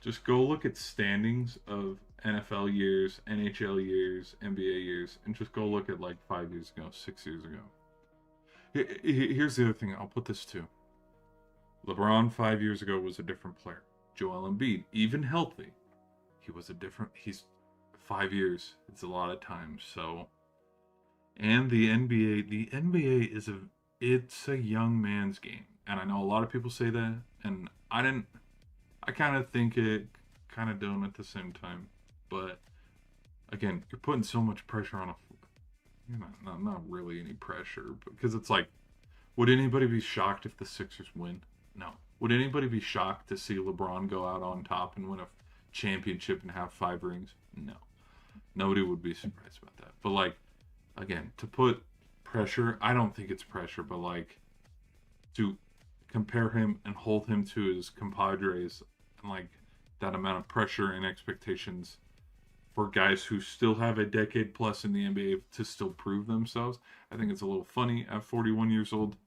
Just go look at standings of NFL years, NHL years, NBA years, and just go look at like 5 years ago, 6 years ago. Here's the other thing. I'll put this too. LeBron 5 years ago was a different player. Joel Embiid, even healthy, he's 5 years. It's a lot of time. So, and the NBA it's a young man's game. And I know a lot of people say that, and I kind of think it, kind of don't at the same time. But again, you're putting so much pressure on you're not really any pressure, because it's like, would anybody be shocked if the Sixers win? No. Would anybody be shocked to see LeBron go out on top and win a championship and have 5 rings? No. Nobody would be surprised about that. But like, again, to put pressure, I don't think it's pressure, but like to compare him and hold him to his compadres, and like that amount of pressure and expectations for guys who still have a decade plus in the NBA to still prove themselves. I think it's a little funny at 41 years old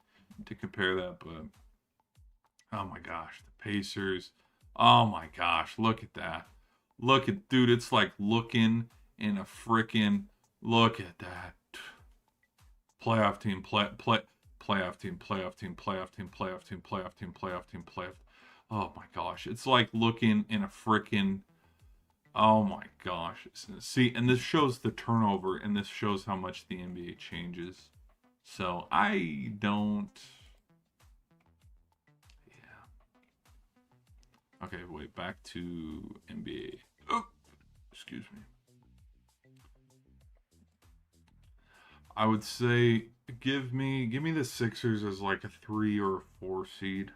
to compare that, but oh my gosh, the Pacers. Oh my gosh, look at that. Dude, it's like looking in a freaking, look at that. Playoff team, playoff team, playoff team, playoff team, playoff team, playoff team, playoff team, playoff. Oh my gosh, it's like looking in a freaking. Oh my gosh. See, and this shows the turnover, and this shows how much the NBA changes. So I don't. Yeah. Okay, wait. Back to NBA. Oh, excuse me. I would say give me the Sixers as like a 3 or a 4 seed.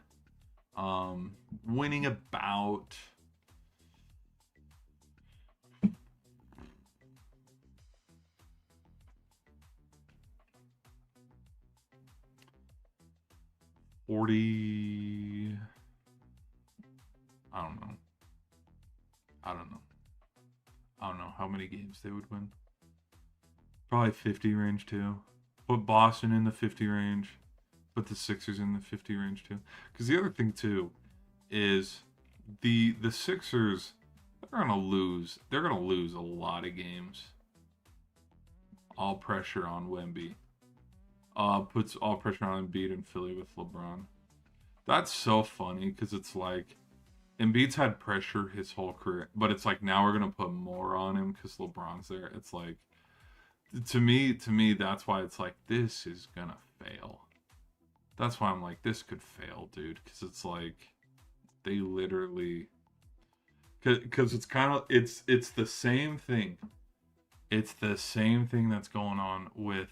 Winning about 40. I don't know. I don't know. I don't know how many games they would win. Probably 50 range too. Put Boston in the 50 range. Put the Sixers in the 50 range too. Because the other thing too is the Sixers, they're gonna lose. They're gonna lose a lot of games. All pressure on Wemby. Puts all pressure on Embiid and Philly with LeBron. That's so funny because it's like Embiid's had pressure his whole career, but it's like now we're gonna put more on him because LeBron's there. It's like to me, that's why it's like this is gonna fail. That's why I'm like this could fail, dude, because it's like they literally because it's kind of it's the same thing. It's the same thing that's going on with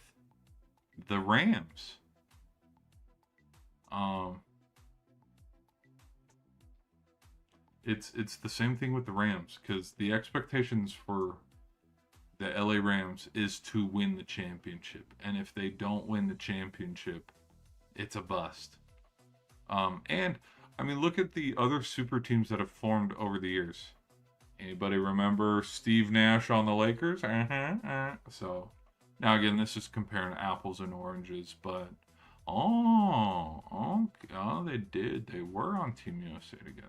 the Rams. It's the same thing with the Rams because the expectations for the LA Rams is to win the championship, and if they don't win the championship, it's a bust. And I mean, look at the other super teams that have formed over the years. Anybody remember Steve Nash on the Lakers? So now again, this is comparing apples and oranges, but oh, they did. They were on Team USA together.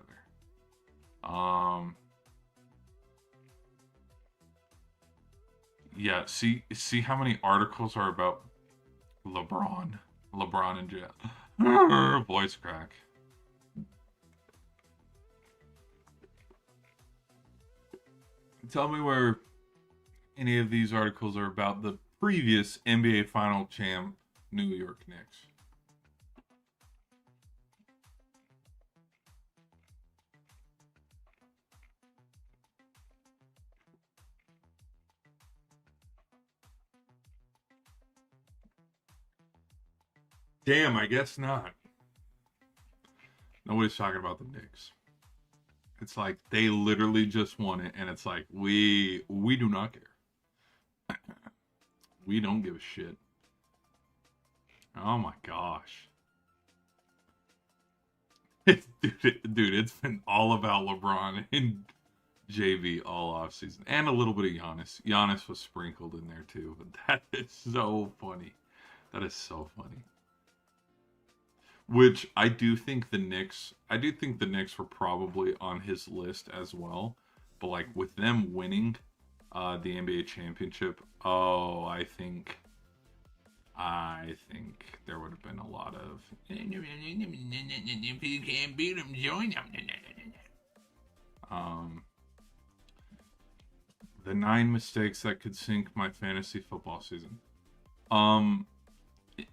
Yeah. See how many articles are about LeBron in jail. Voice crack. Tell me where any of these articles are about the previous NBA final champ, New York Knicks. Damn, I guess not. Nobody's talking about the Knicks. It's like they literally just won it, and it's like we do not care. We don't give a shit. Oh my gosh. Dude, it's been all about LeBron and JV all off season, and a little bit of Giannis. Giannis was sprinkled in there too, but that is so funny. That is so funny. Which I do think the Knicks were probably on his list as well. But like with them winning the NBA championship, I think there would have been a lot of if you can't beat them, join them. The 9 mistakes that could sink my fantasy football season.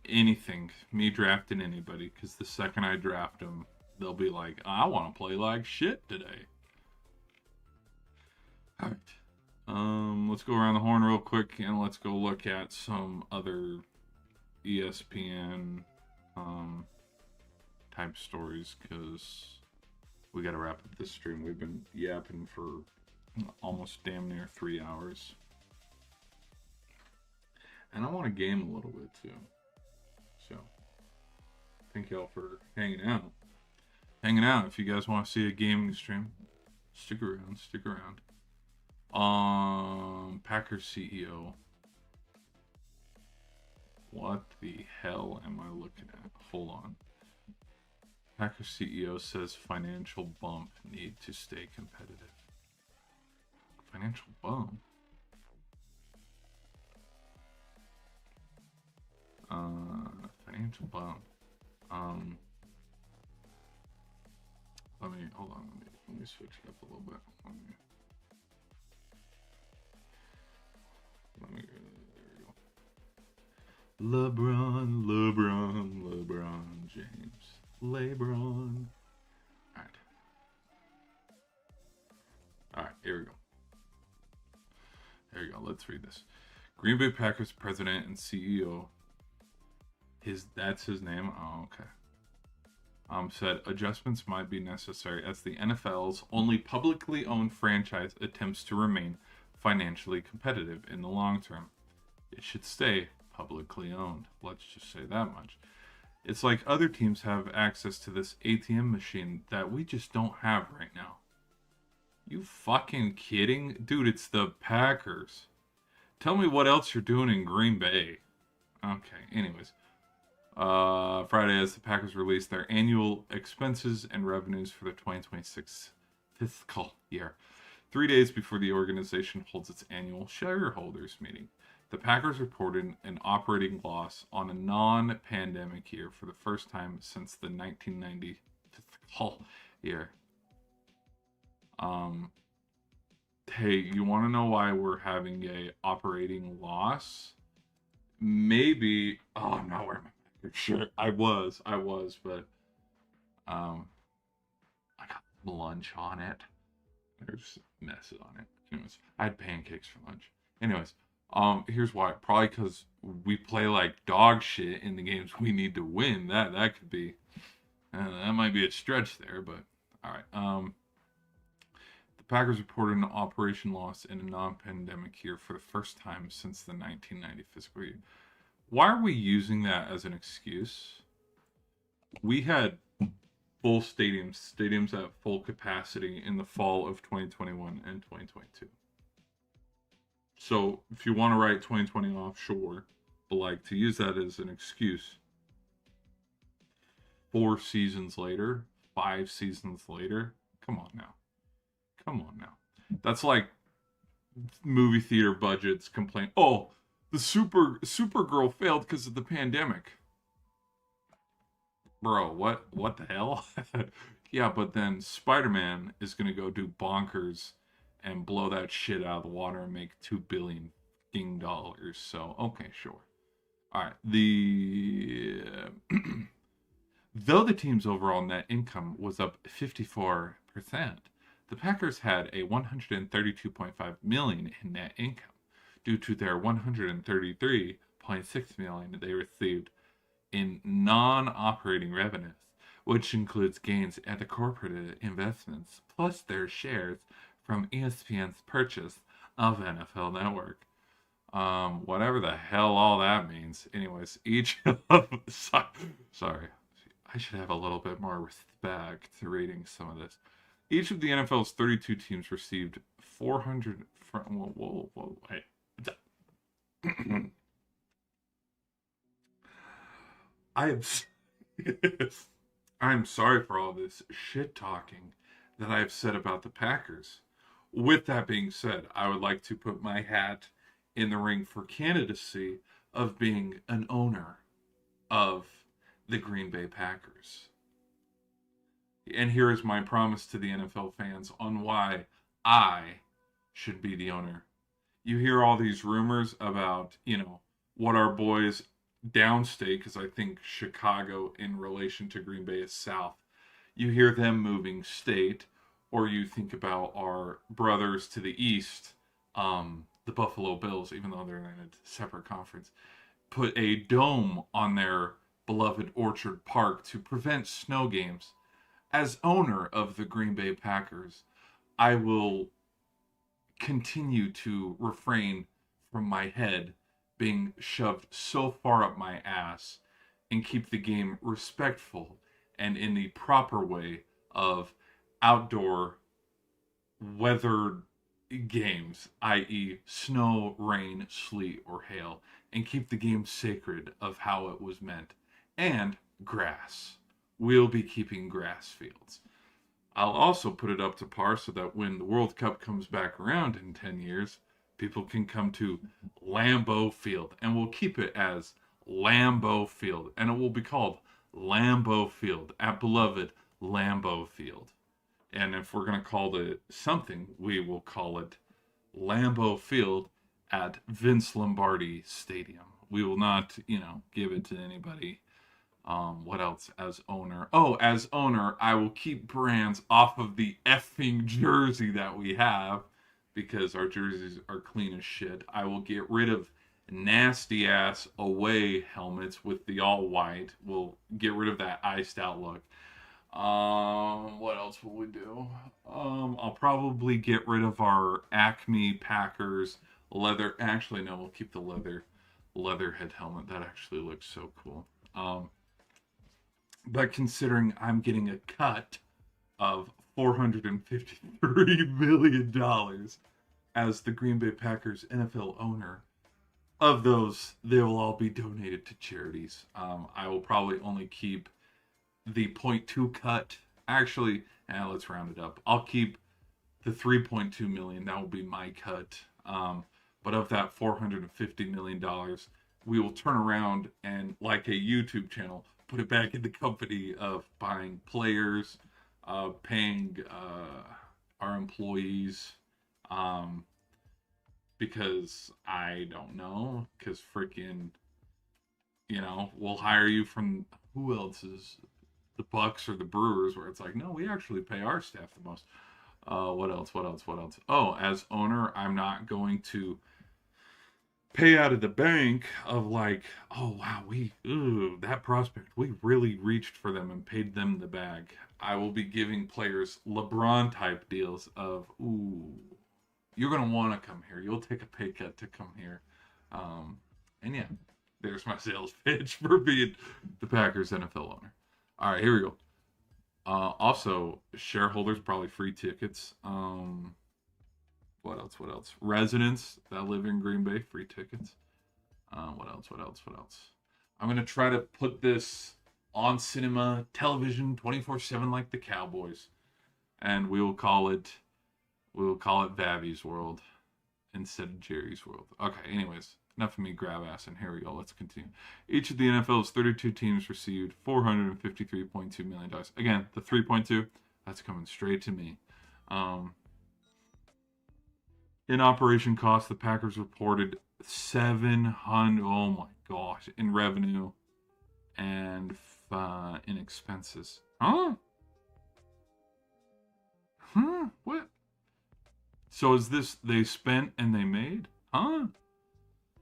Anything, me drafting anybody, because the second I draft them, they'll be like, I want to play like shit today. All right, let's go around the horn real quick and let's go look at some other ESPN type stories because we got to wrap up this stream. We've been yapping for almost damn near 3 hours, and I want to game a little bit too. So, thank y'all for hanging out. If you guys want to see a gaming stream, stick around. Packers CEO. What the hell am I looking at? Hold on. Packers CEO says financial bump need to stay competitive. Financial bump? Financial financial bound. Hold on. Let me switch it up a little bit. There we go. LeBron James. Lebron. All right, here we go. There you go. Let's read this. Green Bay Packers president and CEO. That's his name. Oh, okay. Said adjustments might be necessary as the NFL's only publicly owned franchise attempts to remain financially competitive in the long term. It should stay publicly owned. Let's just say that much. It's like other teams have access to this ATM machine that we just don't have right now. You fucking kidding? Dude, it's the Packers. Tell me what else you're doing in Green Bay. Okay, anyways. Friday, as the Packers released their annual expenses and revenues for the 2026 fiscal year, 3 days before the organization holds its annual shareholders meeting. The Packers reported an operating loss on a non-pandemic year for the first time since the 1990 fiscal year. Hey, you want to know why we're having a operating loss? Maybe. Oh no, where am I? Sure, I was, but I got lunch on it. There's messes on it. Anyways, I had pancakes for lunch. Anyways, here's why. Probably because we play like dog shit in the games we need to win. That could be. That might be a stretch there, but all right. The Packers reported an operation loss in a non-pandemic year for the first time since the 1990 fiscal year. Why are we using that as an excuse? We had full stadiums at full capacity in the fall of 2021 and 2022. So if you want to write 2020 off, sure. But like to use that as an excuse 4 seasons later, 5 seasons later, come on now. That's like movie theater budgets complain. Oh, the Supergirl failed because of the pandemic. Bro, what the hell? Yeah, but then Spider-Man is gonna go do bonkers and blow that shit out of the water and make $2 billion. So okay, sure. All right. Though the team's overall net income was up 54%, the Packers had a $132.5 million in net income due to their $133.6 million they received in non-operating revenues, which includes gains at the corporate investments plus their shares from ESPN's purchase of NFL Network. Whatever the hell all that means. Anyways, sorry. I should have a little bit more respect to reading some of this. Each of the NFL's 32 teams received 400 wait. I'm sorry for all this shit talking that I've said about the Packers. With that being said, I would like to put my hat in the ring for candidacy of being an owner of the Green Bay Packers. And here is my promise to the NFL fans on why I should be the owner. You hear all these rumors about, what our boys downstate, because I think Chicago in relation to Green Bay is south. You hear them moving state, or you think about our brothers to the east, the Buffalo Bills, even though they're in a separate conference, put a dome on their beloved Orchard Park to prevent snow games. As owner of the Green Bay Packers, I will continue to refrain from my head being shoved so far up my ass and keep the game respectful and in the proper way of outdoor weather games, i.e. snow, rain, sleet, or hail, and keep the game sacred of how it was meant. And grass. We'll be keeping grass fields. I'll also put it up to par so that when the World Cup comes back around in 10 years, people can come to Lambeau Field, and we'll keep it as Lambeau Field, and it will be called Lambeau Field at beloved Lambeau Field. And if we're going to call it something, we will call it Lambeau Field at Vince Lombardi Stadium. We will not, give it to anybody. What else as owner? Oh, as owner, I will keep brands off of the effing jersey that we have because our jerseys are clean as shit. I will get rid of nasty ass away helmets with the all white. We'll get rid of that iced out look. What else will we do? I'll probably get rid of our Acme Packers leather. Actually, no, we'll keep the leatherhead helmet. That actually looks so cool. But considering I'm getting a cut of $453 million as the Green Bay Packers NFL owner, of those, they will all be donated to charities. I will probably only keep the 0.2 cut. Actually, let's round it up. I'll keep the 3.2 million. That will be my cut. But of that $450 million, we will turn around and, like a YouTube channel, put it back in the company of buying players, paying our employees, because I don't know, because freaking, we'll hire you from, who else is, the Bucks or the Brewers, where it's like, no, we actually pay our staff the most. What else? Oh, as owner, I'm not going to pay out of the bank of like, oh wow, that prospect, we really reached for them and paid them the bag. I will be giving players LeBron type deals of, you're gonna want to come here. You'll take a pay cut to come here. And yeah, there's my sales pitch for being the Packers NFL owner. All right, here we go. Also, shareholders probably free tickets. What else? Residents that live in Green Bay, free tickets. What else? I'm going to try to put this on cinema, television, 24/7 like the Cowboys. And we will call it VAVY's World instead of Jerry's World. Okay, anyways, enough of me grab ass, and here we go. Let's continue. Each of the NFL's 32 teams received $453.2 million. Again, the 3.2, that's coming straight to me. In operation costs, the Packers reported $700, oh my gosh, in revenue and in expenses. What? So is this they spent and they made?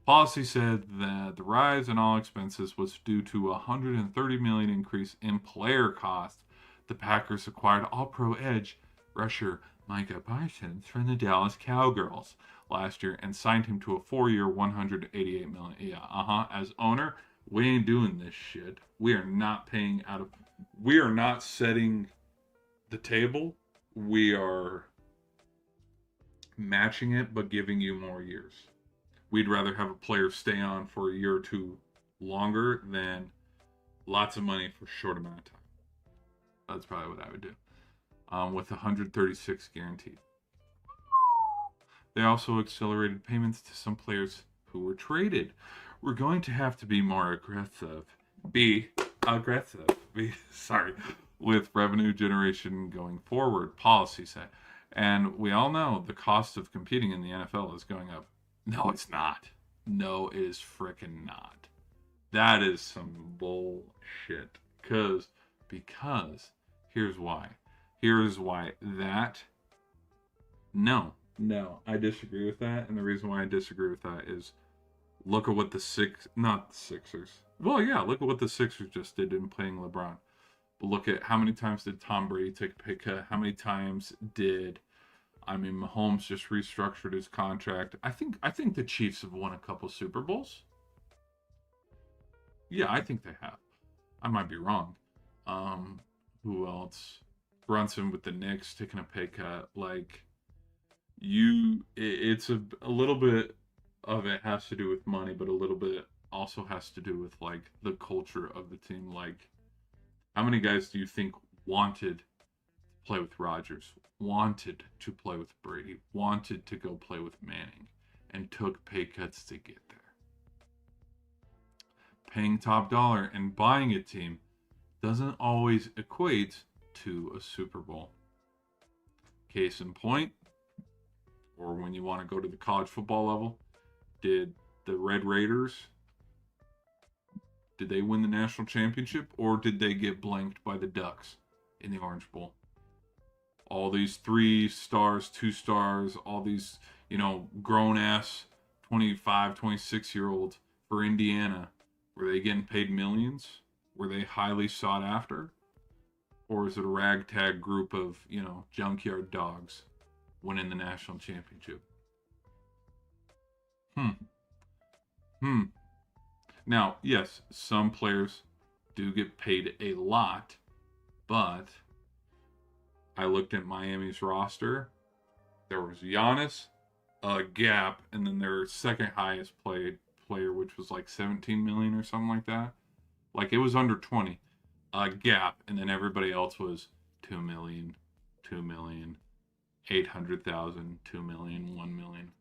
Policy said that the rise in all expenses was due to a $130 million increase in player costs. The Packers acquired All-Pro edge rusher Micah Parsons from the Dallas Cowgirls last year and signed him to a 4-year, $188 million. Yeah, as owner, we ain't doing this shit. We are not paying out of. We are not setting the table. We are matching it, but giving you more years. We'd rather have a player stay on for a year or two longer than lots of money for a short amount of time. That's probably what I would do. With 136 guaranteed. They also accelerated payments to some players who were traded. We're going to have to be more aggressive. With revenue generation going forward, policy said. And we all know the cost of competing in the NFL is going up. No, it's not. No, it is frickin' not. That is some bullshit. Because here's why. No, I disagree with that. And the reason why I disagree with that is look at what the Sixers. Well, yeah, look at what the Sixers just did in playing LeBron. But look at how many times did Tom Brady take a pay cut? How many times did, Mahomes just restructured his contract? I think the Chiefs have won a couple Super Bowls. Yeah, I think they have. I might be wrong. Who else? Brunson with the Knicks taking a pay cut. It's a little bit of it has to do with money, but a little bit also has to do with the culture of the team. How many guys do you think wanted to play with Rodgers, wanted to play with Brady, wanted to go play with Manning, and took pay cuts to get there? paying top dollar and buying a team doesn't always equate to a Super Bowl. Case in point, or when you want to go to the college football level, did the Red Raiders, did they win the national championship, or did they get blanked by the Ducks in the Orange Bowl? All these 3 stars, 2 stars, all these, grown-ass 25, 26-year-olds for Indiana, were they getting paid millions? Were they highly sought after? Or is it a ragtag group of, junkyard dogs winning the national championship? Now, yes, some players do get paid a lot, but I looked at Miami's roster. There was Giannis, a Gap, and then their second highest player, which was like 17 million or something like that. Like, it was under 20. A Gap, and then everybody else was 2 million, 2 million, 800,000, 2 million, 1 million.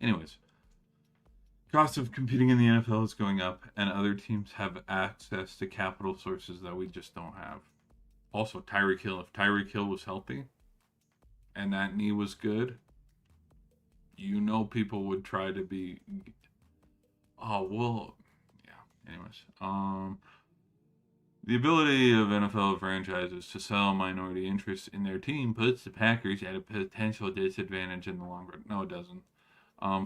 Anyways, cost of competing in the NFL is going up, and other teams have access to capital sources that we just don't have. Also, Tyreek Hill. If Tyreek Hill was healthy and that knee was good, people would try to be. Oh, well, yeah. Anyways, the ability of NFL franchises to sell minority interest in their team puts the Packers at a potential disadvantage in the long run. No, it doesn't.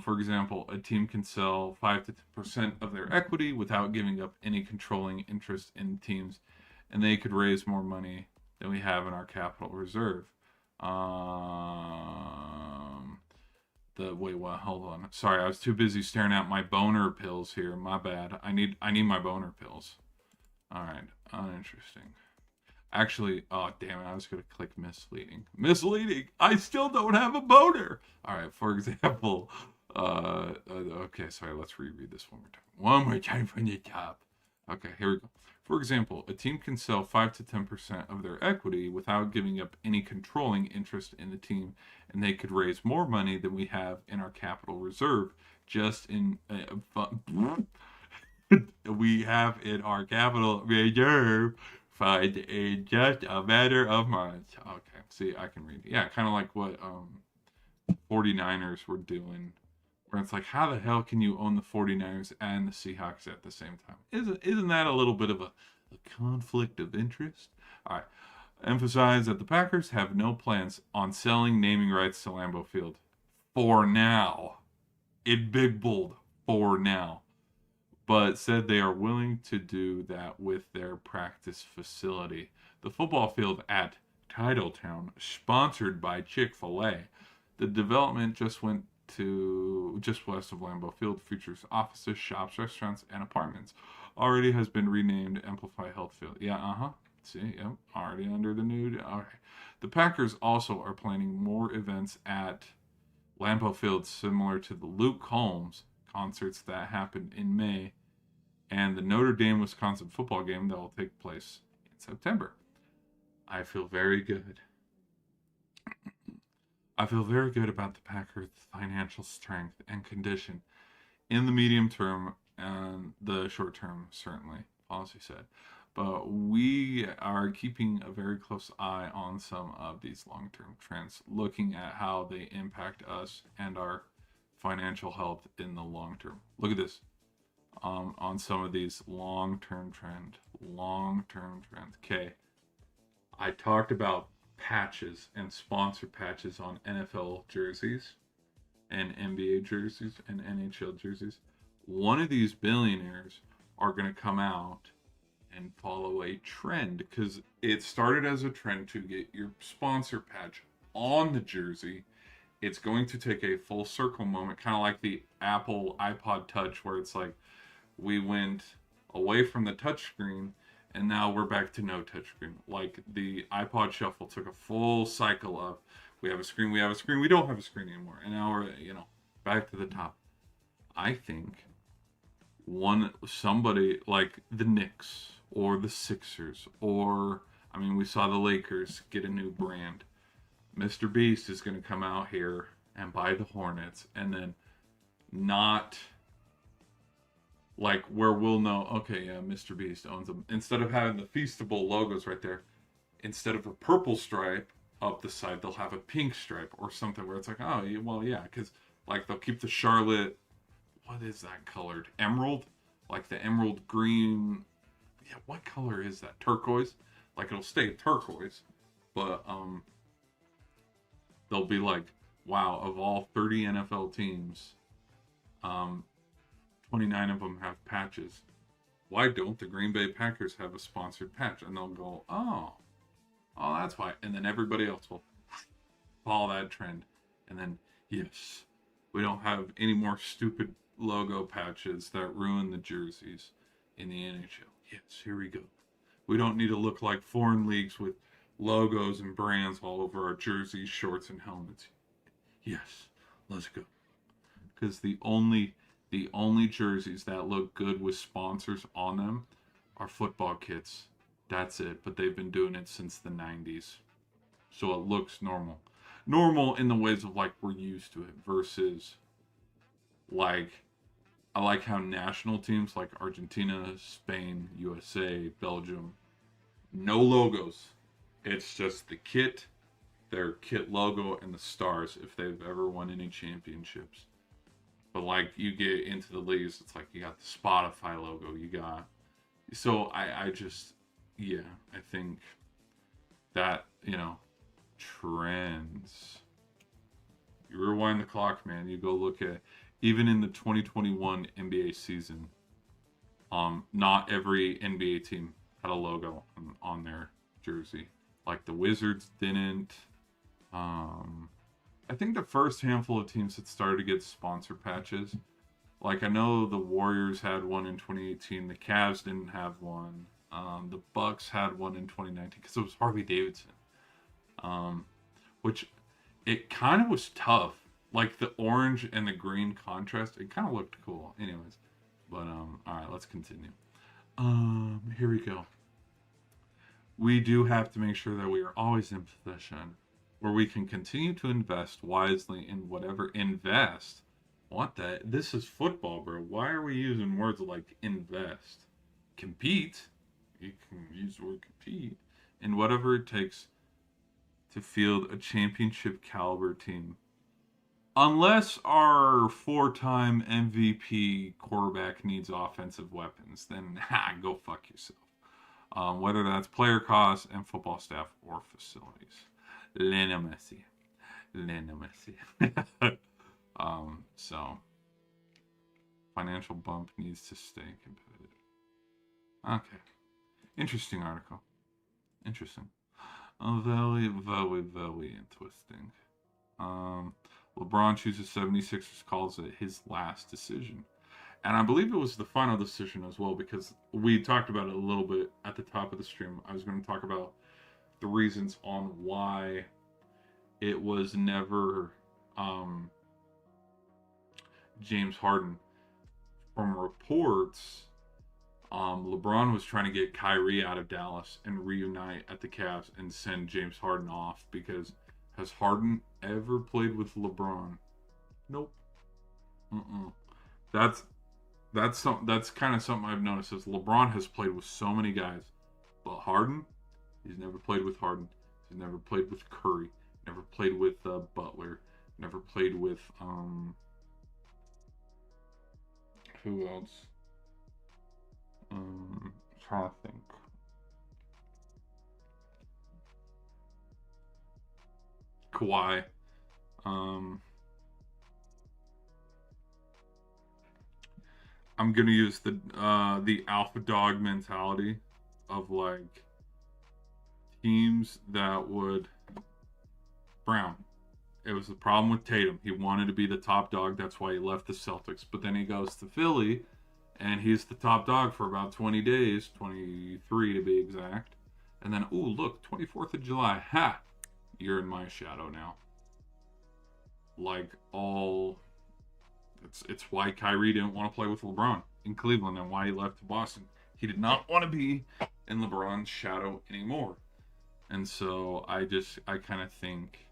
For example, a team can sell 5 to 10% of their equity without giving up any controlling interest in teams, and they could raise more money than we have in our capital reserve. Hold on. Sorry, I was too busy staring at my boner pills here. My bad. I need my boner pills. All right, uninteresting. Actually, oh damn it, I was gonna click misleading. Misleading. I still don't have a boner. All right, for example, okay, sorry, let's reread this one more time. One more time from the top. Okay, here we go. For example, a team can sell 5 to 10% of their equity without giving up any controlling interest in the team, and they could raise more money than we have in our capital reserve. We have in our capital reserve fund in just a matter of months. Okay, see, I can read. Yeah, kind of like what 49ers were doing, where it's like, how the hell can you own the 49ers and the Seahawks at the same time? Isn't that a little bit of a conflict of interest? All right. Emphasize that the Packers have no plans on selling naming rights to Lambeau Field. For now. In big bold. For now. But said they are willing to do that with their practice facility. The football field at Titletown, sponsored by Chick-fil-A. The development just west of Lambeau Field, features offices, shops, restaurants, and apartments. Already has been renamed Amplify Health Field. Yeah, See, yep, already under the new. All right. The Packers also are planning more events at Lambeau Field similar to the Luke Combs concerts that happened in May and the Notre Dame Wisconsin football game that will take place in September. I feel very good. I feel very good about the Packers' financial strength and condition in the medium term and the short term, certainly, policy said. But we are keeping a very close eye on some of these long-term trends, looking at how they impact us and our financial health in the long term. Look at this. On some of these long-term trends. Okay. I talked about patches and sponsor patches on NFL jerseys and NBA jerseys and NHL jerseys. One of these billionaires are going to come out and follow a trend, because it started as a trend to get your sponsor patch on the jersey. It's going to take a full circle moment, kind of like the Apple iPod Touch, where it's like we went away from the touchscreen and now we're back to no touchscreen. Like the iPod Shuffle took a full cycle of we have a screen, we don't have a screen anymore, and now we're back to the top. I think somebody like the Knicks or the Sixers, or we saw the Lakers get a new brand. Mr. Beast is going to come out here and buy the Hornets, and then not like where we'll know, okay, yeah, Mr. Beast owns them. Instead of having the Feastable logos right there, instead of a purple stripe up the side, they'll have a pink stripe or something where it's like, oh, well, yeah, because like they'll keep the Charlotte, what is that colored? Emerald? Like the emerald green. Yeah, what color is that? Turquoise? Like it'll stay turquoise, but they'll be like, wow, of all 30 NFL teams, 29 of them have patches. Why don't the Green Bay Packers have a sponsored patch? And they'll go, oh, that's why. And then everybody else will follow that trend. And then, yes, we don't have any more stupid logo patches that ruin the jerseys in the NHL. Yes, here we go. We don't need to look like foreign leagues with logos and brands all over our jerseys, shorts, and helmets. Yes, let's go. Because the only jerseys that look good with sponsors on them are football kits. That's it. But they've been doing it since the 90s. So it looks normal. Normal in the ways of like we're used to it versus like I like how national teams like Argentina, Spain, USA, Belgium, no logos. It's just the kit, their kit logo, and the stars if they've ever won any championships. But like you get into the leagues, it's like you got the Spotify logo, you got. So I just, yeah, I think that, trends. You rewind the clock, man. You go look at, even in the 2021 NBA season, not every NBA team had a logo on their jersey. Like the Wizards didn't. I think the first handful of teams that started to get sponsor patches, like I know the Warriors had one in 2018, the Cavs didn't have one, the Bucks had one in 2019 because it was Harley Davidson, which it kind of was tough. Like the orange and the green contrast, it kind of looked cool. Anyways, but all right, let's continue. Here we go. We do have to make sure that we are always in possession where we can continue to invest wisely in whatever invest. What the? This is football, bro. Why are we using words like invest? Compete. You can use the word compete in whatever it takes to field a championship caliber team. Unless our 4-time MVP quarterback needs offensive weapons, then go fuck yourself. Whether that's player costs and football staff or facilities. Lionel Messi. So financial bump needs to stay competitive. Okay. Interesting article. Interesting. Very, very, very interesting. LeBron chooses 76ers, calls it his last decision. And I believe it was the final decision as well, because we talked about it a little bit at the top of the stream. I was going to talk about the reasons on why it was never James Harden. From reports, LeBron was trying to get Kyrie out of Dallas and reunite at the Cavs and send James Harden off, because has Harden ever played with LeBron? Nope. That's kind of something I've noticed, is LeBron has played with so many guys, but Harden, he's never played with Harden. He's never played with Curry. Never played with Butler. Never played with who else? I'm trying to think. Kawhi. I'm gonna use the alpha dog mentality of like teams that would. Brown. It was the problem with Tatum. He wanted to be the top dog. That's why he left the Celtics. But then he goes to Philly, and he's the top dog for about 20 days, 23 to be exact. And then, ooh, look, 24th of July. Ha! You're in my shadow now. Like all. It's why Kyrie didn't want to play with LeBron in Cleveland and why he left to Boston. He did not want to be in LeBron's shadow anymore. And so I kind of think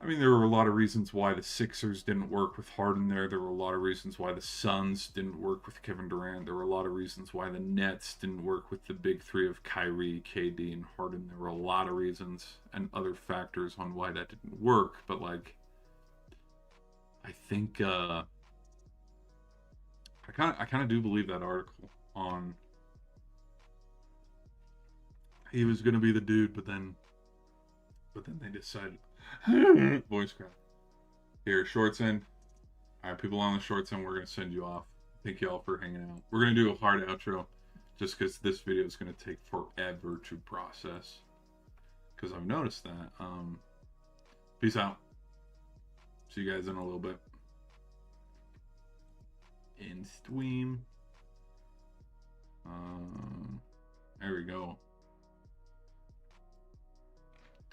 I mean, there were a lot of reasons why the Sixers didn't work with Harden there. There were a lot of reasons why the Suns didn't work with Kevin Durant. There were a lot of reasons why the Nets didn't work with the big three of Kyrie, KD, and Harden. There were a lot of reasons and other factors on why that didn't work. But, like, I think I kind of do believe that article on he was going to be the dude, but then they decided voice crack. Here, shorts in. All right, people on the shorts end, we're going to send you off. Thank you all for hanging out. We're going to do a hard outro just because this video is going to take forever to process. Because I've noticed that. Peace out. See you guys in a little bit. In stream. There we go.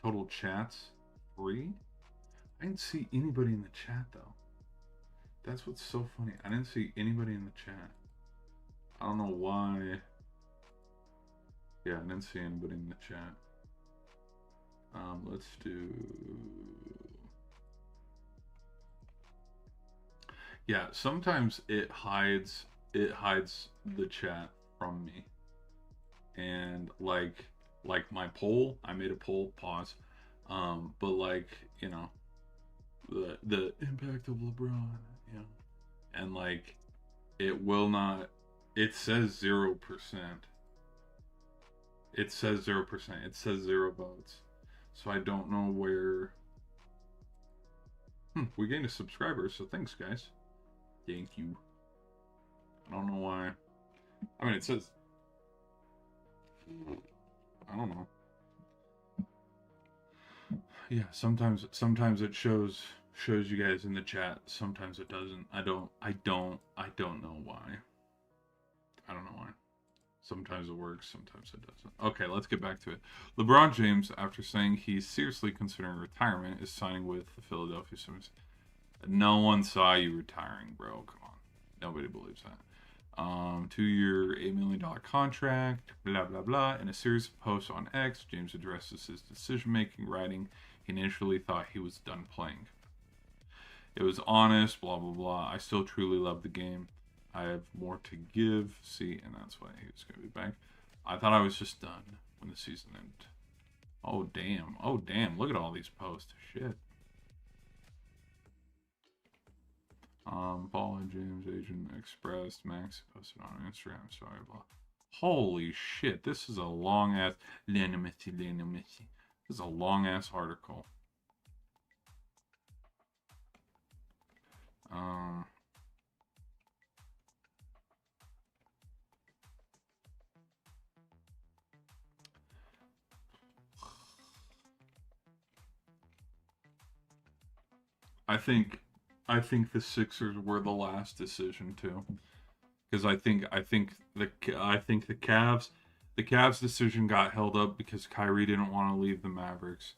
Total chats 3. I didn't see anybody in the chat though. That's what's so funny. I didn't see anybody in the chat. I don't know why. Yeah, I didn't see anybody in the chat. Let's do. Yeah, sometimes it hides the chat from me. And like my poll, I made a poll, pause. But like, you know, the impact of LeBron, you know, and like it will not, it says 0%. It says 0%. It says 0 votes. So I don't know where. We gained a subscriber, so thanks guys. Thank you. I don't know why. I mean, it says, I don't know. Yeah, sometimes it shows you guys in the chat. Sometimes it doesn't. I don't know why. I don't know why. Sometimes it works, sometimes it doesn't. Okay, let's get back to it. LeBron James, after saying he's seriously considering retirement, is signing with the Philadelphia 76ers. No one saw you retiring, bro. Come on. Nobody believes that. 2-year, $8 million contract, blah, blah, blah. In a series of posts on X, James addresses his decision-making, writing, he initially thought he was done playing. It was honest, blah, blah, blah. I still truly love the game. I have more to give. See, and that's why he was going to be back. I thought I was just done when the season ended. Oh, damn. Oh, damn. Look at all these posts. Shit. Paul and James agent expressed Max posted on Instagram. Sorry, blah. Holy shit! This is a long ass. This is a long ass article. I think the Sixers were the last decision too, because I think the Cavs decision got held up because Kyrie didn't want to leave the Mavericks.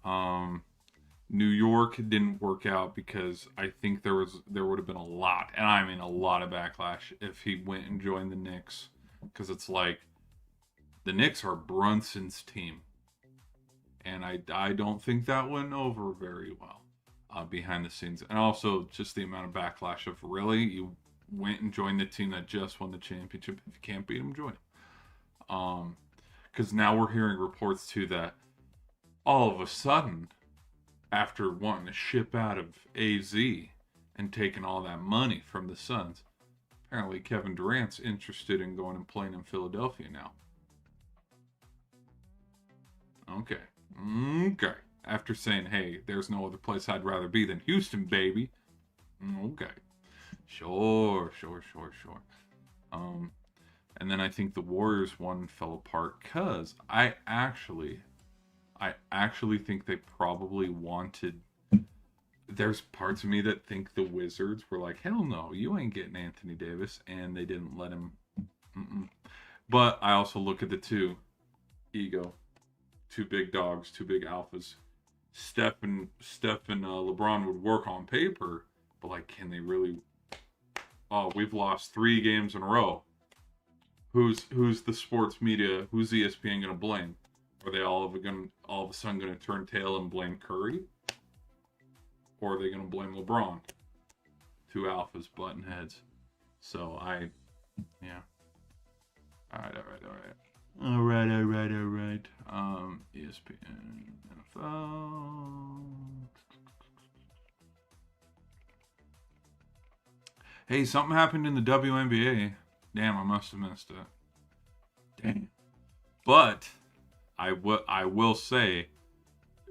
New York didn't work out because I think there would have been a lot, and I mean a lot of backlash if he went and joined the Knicks, because it's like the Knicks are Brunson's team, and I don't think that went over very well. Behind the scenes, and also just the amount of backlash of, really, you went and joined the team that just won the championship. If you can't beat them, join them. Because now we're hearing reports too that all of a sudden, after wanting to ship out of AZ and taking all that money from the Suns, apparently Kevin Durant's interested in going and playing in Philadelphia now. Okay. After saying, hey, there's no other place I'd rather be than Houston, baby. Okay. Sure. And then I think the Warriors one fell apart because I actually think they probably wanted. There's parts of me that think the Wizards were like, hell no, you ain't getting Anthony Davis, and they didn't let him. But I also look at the two big dogs, two big alphas. Steph and LeBron would work on paper, but like, can they really? Oh, we've lost 3 games in a row. Who's the sports media? Who's ESPN going to blame? Are they all of a sudden going to turn tail and blame Curry? or are they going to blame LeBron? Two alphas button heads. So yeah. All right. ESPN, NFL. Hey, something happened in the WNBA. Damn, I must have missed it. Dang. But I will say,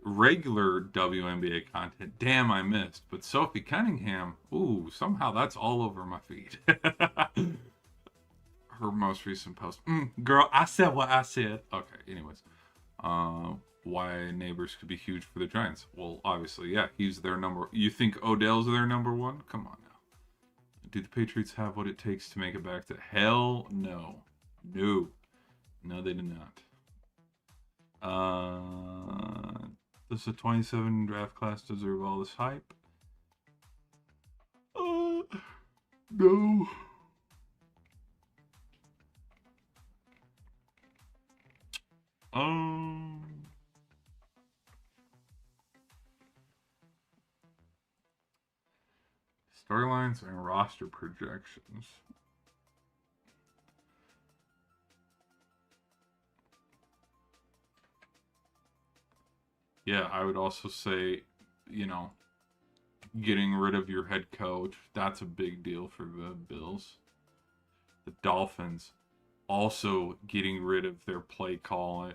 regular WNBA content, damn, I missed. But Sophie Cunningham, ooh, somehow that's all over my feed. Her most recent post. Girl, I said what I said. Okay, anyways. Why Neighbors could be huge for the Giants. Well, obviously, yeah, he's their number. You think Odell's their number one? Come on now. Do the Patriots have what it takes to make it back to hell? No. No, they do not. Does the 27 draft class deserve all this hype? No. Storylines and roster projections. Yeah, I would also say, getting rid of your head coach, that's a big deal for the Bills. The Dolphins also getting rid of their play caller,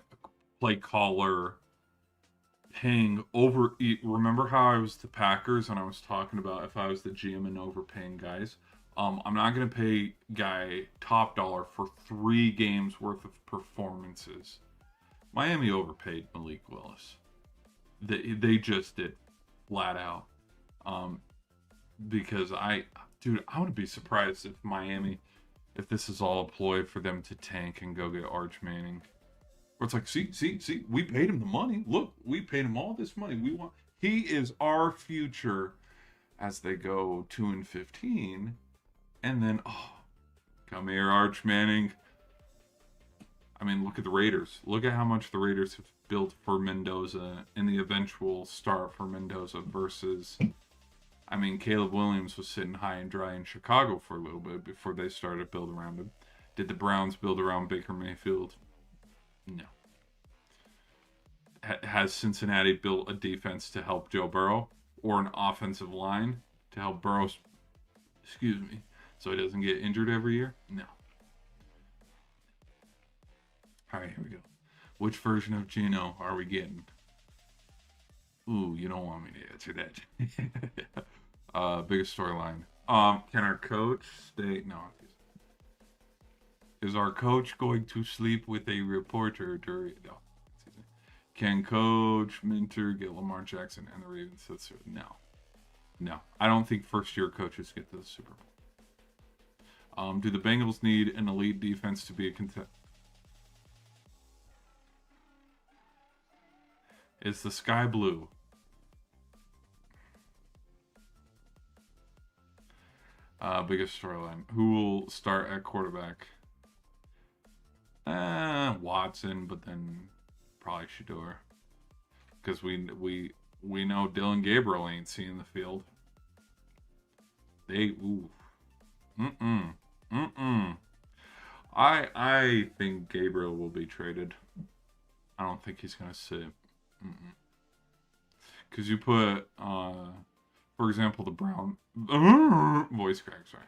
paying over. Remember how I was the Packers and I was talking about if I was the GM and overpaying guys? I'm not going to pay guy top dollar for 3 games worth of performances. Miami overpaid Malik Willis. They just did, flat out. Because I would be surprised if Miami, if this is all a ploy for them to tank and go get Arch Manning. Where it's like, see, we paid him the money. Look, we paid him all this money. He is our future as they go 2-15. And then, come here, Arch Manning. I mean, look at the Raiders. Look at how much the Raiders have built for Mendoza and the eventual start for Mendoza versus, Caleb Williams was sitting high and dry in Chicago for a little bit before they started to build around him. Did the Browns build around Baker Mayfield? No. Has Cincinnati built a defense to help Joe Burrow or an offensive line to help Burrow, so he doesn't get injured every year? No. All right, here we go. Which version of Geno are we getting? Ooh, you don't want me to answer that. Biggest storyline. Can our coach stay? No. Is our coach going to sleep with a reporter during? No. Can Coach Minter get Lamar Jackson and the Ravens to the Super Bowl? No. I don't think first-year coaches get to the Super Bowl. Do the Bengals need an elite defense to be a contender? Is the sky blue? Biggest storyline. Who will start at quarterback? Watson, but then probably Shador. Because we know Dylan Gabriel ain't seeing the field. I think Gabriel will be traded. I don't think he's gonna sit. Because you put, for example, the Brown voice crack. Sorry.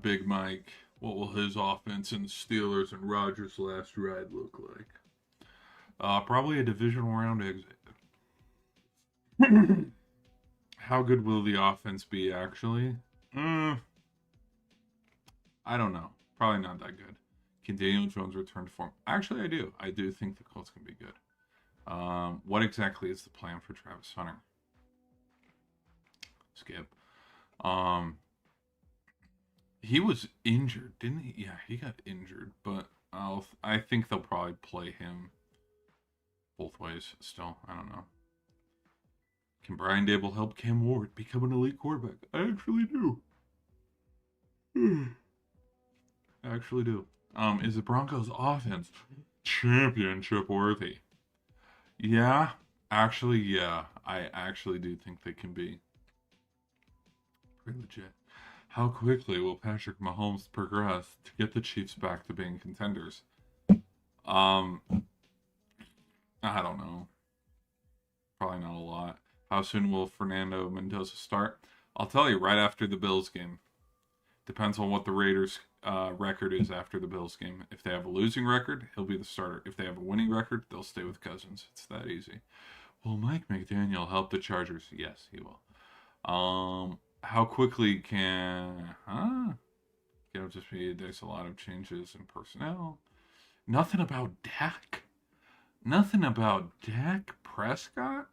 Big Mike, what will his offense in the Steelers and Rodgers' last ride look like? Probably a divisional round exit. How good will the offense be, actually? I don't know. Probably not that good. Can Daniel Jones return to form? Actually, I do. I do think the Colts can be good. What exactly is the plan for Travis Hunter? Skip. He was injured, didn't he? Yeah, he got injured, but I think they'll probably play him both ways still. I don't know. Can Brian Dable help Cam Ward become an elite quarterback? I actually do. I actually do. Is the Broncos offense championship worthy? Yeah, actually, yeah. I actually do think they can be pretty legit. How quickly will Patrick Mahomes progress to get the Chiefs back to being contenders? Um, I don't know. Probably not a lot. How soon will Fernando Mendoza start? I'll tell you right after the Bills game. Depends on what the Raiders' record is after the Bills game. If they have a losing record, he'll be the starter. If they have a winning record, they'll stay with Cousins. It's that easy. Will Mike McDaniel help the Chargers? Yes, he will. How quickly can? It'll just be there's a lot of changes in personnel. Nothing about Dak. Nothing about Dak Prescott.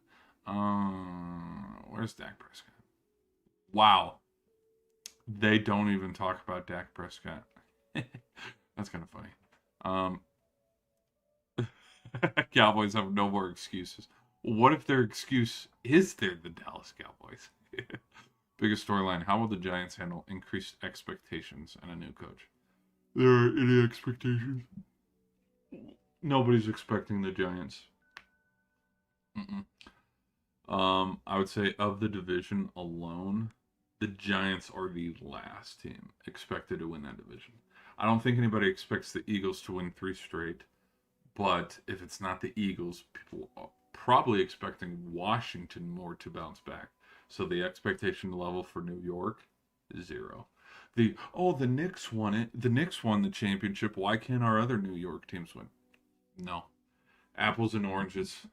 Where's Dak Prescott? Wow, they don't even talk about Dak Prescott. That's kind of funny. Cowboys have no more excuses. What if their excuse is they're the Dallas Cowboys? Biggest storyline: how will the Giants handle increased expectations and a new coach? There are any expectations? Nobody's expecting the Giants. Mm-mm. I would say of the division alone, the Giants are the last team expected to win that division. I don't think anybody expects the Eagles to win 3 straight, but if it's not the Eagles, people are probably expecting Washington more to bounce back. So the expectation level for New York is 0. The Knicks won it. The Knicks won the championship. Why can't our other New York teams win? No. Apples and oranges.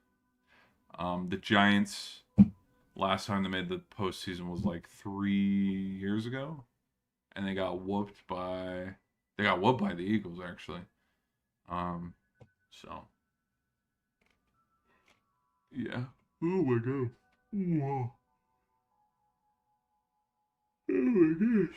The Giants, last time they made the postseason was like 3 years ago, and they got whooped by the Eagles actually. So yeah. Oh my god. Whoa. Oh my gosh.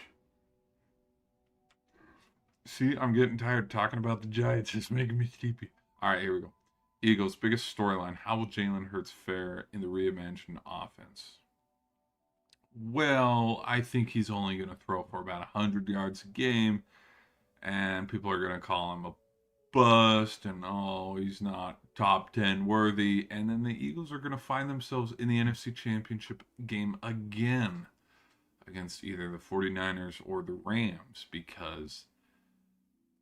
See, I'm getting tired talking about the Giants. It's making me sleepy. All right, here we go. Eagles' biggest storyline: how will Jalen Hurts fare in the reimagined offense? Well, I think he's only going to throw for about 100 yards a game, and people are going to call him a bust, and oh, he's not top 10 worthy. And then the Eagles are going to find themselves in the NFC Championship game again against either the 49ers or the Rams because,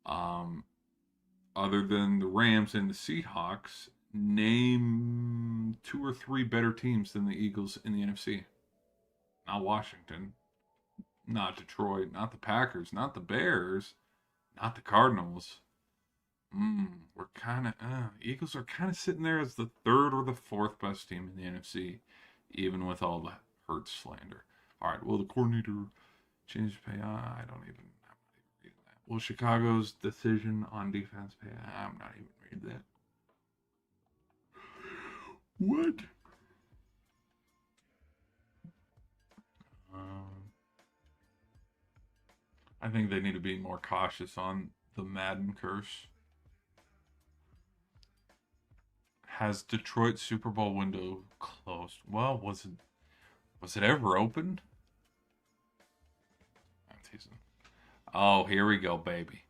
other than the Rams and the Seahawks, name 2 or 3 better teams than the Eagles in the NFC. Not Washington, not Detroit, not the Packers, not the Bears, not the Cardinals. We're kind of Eagles are kind of sitting there as the 3rd or the 4th best team in the NFC, even with all the Hurts slander. All right, will the coordinator change pay? I don't even. I'm not even reading that. Will Chicago's decision on defense pay? I'm not even reading that. What? I think they need to be more cautious on the Madden curse. Has Detroit's Super Bowl window closed? Well, was it ever opened? I'm teasing. Oh, here we go, baby.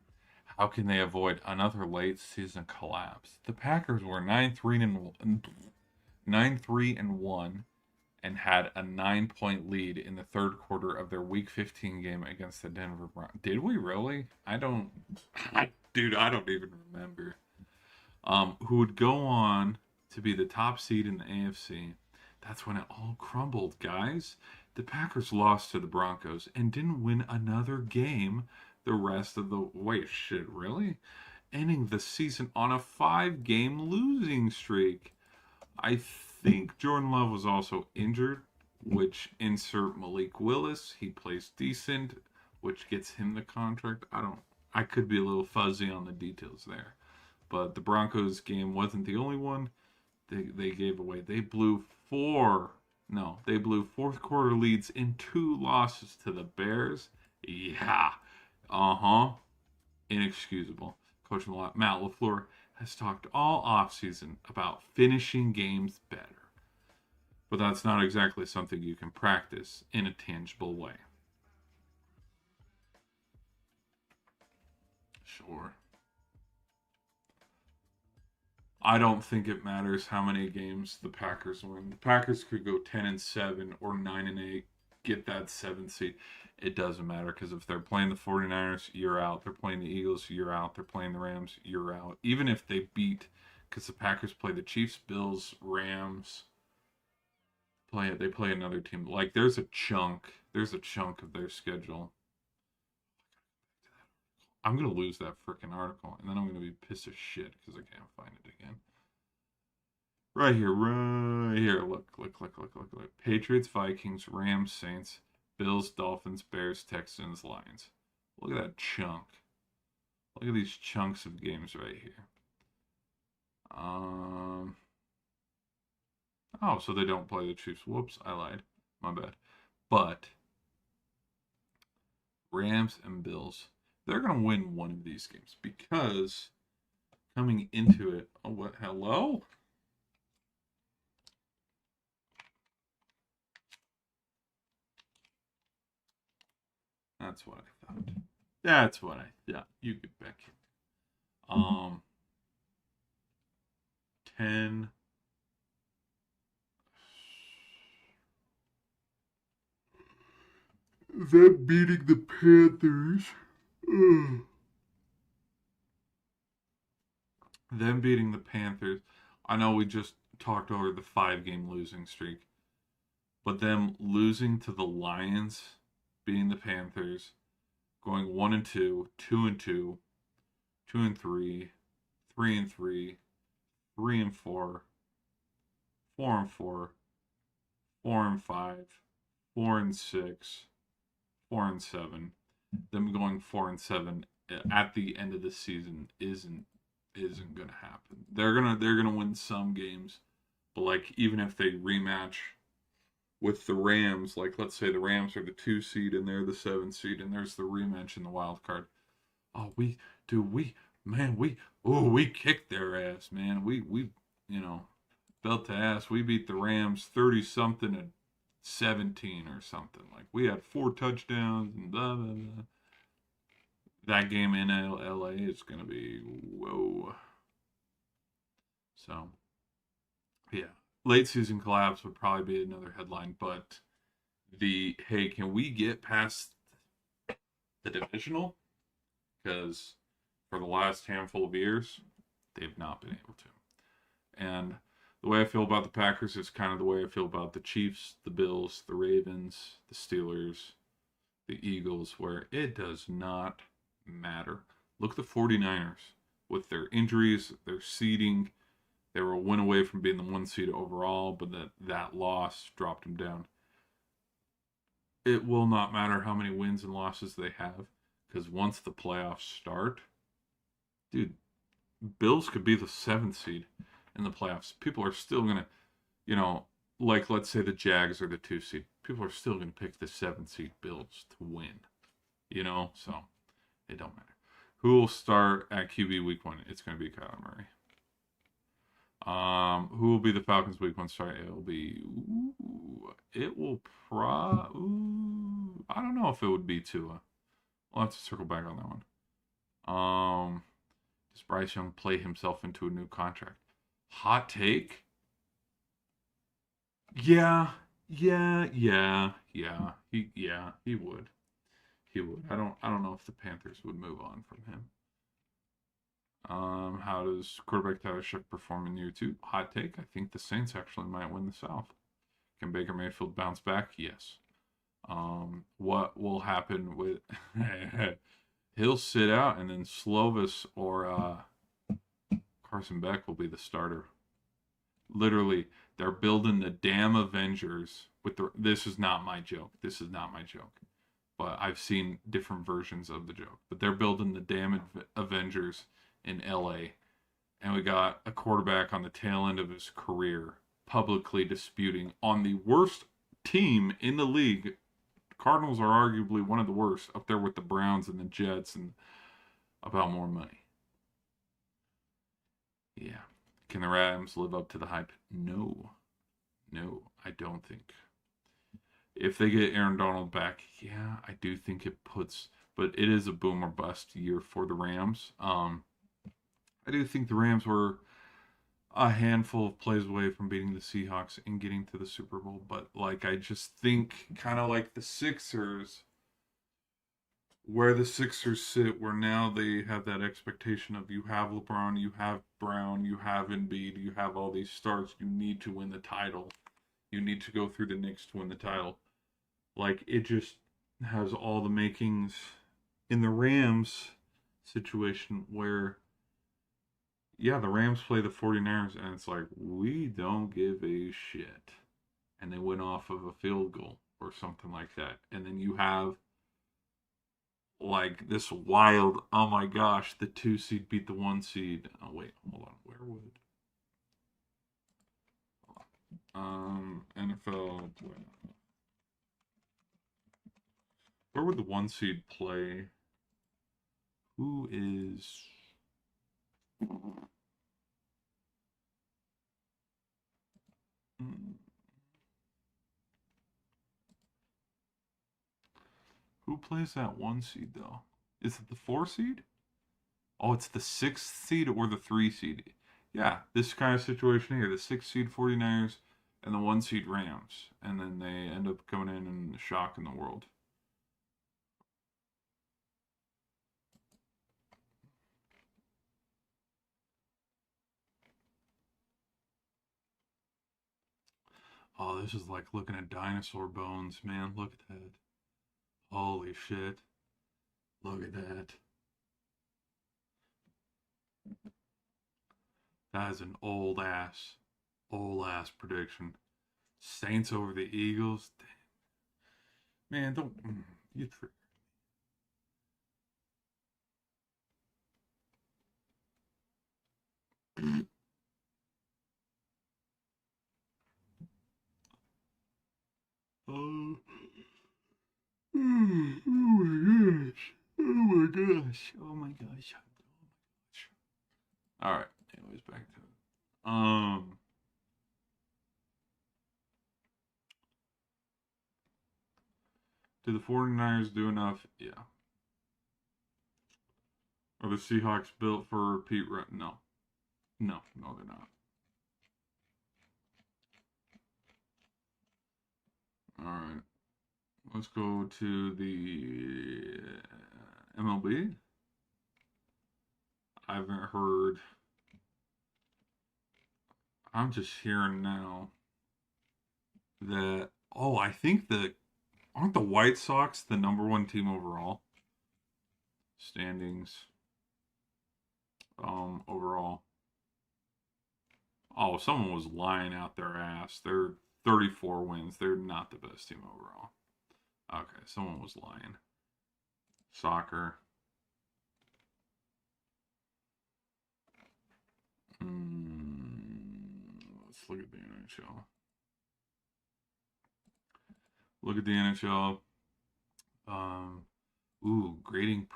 How can they avoid another late season collapse? The Packers were 9-3-1 and had a 9-point lead in the 3rd quarter of their Week 15 game against the Denver Broncos. Did we really? I don't even remember. Who would go on to be the top seed in the AFC. That's when it all crumbled, guys. The Packers lost to the Broncos and didn't win another game the rest of the wait, shit, really? Ending the season on a 5-game losing streak. I think Jordan Love was also injured, which insert Malik Willis. He plays decent, which gets him the contract. I could be a little fuzzy on the details there. But the Broncos game wasn't the only one they gave away. They blew 4th quarter leads in 2 losses to the Bears. Yeah. Inexcusable. Coach Matt LaFleur has talked all offseason about finishing games better. But that's not exactly something you can practice in a tangible way. Sure. I don't think it matters how many games the Packers win. The Packers could go 10-7 or 9-8, get that 7th seed. It doesn't matter because if they're playing the 49ers, you're out. They're playing the Eagles, you're out. They're playing the Rams, you're out. Even if they beat, because the Packers play the Chiefs, Bills, Rams, they play another team. Like there's a chunk of their schedule. I'm gonna lose that freaking article, and then I'm gonna be pissed as shit because I can't find it again. Right here, right here. Look. Patriots, Vikings, Rams, Saints, Bills, Dolphins, Bears, Texans, Lions. Look at that chunk. Look at these chunks of games right here. Oh, so they don't play the Chiefs. Whoops, I lied. My bad. But Rams and Bills, they're gonna win one of these games because coming into it. Oh, what? Hello? That's what I thought. That's what I thought. You get back here. 10. Them beating the Panthers. Them beating the Panthers. I know we just talked over the 5-game losing streak, but them losing to the Lions, beating the Panthers, going 1-2, 2-2, 2-3, 3-3, 3-4, 4-4, 4-5, 4-6, 4-7. Them going 4-7 at the end of the season isn't gonna happen. They're gonna win some games, but like even if they rematch with the Rams, like let's say the Rams are the 2 seed and they're the 7 seed, and there's the rematch in the wild card. Oh, we kicked their ass, man. We belt to ass. We beat the Rams 30 something and 17 or something. Like we had 4 touchdowns and blah blah blah. That game in LA is gonna be whoa. So yeah, late season collapse would probably be another headline, but hey, can we get past the divisional? Because for the last handful of years, they've not been able to. And the way I feel about the Packers is kind of the way I feel about the Chiefs, the Bills, the Ravens, the Steelers, the Eagles, where it does not matter. Look at the 49ers with their injuries, their seeding. They were a win away from being the 1 seed overall, but that loss dropped them down. It will not matter how many wins and losses they have, because once the playoffs start, dude, Bills could be the 7th seed in the playoffs. People are still going to, like let's say the Jags are the 2 seed. People are still going to pick the 7th seed Bills to win, so it don't matter. Who will start at QB week 1? It's going to be Kyler Murray. Who will be the Falcons week 1 start? I don't know if it would be Tua. We'll have to circle back on that one. Does Bryce Young play himself into a new contract? Hot take? Yeah. He would. He would. I don't know if the Panthers would move on from him. How does quarterback Tyler Shough perform in year 2? Hot take. I think the Saints actually might win the South. Can Baker Mayfield bounce back? Yes. What will happen with he'll sit out, and then Slovis or Carson Beck will be the starter. Literally, they're building the damn Avengers with this is not my joke. But I've seen different versions of the joke. But they're building the damn Avengers in LA. And we got a quarterback on the tail end of his career publicly disputing on the worst team in the league. Cardinals are arguably one of the worst, up there with the Browns and the Jets, and about more money. Yeah. Can the Rams live up to the hype? No. No, I don't think. If they get Aaron Donald back, yeah, I do think it puts, but it is a boom or bust year for the Rams. I do think the Rams were a handful of plays away from beating the Seahawks and getting to the Super Bowl, but like I just think kind of like the Sixers, where the Sixers sit, where now they have that expectation of you have LeBron, you have Brown, you have Embiid, you have all these stars, you need to win the title. You need to go through the Knicks to win the title. Like it just has all the makings in the Rams situation where yeah, the Rams play the 49ers and it's like we don't give a shit. And they went off of a field goal or something like that. And then you have like this wild, oh my gosh, the 2 seed beat the 1 seed. Oh wait, hold on. Where would NFL where would the 1 seed play? Who is who plays that 1 seed though? Is it the 4 seed? Oh, it's the 6th seed or the 3 seed. Yeah, this kind of situation here. The 6 seed 49ers and the 1 seed Rams. And then they end up coming in and shocking the world. Oh, this is like looking at dinosaur bones, man. Look at that. Holy shit. Look at that. That is an old ass prediction. Saints over the Eagles. Man, don't. You. Oh. Oh my gosh. Oh my gosh. Oh my gosh. All right. Anyways, back to it. Did the 49ers do enough? Yeah. Are the Seahawks built for repeat run? No. No, they're not. All right. Let's go to the MLB. I haven't heard. I'm just hearing now that I think that aren't the White Sox the #1 team overall standings overall. Oh, someone was lying out their ass. They're 34 wins. They're not the best team overall. Okay, someone was lying. Soccer. Let's look at the NHL. Look at the NHL. Grading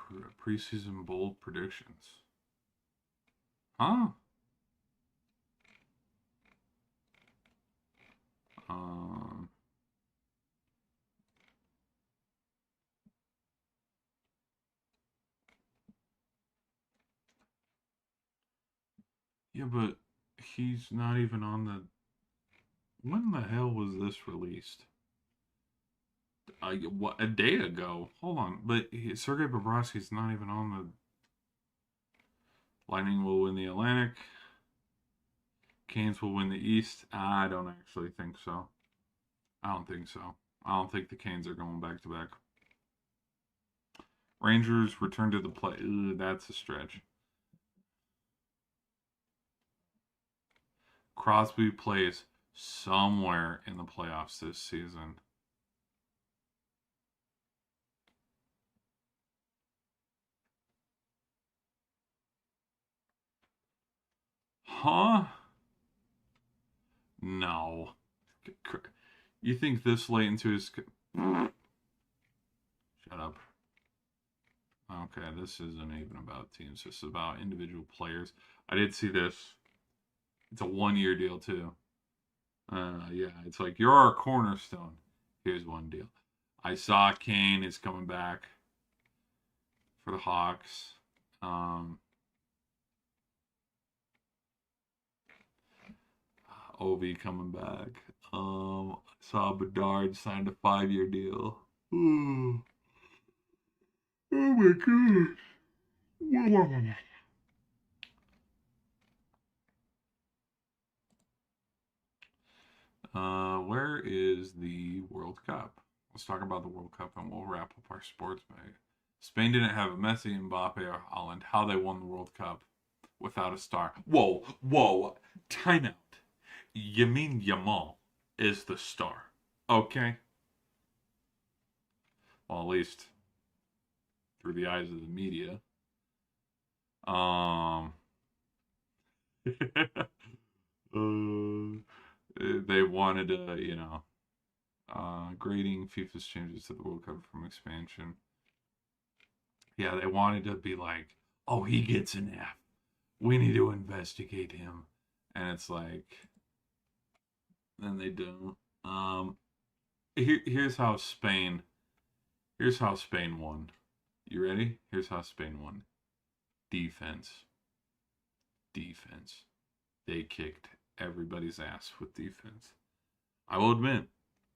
preseason bold predictions. Huh? Yeah, but he's not even on the. When the hell was this released? What, a day ago? Hold on, but Sergei Bobrovsky's not even on the. Lightning will win the Atlantic. Canes will win the East. I don't actually think so. I don't think so. I don't think the Canes are going back to back. Rangers return to the play. That's a stretch. Crosby plays somewhere in the playoffs this season. Huh? No. You think this late into his. Shut up. Okay, this isn't even about teams. This is about individual players. I did see this. It's a 1-year deal, too. Yeah, it's like you're our cornerstone. Here's one deal. I saw Kane is coming back for the Hawks. Um, Ovi coming back. Saw Bedard signed a 5-year deal. Oh, oh my gosh. Where is the World Cup? Let's talk about the World Cup and we'll wrap up our sports bag. Spain didn't have Messi, Mbappe, or Holland. How they won the World Cup without a star? Whoa, whoa, time out. Yamin Yamal is the star. Okay? Well, at least through the eyes of the media. Um, they wanted to, grading FIFA's changes to the World Cup from expansion. Yeah, they wanted to be like, oh, he gets an F. We need to investigate him. And it's like, then they do. Here's how Spain. Here's how Spain won. You ready? Here's how Spain won. Defense. Defense. They kicked everybody's ass with defense. I will admit,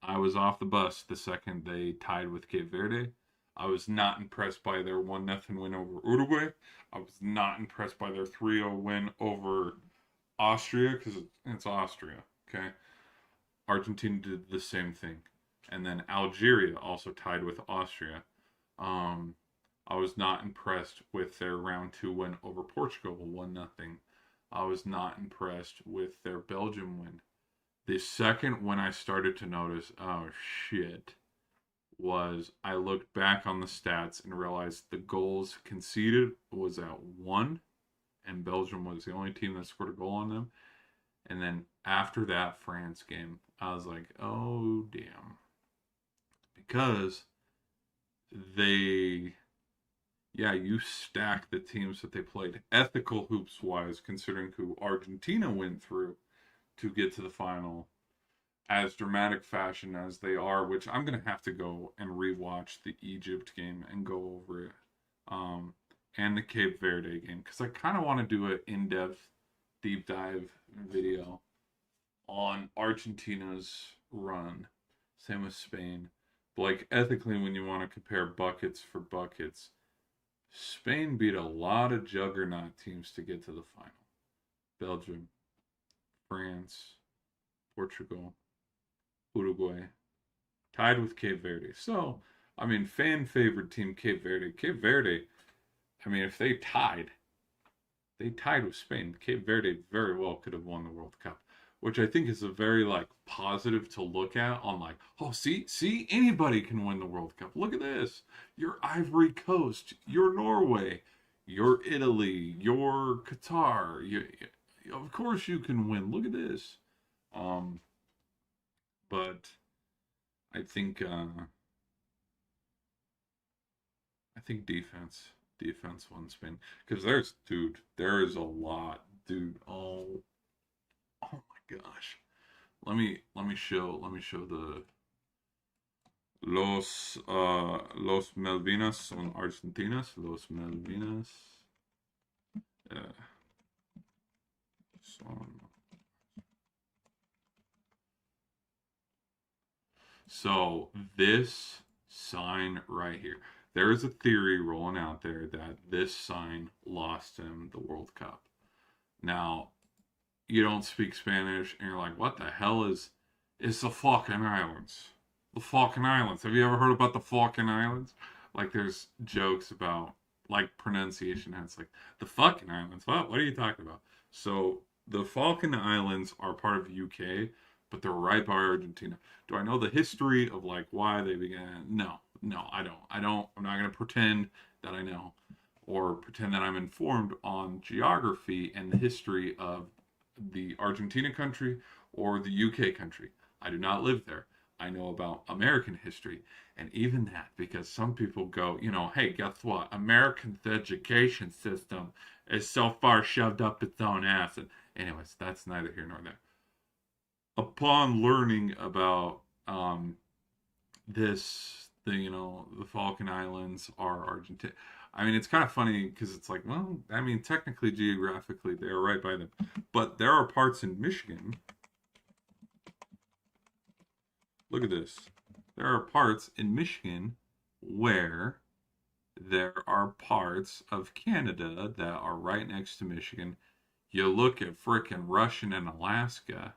I was off the bus the second they tied with Cape Verde. I was not impressed by their 1-0 win over Uruguay. I was not impressed by their 3-0 win over Austria because it's Austria, okay? Argentina did the same thing. And then Algeria also tied with Austria. Um, I was not impressed with their round 2 win over Portugal, 1-0. I was not impressed with their Belgium win. The second when I started to notice, oh shit, was I looked back on the stats and realized the goals conceded was at 1, and Belgium was the only team that scored a goal on them. And then after that France game, I was like, oh damn. Because you stack the teams that they played ethical hoops wise, considering who Argentina went through to get to the final as dramatic fashion as they are, which I'm going to have to go and rewatch the Egypt game and go over it. And the Cape Verde game, because I kind of want to do an in-depth deep dive video on Argentina's run. Same with Spain. But like ethically, when you want to compare buckets for buckets, Spain beat a lot of juggernaut teams to get to the final. Belgium, France, Portugal, Uruguay, tied with Cape Verde. So, I mean, fan favored team Cape Verde. Cape Verde, I mean, if they tied with Spain. Cape Verde very well could have won the World Cup, which I think is a very like positive to look at on like, oh, see, anybody can win the World Cup. Look at this. You're Ivory Coast, you're Norway, you're Italy, you're Qatar. Of course you can win. Look at this. But I think defense won Spain because there is a lot, dude. Oh my gosh. Let me show the Los Malvinas son Argentinas. Los Malvinas uh, son. So this sign right here. There is a theory rolling out there that this sign lost him the World Cup. Now, you don't speak Spanish and you're like, what the hell is the Falkland Islands? The Falkland Islands. Have you ever heard about the Falkland Islands? Like there's jokes about like pronunciation and it's like the fucking islands. What are you talking about? So the Falkland Islands are part of the UK, but they're right by Argentina. Do I know the history of like why they began? No, I don't. I'm not gonna pretend that I know or pretend that I'm informed on geography and the history of the Argentina country or the UK country. I do not live there. I know about American history. And even that, because some people go, hey, guess what? American's education system is so far shoved up its own ass. And anyways, that's neither here nor there. upon learning about this thing, the Falkland Islands are Argentina. I mean, it's kind of funny because it's like, well, I mean, technically, geographically, they're right by them, but there are parts in Michigan. Look at this. There are parts in Michigan where there are parts of Canada that are right next to Michigan. You look at frickin' Russian and Alaska.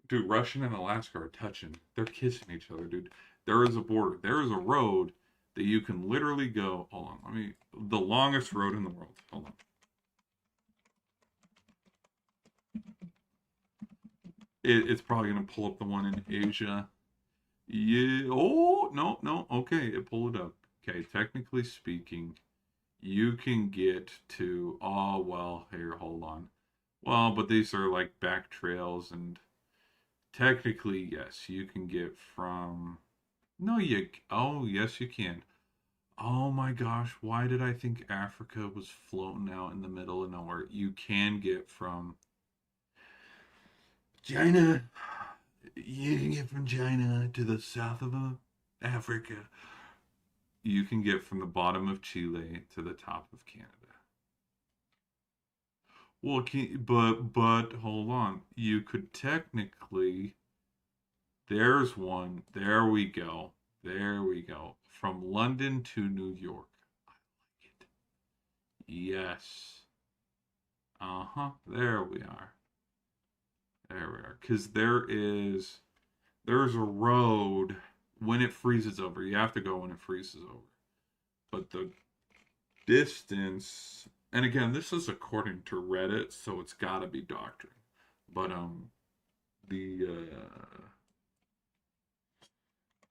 Dude, Russian and Alaska are touching. They're kissing each other, dude. There is a border. There is a road that you can literally go. Hold on. The longest road in the world. Hold on. It's probably going to pull up the one in Asia. Yeah. Oh, no, no. Okay. It pulled it up. Okay. Technically speaking, you can get to. Oh, well, here, hold on. Well, but these are like back trails, and technically, yes, you can get from. No, you. Oh, yes, you can. Oh my gosh, why did I think Africa was floating out in the middle of nowhere? You can get from China. You can get from China to the south of Africa. You can get from the bottom of Chile to the top of Canada. Well, but hold on. You could technically. There's one. There we go. There we go. From London to New York. I like it. Yes. Uh-huh. There we are. There we are. Because there's a road when it freezes over. You have to go when it freezes over. But the distance, and again, this is according to Reddit, so it's got to be doctrine. But the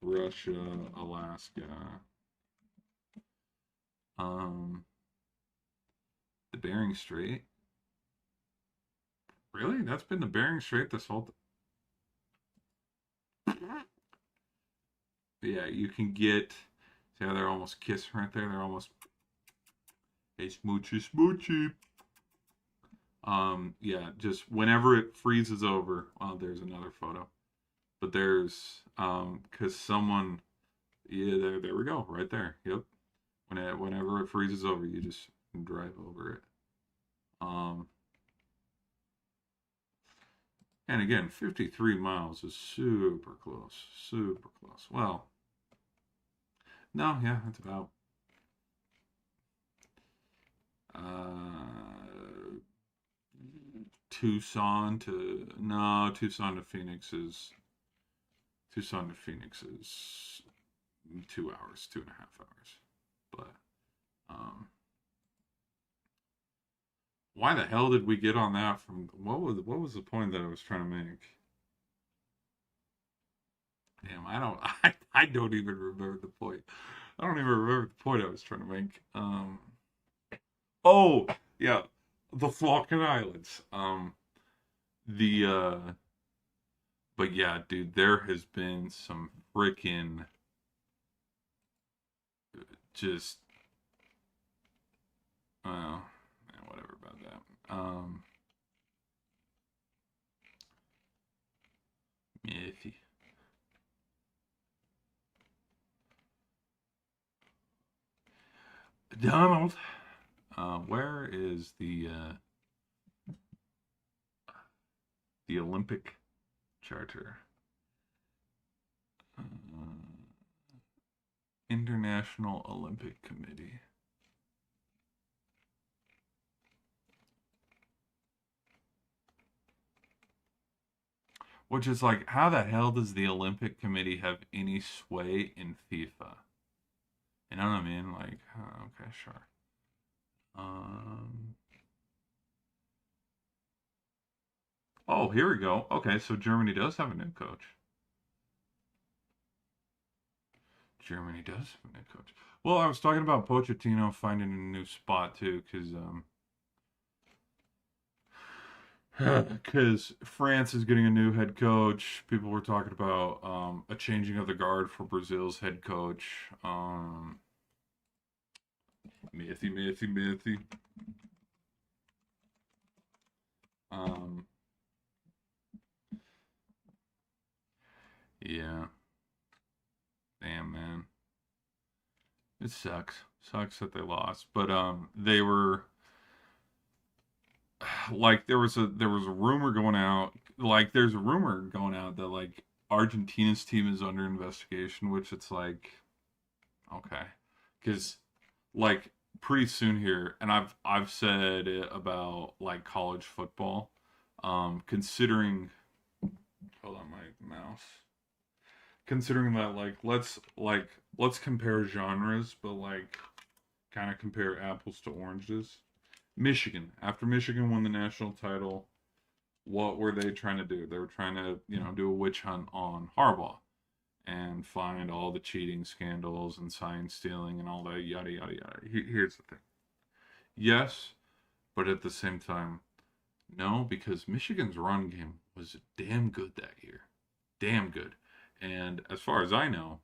Russia, Alaska, um, the Bering Strait. Really? That's been the Bering Strait this whole. Yeah, you can get. See how they're almost kissing right there? They're almost. Hey, smoochy, smoochy. Yeah, just whenever it freezes over. Oh, there's another photo. But there's, because someone. Yeah, there we go, right there. Yep. Whenever it freezes over, you just drive over it. Um, and again, 53 miles is super close, super close. Well, no, yeah, that's about uh, Tucson to Phoenix is 2 hours, 2.5 hours. But why the hell did we get on that from what was the point that I was trying to make? Damn, I don't even remember the point. I don't even remember the point I was trying to make. Oh yeah, the Falkland Islands. The but yeah, dude, there has been some freaking just whatever about that. Iffy. Donald, where is the Olympic Charter? International Olympic Committee. Which is like, how the hell does the Olympic Committee have any sway in FIFA? You know what I mean? Like, okay, sure. Oh, here we go. Okay, so Germany does have a new coach. Germany does have a new coach. Well, I was talking about Pochettino finding a new spot too, because France is getting a new head coach. People were talking about a changing of the guard for Brazil's head coach. Mathy. Um, Yeah. Damn, man. It sucks. Sucks that they lost. But they were like there was a rumor going out, like there's a rumor going out that like Argentina's team is under investigation, which it's like okay. Cuz like pretty soon here, and I've said it about like college football, considering hold on my mouse. Considering that let's compare genres, but like kind of compare apples to oranges. Michigan, after Michigan won the national title, what were they trying to do? They were trying to, do a witch hunt on Harbaugh and find all the cheating scandals and sign stealing and all that yada yada yada. Here's the thing. Yes, but at the same time, no, because Michigan's run game was damn good that year. Damn good. And as far as I know,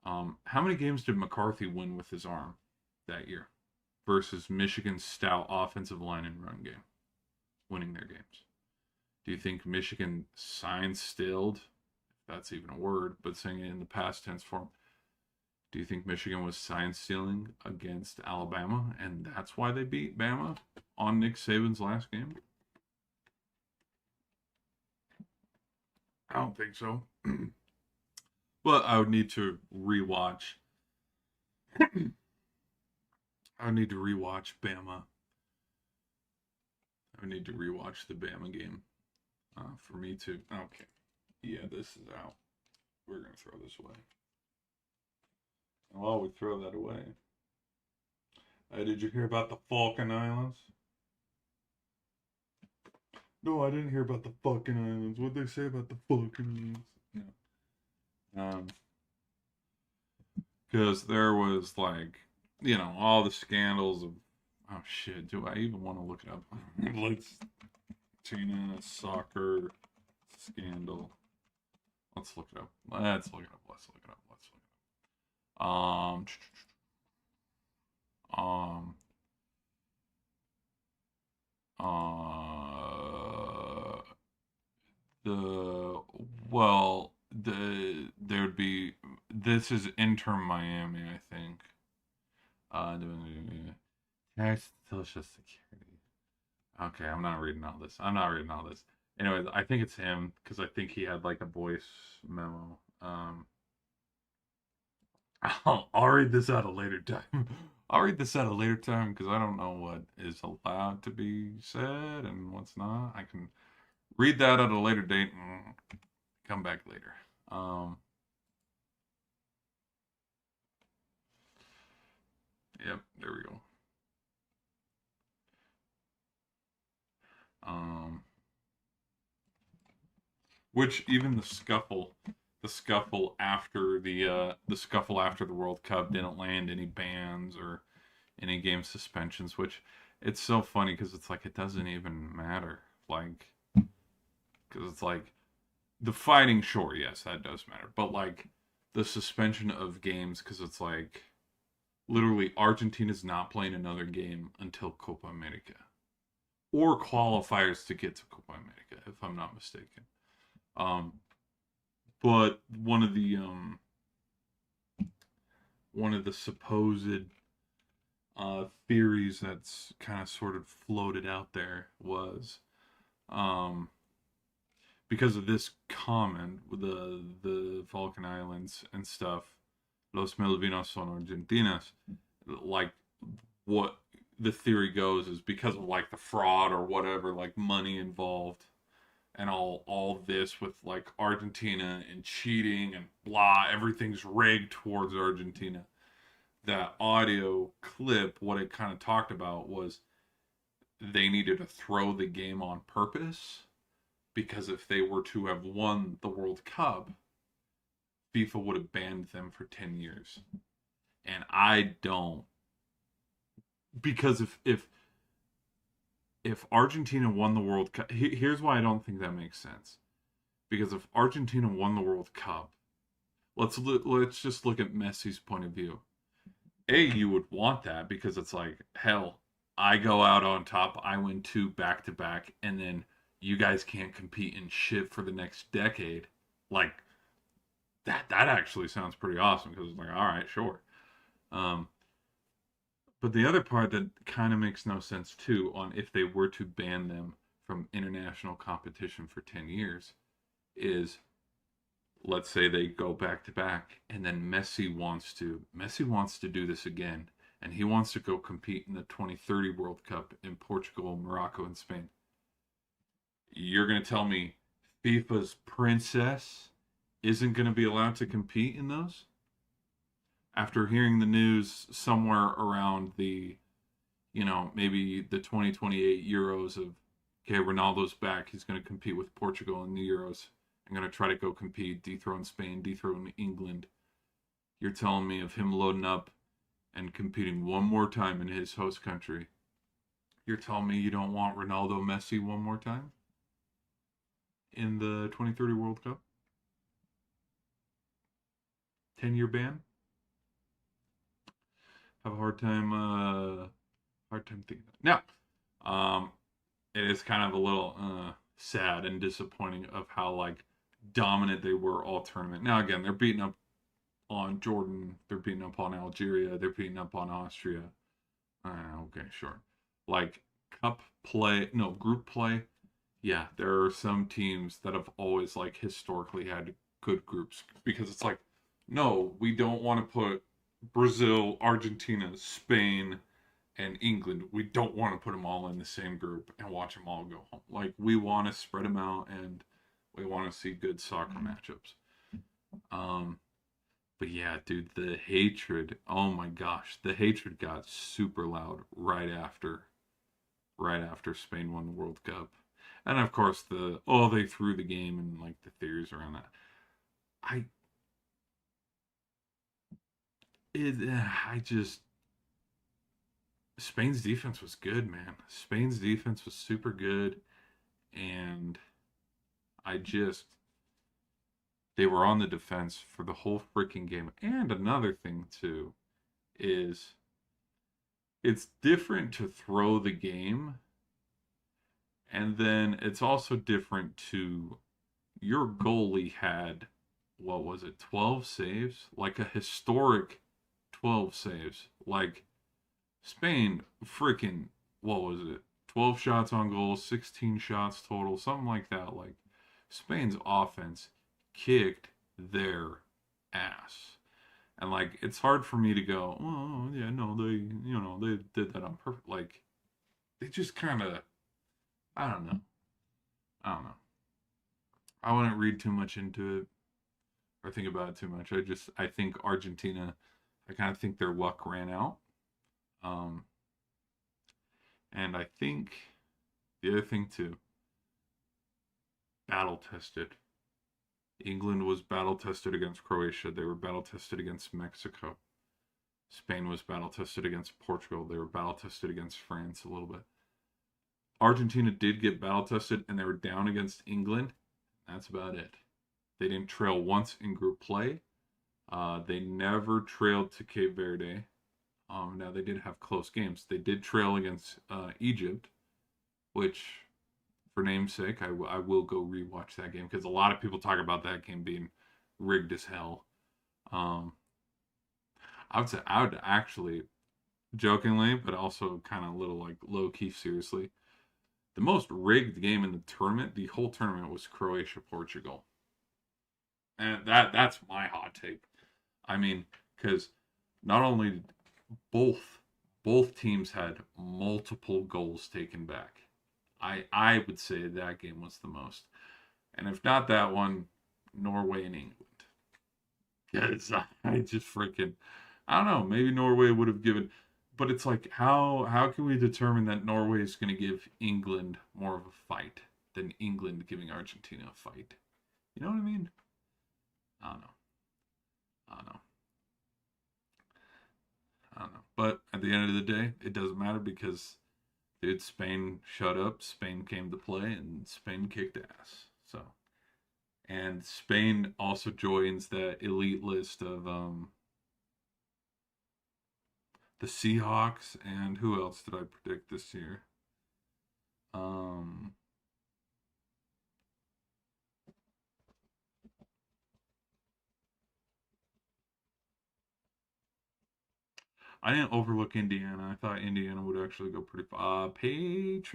how many games did McCarthy win with his arm that year versus Michigan's stout offensive line and run game winning their games? Do you think Michigan sign stilled, if that's even a word, but saying it in the past tense form? Do you think Michigan was sign stealing against Alabama and that's why they beat Bama on Nick Saban's last game? I don't think so. But I would need to rewatch. I would need to rewatch Bama. I would need to rewatch the Bama game for me to. Okay. Yeah, this is out. We're going to throw this away. While we throw that away, did you hear about the Falkland Islands? No, I didn't hear about the fucking islands. What'd they say about the fucking islands? No. Because there was like, all the scandals of, oh shit, do I even want to look it up? Let's, Tina soccer scandal. Let's look it up. Let's look it up. Let's look it up. Let's look it up. The well, there would be this is Inter Miami, I think. Tax Social Security. Okay, I'm not reading all this. I'm not reading all this. Anyways, I think it's him because I think he had like a voice memo. I'll read this at a later time. I'll read this at a later time because I don't know what is allowed to be said and what's not. I can read that at a later date and come back later. Yep, there we go. Which even the scuffle after the scuffle after the World Cup didn't land any bans or any game suspensions. Which it's so funny because it's like it doesn't even matter. Like, because it's like the fighting, sure, yes, that does matter, but like the suspension of games because it's like literally Argentina's not playing another game until Copa America or qualifiers to get to Copa America, if I'm not mistaken. But one of the supposed theories that's kind of sort of floated out there was because of this comment with the Falkland Islands and stuff, Los Malvinas son Argentinas, like what the theory goes is because of like the fraud or whatever, like money involved and all this with like Argentina and cheating and blah, everything's rigged towards Argentina. That audio clip, what it kind of talked about was they needed to throw the game on purpose because if they were to have won the World Cup, FIFA would have banned them for 10 years. And I don't, because if Argentina won the World Cup, here's why I don't think that makes sense. Because if Argentina won the World Cup, let's just look at Messi's point of view. You would want that because it's like, hell, I go out on top, I win 2 back to back, and then you guys can't compete in shit for the next decade. Like, that actually sounds pretty awesome because it's like, all right, sure. Um, but the other part that kind of makes no sense too, on if they were to ban them from international competition for 10 years, is let's say they go back to back and then Messi wants to do this again and he wants to go compete in the 2030 World Cup in Portugal, Morocco and Spain. You're going to tell me FIFA's princess isn't going to be allowed to compete in those? After hearing the news somewhere around the, maybe the 2028 Euros of, okay, Ronaldo's back. He's going to compete with Portugal in the Euros. I'm going to try to go compete, dethrone Spain, dethrone England. You're telling me of him loading up and competing one more time in his host country. You're telling me you don't want Ronaldo Messi one more time in the 2030 World Cup? 10-year ban? Have a hard time thinking that. Now, it is kind of a little sad and disappointing of how like dominant they were all tournament. Now again, they're beating up on Jordan, they're beating up on Algeria, they're beating up on Austria. Okay, sure. Like cup play, no, group play. Yeah, there are some teams that have always like historically had good groups because it's like, no, we don't want to put Brazil, Argentina, Spain, and England. We don't want to put them all in the same group and watch them all go home. Like we want to spread them out and we want to see good soccer matchups. Um, but yeah, dude, the hatred. Oh my gosh, the hatred got super loud right after Spain won the World Cup. And of course they threw the game and like the theories around that. I I just Spain's defense was good, man. Spain's defense was super good and I just they were on the defense for the whole freaking game. And another thing too is it's different to throw the game and then it's also different to your goalie had what was it, 12 saves? Like a historic 12 saves. Like Spain freaking what was it? 12 shots on goal, 16 shots total, something like that. Like Spain's offense kicked their ass. And like it's hard for me to go, oh yeah, no, they did that on purpose. Like they just kind of, I don't know, I don't know. I wouldn't read too much into it or think about it too much. I think Argentina, I kind of think their luck ran out. Um, and I think the other thing too, battle tested. England was battle tested against Croatia. They were battle tested against Mexico. Spain was battle tested against Portugal. They were battle tested against France a little bit. Argentina did get battle tested and they were down against England. That's about it. They didn't trail once in group play. They never trailed to Cape Verde. Now they did have close games. They did trail against Egypt, which, for namesake, I will go rewatch that game because a lot of people talk about that game being rigged as hell. Um, I would actually, jokingly, but also kind of a little like low key seriously, the most rigged game in the tournament, the whole tournament, was Croatia Portugal, and that's my hot take. I mean, because not only both both teams had multiple goals taken back. I would say that game was the most, and if not that one, Norway and England. Because I just freaking I don't know. Maybe Norway would have given, but it's like how can we determine that Norway is going to give England more of a fight than England giving Argentina a fight? You know what I mean? I don't know. I don't know. I don't know. But at the end of the day, it doesn't matter because, dude, Spain shut up. Spain came to play, and Spain kicked ass. So, and Spain also joins the elite list of the Seahawks, and who else did I predict this year? Um, I didn't overlook Indiana. I thought Indiana would actually go pretty far.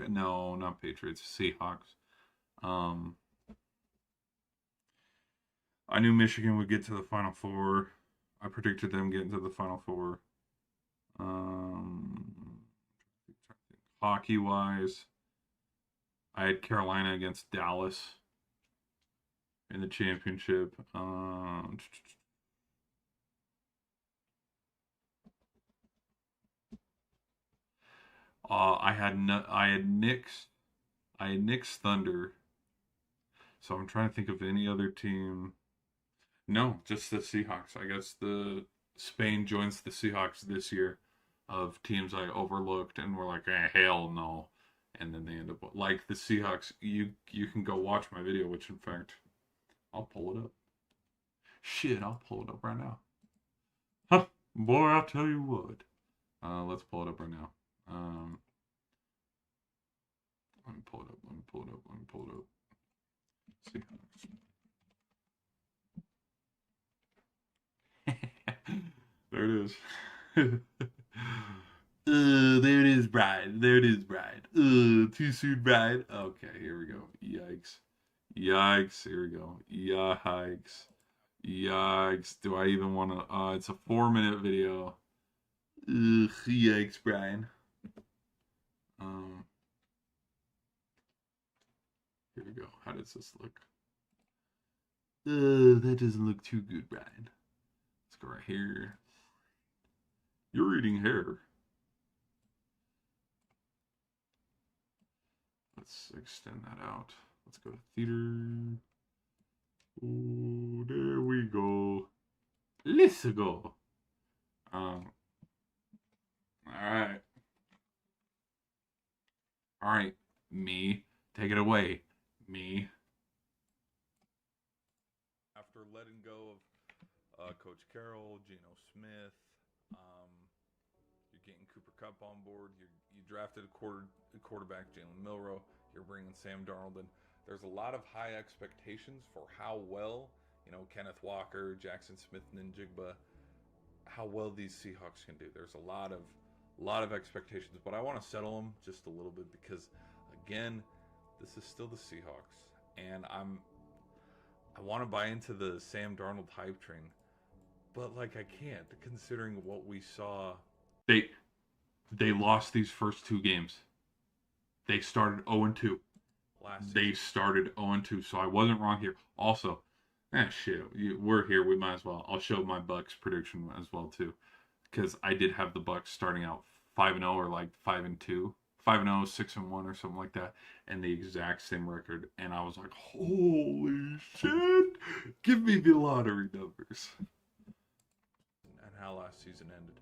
No, not Patriots. Seahawks. Um, I knew Michigan would get to the Final Four. I predicted them getting to the Final Four. Um, Hockey wise, I had Carolina against Dallas in the championship. I had Knicks. I had Knicks Thunder. So I'm trying to think of any other team. No, just the Seahawks. I guess the Spain joins the Seahawks this year of teams I overlooked and were like, hell no. And then they end up like the Seahawks. You can go watch my video, which in fact I'll pull it up. Shit, I'll pull it up right now. Huh, boy, I'll tell you what. Let's pull it up right now. Let me pull it up. Let me pull it up. Let me pull it up. Seahawks. There it is. There it is, Brian. There it is, Brian. Too soon, Brian. Okay, here we go. Yikes. Yikes. Here we go. Yikes. Yikes. Do I even want to? It's a 4-minute video. Ugh, yikes, Brian. Here we go. How does this look? That doesn't look too good, Brian. Let's go right here. You're eating hair. Let's extend that out. Let's go to theater. Oh, there we go. Let's go. All right. All right, me. Take it away, me. After letting go of Coach Carroll, Geno Smith, you're getting Cooper Kupp on board. You drafted a quarterback, Jalen Milroe. You're bringing Sam Darnold in. There's a lot of high expectations for how well, Kenneth Walker, Jackson Smith-Njigba, how well these Seahawks can do. There's a lot of expectations, but I want to settle them just a little bit because, again, this is still the Seahawks, and I want to buy into the Sam Darnold hype train, but I can't, considering what we saw. They lost these first 2 games. They started 0-2. They started 0-2, so I wasn't wrong here. Also, shit, we're here. We might as well. I'll show my Bucks prediction as well too, because I did have the Bucks starting out 5-0 or 5-2, 5-0, 6-1 or something like that, and the exact same record. And I was like, holy shit! Give me the lottery numbers. And how last season ended.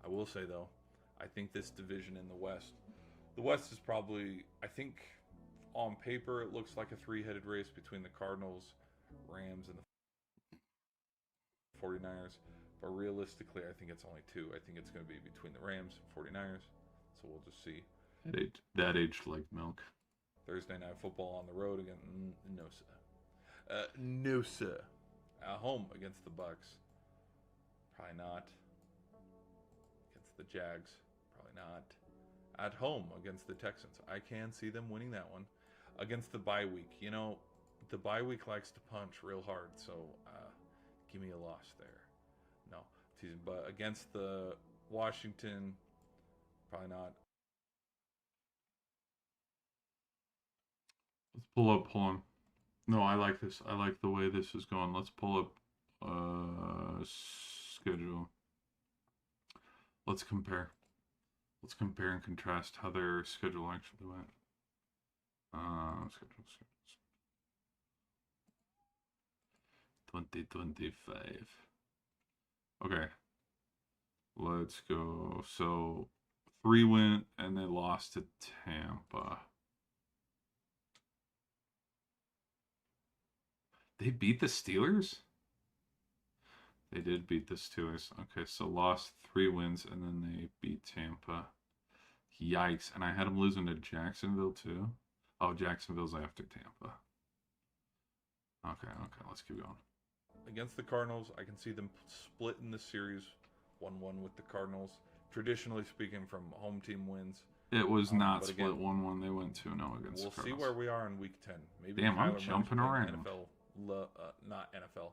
I will say though, I think this division in the West is probably, I think on paper it looks like a 3-headed race between the Cardinals, Rams, and the 49ers. But realistically, I think it's only 2. I think it's going to be between the Rams and 49ers. So we'll just see. That aged like milk. Thursday Night Football on the road again. No, sir. No, sir. At home against the Bucks. Probably not. Against the Jags. Probably not. At home against the Texans. I can see them winning that one. Against the bye week. The bye week likes to punch real hard. So give me a loss there. No. But against the Washington, probably not. Let's pull up. Hold on. No, I like this. I like the way this is going. Let's pull up schedule. Let's compare. Let's compare and contrast how their schedule actually went. Schedule. 2025. Okay. Let's go. So 3 went and they lost to Tampa. They beat the Steelers? They did beat the Steelers. Okay, so lost 3 wins and then they beat Tampa. Yikes. And I had them losing to Jacksonville too. Oh, Jacksonville's after Tampa. Okay, let's keep going. Against the Cardinals, I can see them splitting the series 1-1 with the Cardinals. Traditionally speaking, from home team wins. It was not but split again, 1-1. They went 2-0 against We'll the see Cardinals. where we are in Week 10. Maybe Damn, I'm Kyler Murray's jumping playing around. not NFL.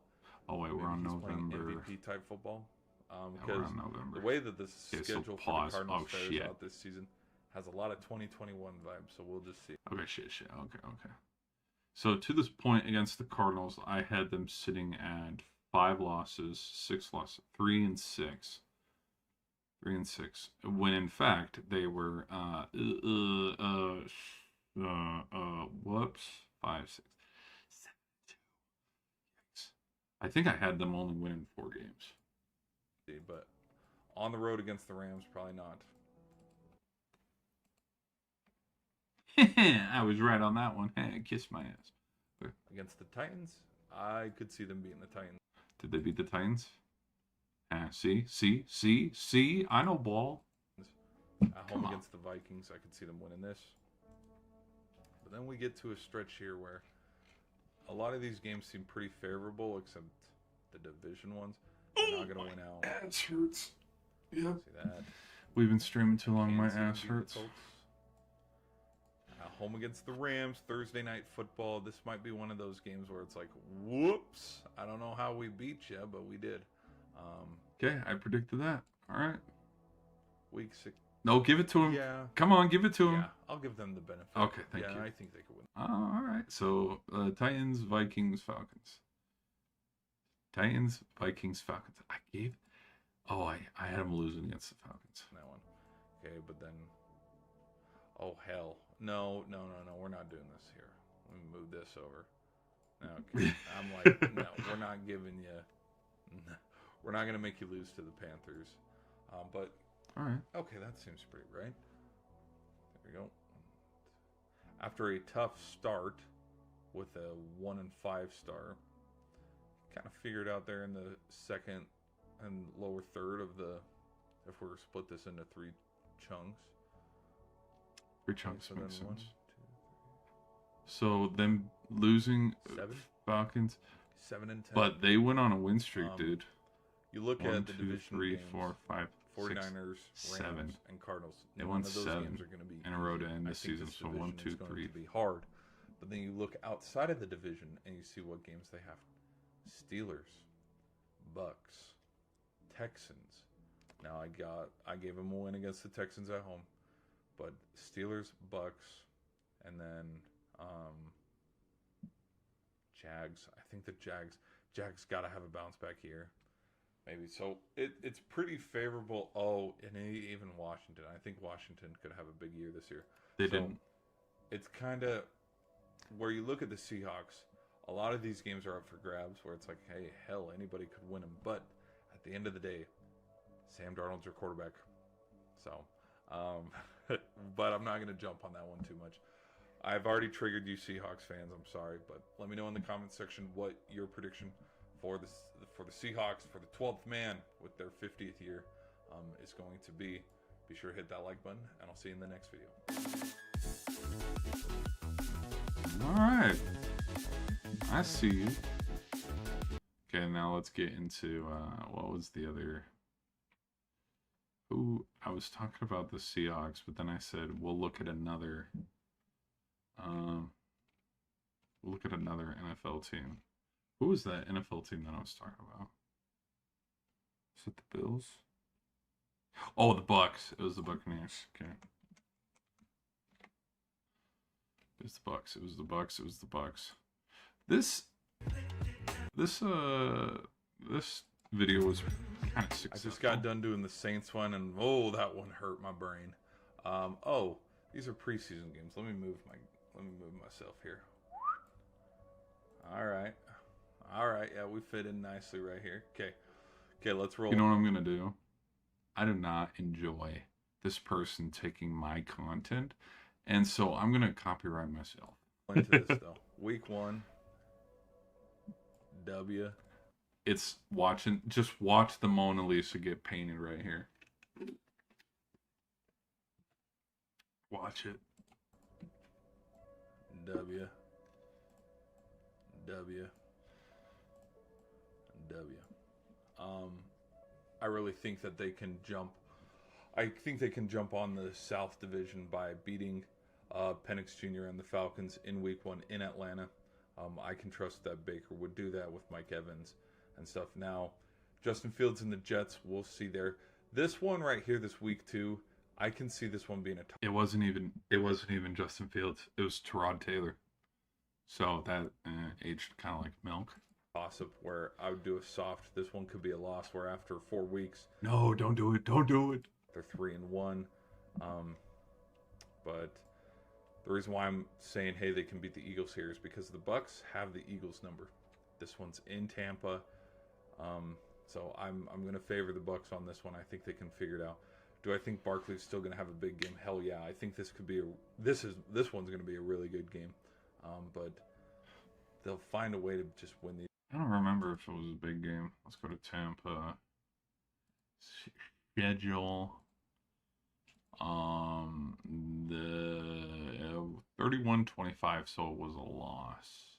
Oh wait, we're on Maybe he's November. playing MVP type football. Yeah, Because we're on November. the way that this Okay, so schedule for the pause. Cardinals Oh, fares shit. out this season has a lot of 2021 vibes. So we'll just see. Okay, shit. Okay. So to this point against the Cardinals, I had them sitting at 5 losses, 6 losses, 3-6. 3-6. When in fact they were whoops, 5, 6, 7, 2. Yikes. I think I had them only winning 4 games. But on the road against the Rams, probably not. I was right on that one. Kiss my ass. Okay. Against the Titans, I could see them beating the Titans. Did they beat the Titans? See? I know ball. At home against the Vikings, I could see them winning this. But then we get to a stretch here where a lot of these games seem pretty favorable, except the division ones. They're not going to win out. Ass hurts. Yep. See that? We've been streaming too long. My Kansas City ass beat the hurts. Colts. At home against the Rams, Thursday night football. This might be one of those games where it's like, whoops. I don't know how we beat you, but we did. Okay, I predicted that. All right. Week 6. No, give it to him. Yeah. Come on, give it to him. Yeah, I'll give them the benefit. Okay, thank you. Yeah, I think they could win. All right. So, Titans, Vikings, Falcons. Titans, Vikings, Falcons. I had them losing against the Falcons. That one. Okay, but then. Oh, hell. No. We're not doing this here. Let me move this over. Okay. I'm like, no, we're not giving you. We're not going to make you lose to the Panthers. But. All right. Okay, that seems pretty right. There we go. After a tough start with a 1-5 star, kind of figured out there in the second and lower third of the, if we were to split this into 3 chunks. 3 chunks So makes then 1, sense. 2, So them losing 7, Falcons, 7 and 10. but they went on a win streak, dude. You look 1, at the 2, division 3, games, 4, 5, 49ers, 6, Rams, 7. and Cardinals. They None won of those 7 games are going to be in a row to easy. end I the think season. this So 1, division 2, is 3. going to be hard. But then you look outside of the division and you see what games they have. Steelers, Bucks, Texans. Now I gave them a win against the Texans at home, but Steelers, Bucks, and then Jags. I think the Jags got to have a bounce back here, maybe. So it's pretty favorable. Oh, and even Washington. I think Washington could have a big year this year. They didn't. It's kind of where you look at the Seahawks. A lot of these games are up for grabs, where it's like, hey, hell, anybody could win them. But at the end of the day, Sam Darnold's your quarterback. So, but I'm not going to jump on that one too much. I've already triggered you Seahawks fans. I'm sorry, but let me know in the comment section what your prediction for the Seahawks for the 12th man with their 50th year is going to be. Be sure to hit that like button, and I'll see you in the next video. All right. I see you. Okay, now let's get into what was the other. Who I was talking about the Seahawks, but then I said we'll look at another. Look at another NFL team. Who was that NFL team that I was talking about? Is it the Bills? Oh, the Bucks. It was the Buccaneers. Okay. It was the Bucks. It was the Bucks. It was the Bucks. This video was kind of successful. I just got done doing the Saints one, and that one hurt my brain. These are preseason games. Let me move myself here. All right. Yeah, we fit in nicely right here. Okay, let's roll. You know what I'm gonna do? I do not enjoy this person taking my content, and so I'm gonna copyright myself. Into this though. Week 1. W. It's watching. Just watch the Mona Lisa get painted right here. Watch it. W. I really think that they can jump. I think they can jump on the South Division by beating Penix Jr. and the Falcons in Week 1 in Atlanta. I can trust that Baker would do that with Mike Evans and stuff. Now, Justin Fields and the Jets, we'll see there. This one right here, this Week 2, I can see this one being a. It wasn't even Justin Fields. It was Tyrod Taylor. So that aged kind of like milk. Toss-up where I would do a soft. This one could be a loss where after 4 weeks. No, don't do it. Don't do it. They're 3-1. But the reason why I'm saying, hey, they can beat the Eagles here is because the Bucs have the Eagles number. This one's in Tampa. So I'm going to favor the Bucs on this one. I think they can figure it out. Do I think Barkley's still going to have a big game? Hell yeah. I think this could be this one's going to be a really good game. But they'll find a way to just win these. I don't remember if it was a big game. Let's go to Tampa. Schedule. The 31-25, so it was a loss.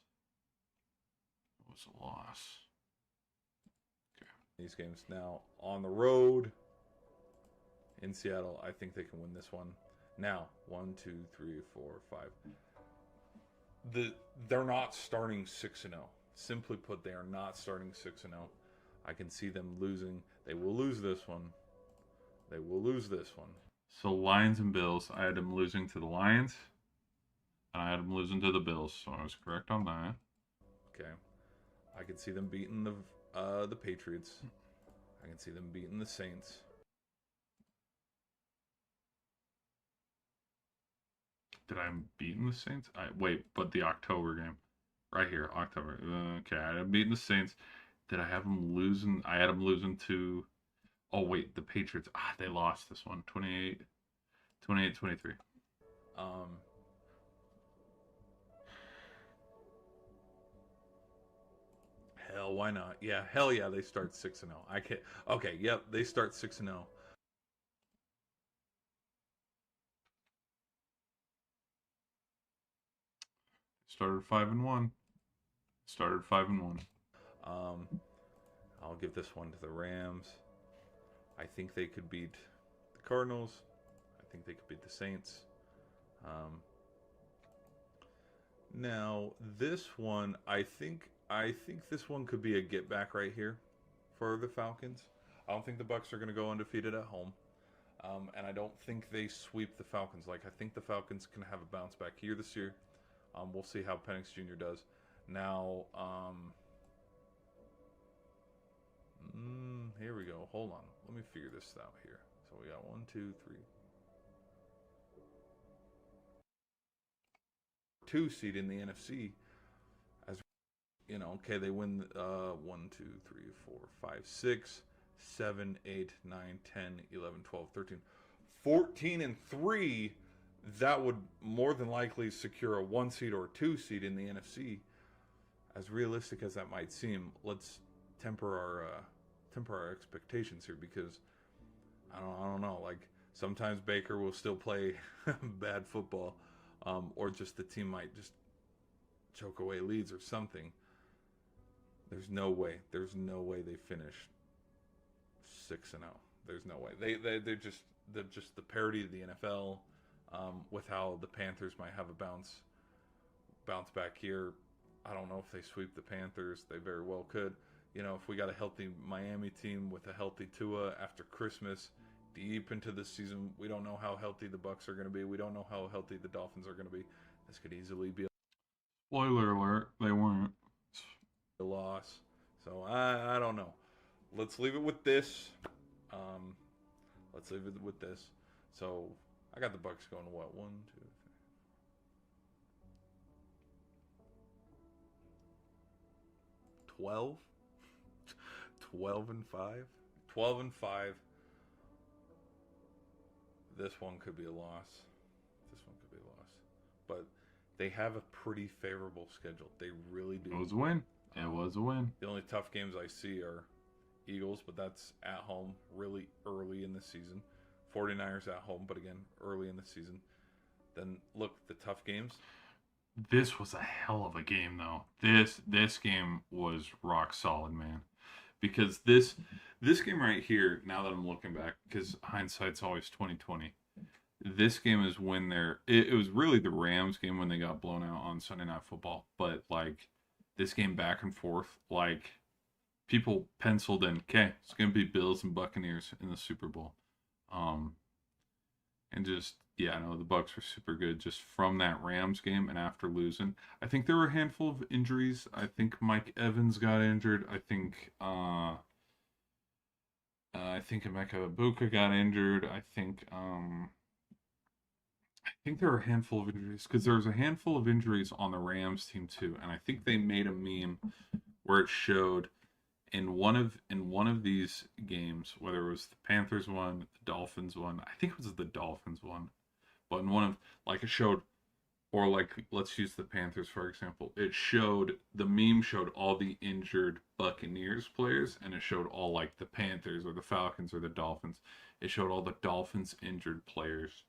It was a loss. Okay. These games now on the road in Seattle. I think they can win this one. Now, 1, 2, 3, 4, 5. They're not starting 6-0. Simply put, they are not starting 6-0. I can see them losing. They will lose this one. They will lose this one. So Lions and Bills, I had them losing to the Lions, and I had them losing to the Bills, so I was correct on that. Okay. I can see them beating the Patriots. I can see them beating the Saints. Did I beating the Saints? Wait, but the October game. Right here, October. Okay, I had them beating the Saints. Did I have them losing? I had them losing to... Oh, wait, the Patriots. They lost this one. 28-23. Hell, why not? Yeah, hell yeah, they start 6-0. I can't... Okay, yep, they start 6-0. Started 5-1. Started 5-1. I'll give this one to the Rams. I think they could beat the Cardinals. I think they could beat the Saints. Now this one, I think this one could be a get back right here for the Falcons. I don't think the Bucs are going to go undefeated at home, and I don't think they sweep the Falcons. Like I think the Falcons can have a bounce back here this year. We'll see how Penix Jr. does. Now, here we go. Hold on. Let me figure this out here. So we got 1, 2, 3. 2 seed in the NFC. As you know, okay, they win 1, 2, 3, 4, 5, 6, 7, 8, 9, 10, 11, 12, 13, 14 and 3. That would more than likely secure a 1 seed or 2 seed in the NFC. As realistic as that might seem, let's temper our expectations here, because I don't know. Like sometimes Baker will still play bad football, or just the team might just choke away leads or something. There's no way they finish 6-0. There's no way. They're just the parody of the NFL. With how the Panthers might have a bounce back here. I don't know if they sweep the Panthers. They very well could. You know, if we got a healthy Miami team with a healthy Tua after Christmas, deep into the season, we don't know how healthy the Bucs are going to be. We don't know how healthy the Dolphins are going to be. This could easily be Spoiler alert, they weren't. a loss. So I don't know. Let's leave it with this. So I got the Bucs going to what? 1, 2, 3. 12? 12 and 5? 12 and 5. This one could be a loss. But they have a pretty favorable schedule. They really do. It was a win. The only tough games I see are Eagles, but that's at home really early in the season. 49ers at home, but again, early in the season. Then look, the tough games. This was a hell of a game, though. This game was rock solid, man. because this game right here, now that I'm looking back, because hindsight's always 2020. This game is when it was really the Rams game when they got blown out on Sunday Night Football, but like this game back and forth, like people penciled in, okay, it's gonna be Bills and Buccaneers in the Super Bowl. Um, and just yeah, no, the Bucks were super good just from that Rams game and after losing. I think there were a handful of injuries. I think Mike Evans got injured. I think Emeka Ibuka got injured. I think there were a handful of injuries because there was a handful of injuries on the Rams team too, and I think they made a meme where it showed in one of these games, whether it was the Panthers one, the Dolphins one, I think it was the Dolphins one, but in one of like it showed, or like let's use the Panthers for example, the meme showed all the injured Buccaneers players, and it showed all like the Panthers or the Falcons or the Dolphins. It showed all the Dolphins injured players.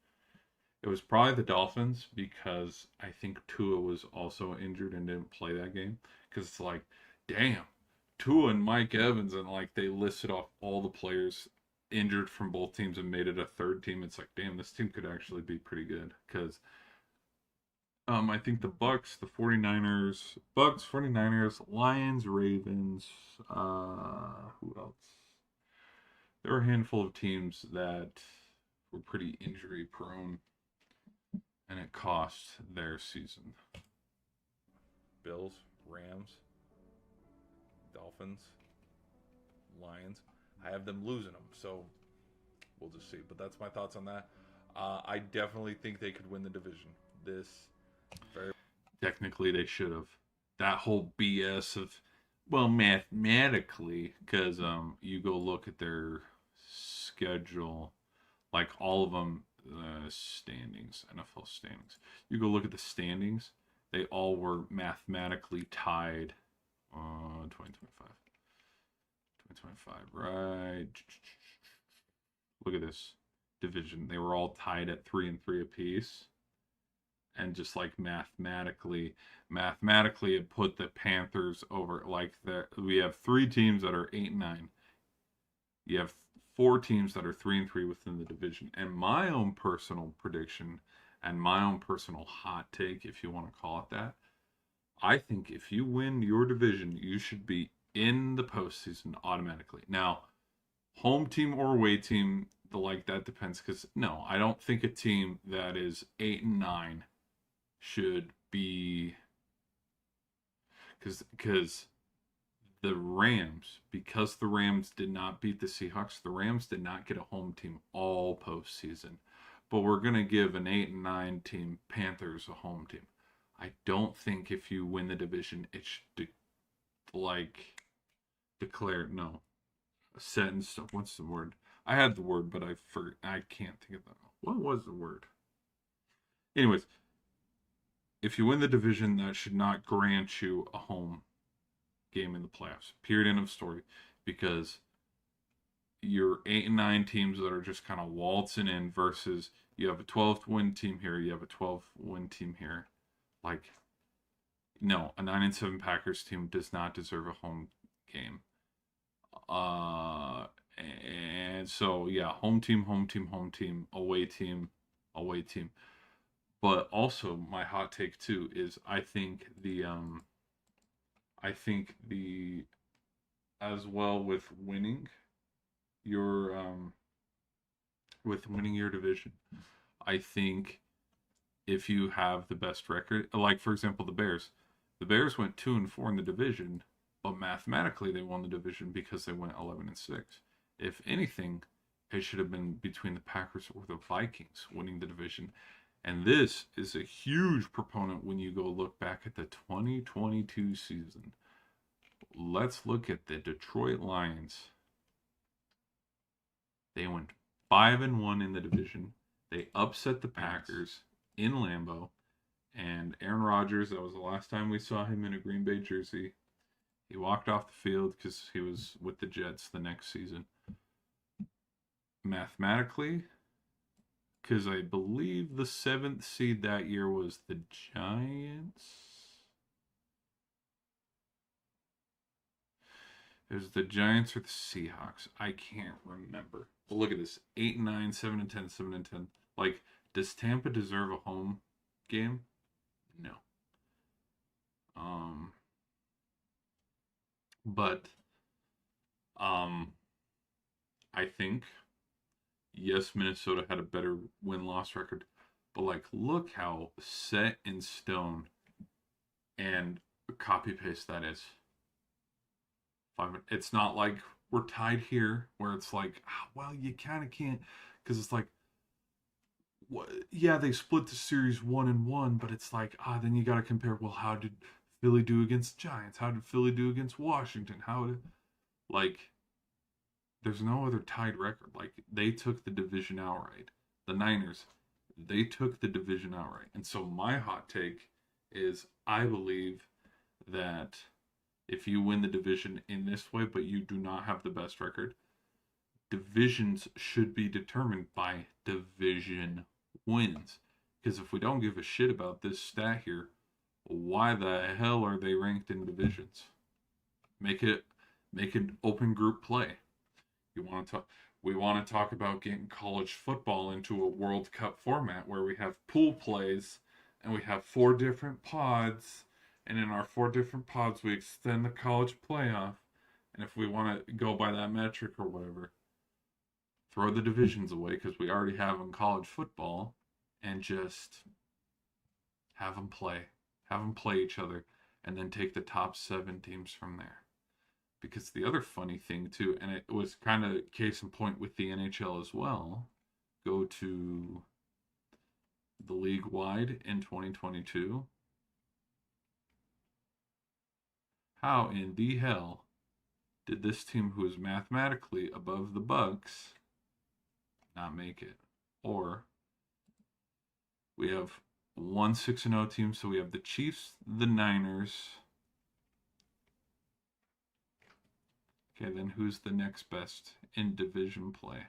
It was probably the Dolphins because I think Tua was also injured and didn't play that game. Because it's like, damn, Tua and Mike Evans, and like they listed off all the players injured from both teams and made it a third team. It's like, damn, this team could actually be pretty good. Because I think the Bucks, the 49ers, Lions, Ravens, who else? There were a handful of teams that were pretty injury prone, and it cost their season. Bills, Rams, Dolphins, Lions. I have them losing them, so we'll just see. But that's my thoughts on that. I definitely think they could win the division. This very Technically, they should have. That whole BS of, well, mathematically, because you go look at their schedule, like all of them, standings, NFL standings. You go look at the standings; they all were mathematically tied. 2025, 2025, right? Look at this division. They were all tied at 3-3 apiece. And just like mathematically it put the Panthers over. Like we have 3 teams that are 8-9. You have 4 teams that are 3-3 within the division. And my own personal prediction and my own personal hot take, if you want to call it that, I think if you win your division, you should be in the postseason automatically. Now, home team or away team, that depends. Because no, I don't think a team that is 8-9 should be, because the Rams did not beat the Seahawks, the Rams did not get a home team all postseason. But we're gonna give an 8-9 team Panthers a home team. I don't think if you win the division, it should declare no. A sentence. What's the word? I had the word, but I can't think of that. What was the word? Anyways, if you win the division, that should not grant you a home game in the playoffs. Period. End of story. Because your 8-9 teams that are just kind of waltzing in versus you have a 12-win team here, you have a 12-win team here. Like, no, a 9-7 Packers team does not deserve a home game. And so yeah, home team, away team, away team. But also my hot take too is I think the as well with winning your division, I think if you have the best record, like for example the Bears went 2-4 in the division, but mathematically they won the division because they went 11-6. If anything, it should have been between the Packers or the Vikings winning the division. And this is a huge proponent when you go look back at the 2022 season. Let's look at the Detroit Lions. They went 5-1 in the division. They upset the Packers in Lambeau. And Aaron Rodgers, that was the last time we saw him in a Green Bay jersey. He walked off the field because he was with the Jets the next season. Mathematically, because I believe the 7th seed that year was the Giants. It was the Giants or the Seahawks. I can't remember. But look at this: 8-9, 7-10, 7-10. Like, does Tampa deserve a home game? No. Um, but I think yes, Minnesota had a better win-loss record, but like, look how set in stone and copy paste that is. It's not like we're tied here where it's like, well, you kind of can't, because it's like, yeah, they split the series 1-1, but it's like, then you got to compare. Well, how did Philly do against Giants? How did Philly do against Washington? How did, like, there's no other tied record. Like, they took the division outright. The Niners, they took the division outright. And so my hot take is, I believe that if you win the division in this way, but you do not have the best record, divisions should be determined by division wins. Because if we don't give a shit about this stat here, why the hell are they ranked in divisions? Make an open group play. You want to talk? We want to talk about getting college football into a World Cup format where we have pool plays and we have 4 different pods, and in our 4 different pods we extend the college playoff. And if we want to go by that metric or whatever, throw the divisions away because we already have in college football, and just have them play each other, and then take the top 7 teams from there. Because the other funny thing too, and it was kind of case in point with the NHL as well, go to the league wide in 2022. How in the hell did this team, who is mathematically above the Bucks, not make it? Or we have one 6-0 team, so we have the Chiefs, the Niners. Okay, then who's the next best in division play?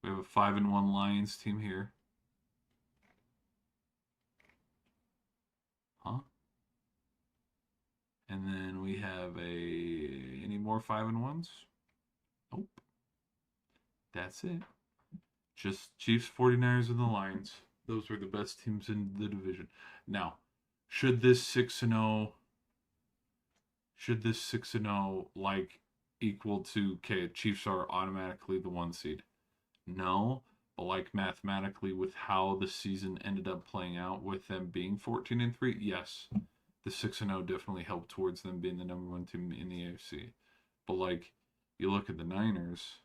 We have a 5-1 Lions team here. Huh? And then we have any more 5-1s? Nope. That's it. Just Chiefs, 49ers, and the Lions. Those were the best teams in the division. Now, should this 6-0 like equal to, okay, Chiefs are automatically the 1 seed? No, but like mathematically with how the season ended up playing out with them being 14-3, yes, the 6-0 definitely helped towards them being the number 1 team in the AFC. But like, you look at the Niners,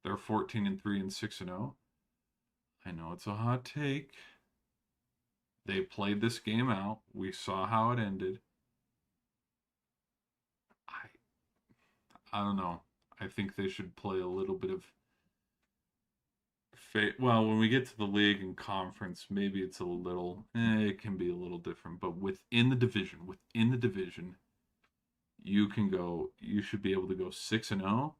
they're 14-3 and 6-0. I know it's a hot take. They played this game out. We saw how it ended. I don't know. I think they should play a little bit of well, when we get to the league and conference, maybe it's a little it can be a little different, but within the division, you should be able to go 6-0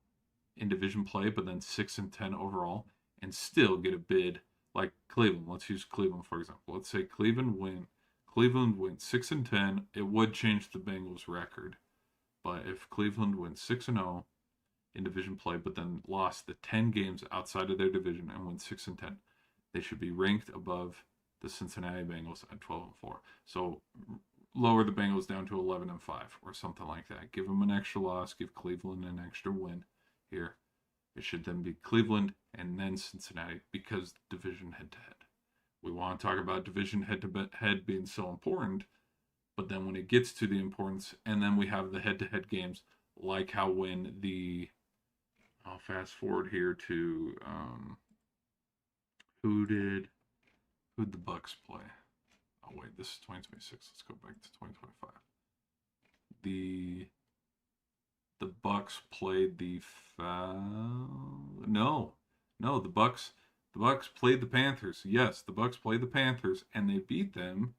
in division play, but then 6-10 overall, and still get a bid like Cleveland. Let's use Cleveland for example. Let's say Cleveland went 6-10. It would change the Bengals record, but if Cleveland went 6-0 in division play, but then lost the 10 games outside of their division and went 6-10, they should be ranked above the Cincinnati Bengals at 12-4. So lower the Bengals down to 11-5 or something like that. Give them an extra loss. Give Cleveland an extra win here. It should then be Cleveland and then Cincinnati, because division head-to-head. We want to talk about division head-to-head being so important, but then when it gets to the importance, and then we have the head-to-head games, like how when I'll fast forward here to who'd the Bucks play? Oh wait, this is 2026. Let's go back to 2025. The Bucks played the the Bucks played the Panthers. Yes, the Bucks played the Panthers and they beat them.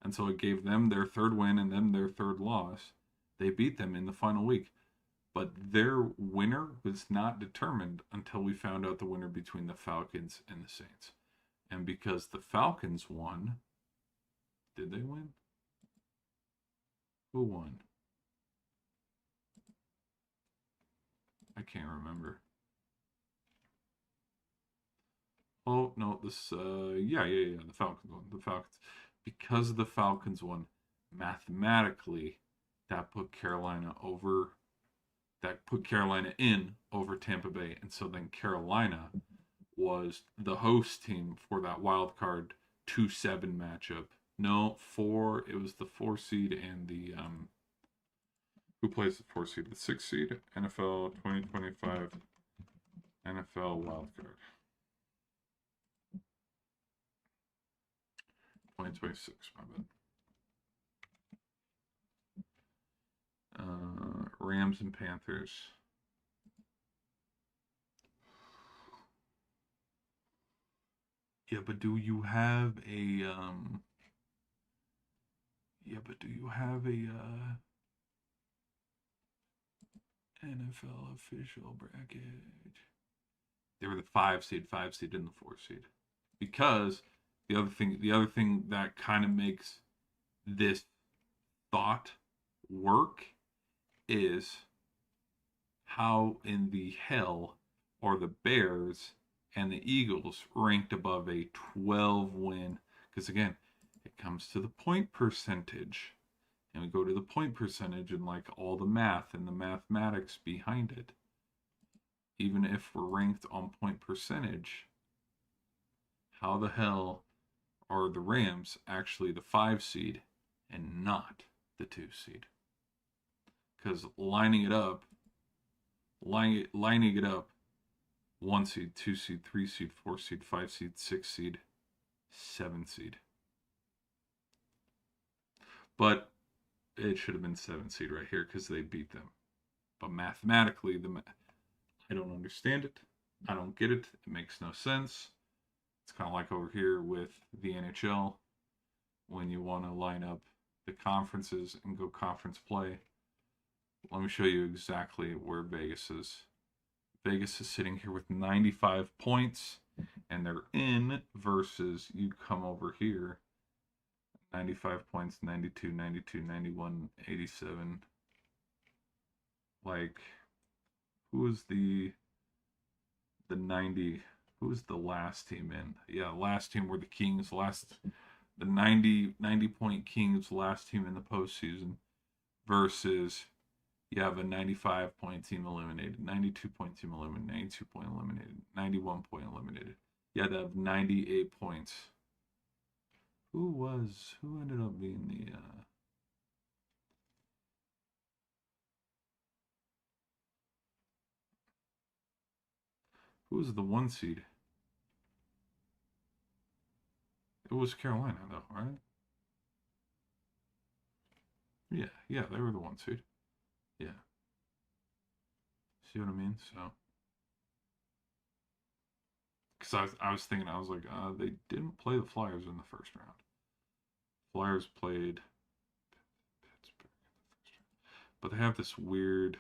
And so it gave them their 3rd win and them their 3rd loss. They beat them in the final week. But their winner was not determined until we found out the winner between the Falcons and the Saints. And because the Falcons won, did they win? Who won? I can't remember. Oh no, this yeah, the Falcons won. The Falcons, because the Falcons won, mathematically that put Carolina over, that put Carolina in over Tampa Bay, and so then Carolina was the host team for that wild card 2-7 matchup. No, four. It was the 4 seed and the who plays the 4 seed? The 6 seed. NFL 2025 NFL wild card 2026. My bad. Rams and Panthers. Yeah, but do you have a NFL official bracket? They were the 5 seed, 5 seed, and the 4 seed. Because the other thing that kind of makes this thought work is how in the hell are the Bears and the Eagles ranked above a 12 win? Because again, it comes to the point percentage. And we go to the point percentage and like all the math and the mathematics behind it. Even if we're ranked on point percentage, how the hell are the Rams actually the 5 seed and not the 2 seed? Because lining it up, 1 seed, 2 seed, 3 seed, 4 seed, 5 seed, 6 seed, 7 seed. But it should have been 7 seed right here because they beat them. But mathematically, I don't understand it. I don't get it. It makes no sense. It's kind of like over here with the NHL when you want to line up the conferences and go conference play. Let me show you exactly where Vegas is. Vegas is sitting here with 95 points, and they're in versus you come over here. 95 points, 92, 92, 91, 87. Like, who was the 90? Who was the last team in? Yeah, last team were the Kings. The 90 point Kings, last team in the postseason, versus you have a 95 point team eliminated, 92 point team eliminated, 92 point eliminated, 91 point eliminated. You had to have 98 points. Who ended up being the who was the 1 seed? It was Carolina though, right? Yeah, they were the 1 seed. Yeah. See what I mean? So, because I was thinking, I was like, they didn't play the Flyers in the first round. Flyers played Pittsburgh in the first round, but they have this weird.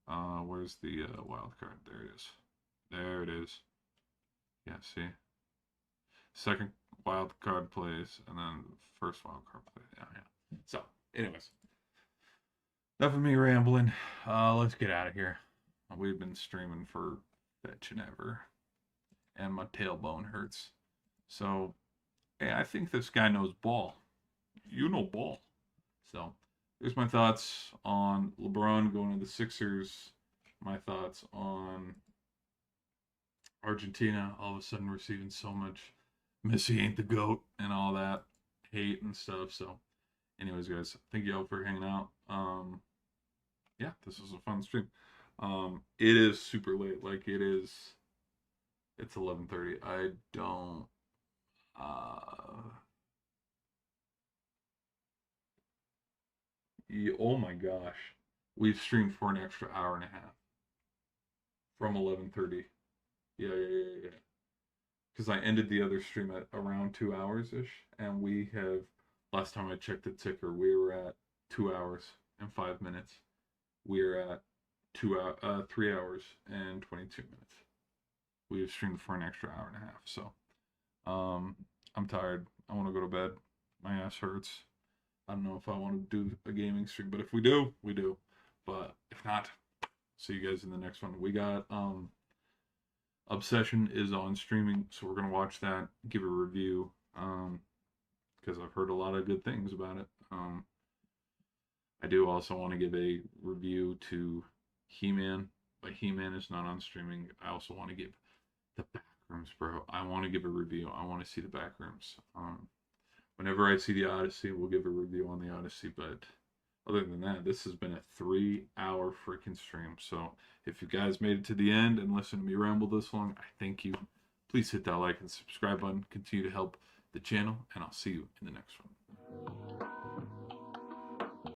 Where's the wild card? There it is. There it is. Yeah, see. Second wild card plays, and then first wild card play. Yeah. So, anyways, enough of me rambling. Let's get out of here. We've been streaming for fetch and ever, and my tailbone hurts. So, hey, I think this guy knows ball. You know ball. So, here's my thoughts on LeBron going to the Sixers. My thoughts on Argentina all of a sudden receiving so much Messi ain't the GOAT and all that hate and stuff. So, anyways, guys, thank you all for hanging out. Yeah, this was a fun stream. It is super late. Like it's 11:30. I don't. Oh my gosh, we've streamed for an extra hour and a half from 11:30. Yeah. Because I ended the other stream at around 2 hours ish, and we have, last time I checked the ticker, we were at 2 hours and 5 minutes. We're at 3 hours and 22 minutes. We have streamed for an extra hour and a half. So, I'm tired. I want to go to bed. My ass hurts. I don't know if I want to do a gaming stream, but if we do, we do. But if not, see you guys in the next one. We got Obsession is on streaming, so we're gonna watch that, give a review, because I've heard a lot of good things about it. I do also want to give a review to He-Man, but He-Man is not on streaming. I also want to give the Backrooms, bro. I want to give a review. I want to see the Backrooms. Whenever I see the Odyssey, we'll give a review on the Odyssey. But other than that, this has been a 3-hour freaking stream. So if you guys made it to the end and listened to me ramble this long, I thank you. Please hit that like and subscribe button. Continue to help the channel, and I'll see you in the next one.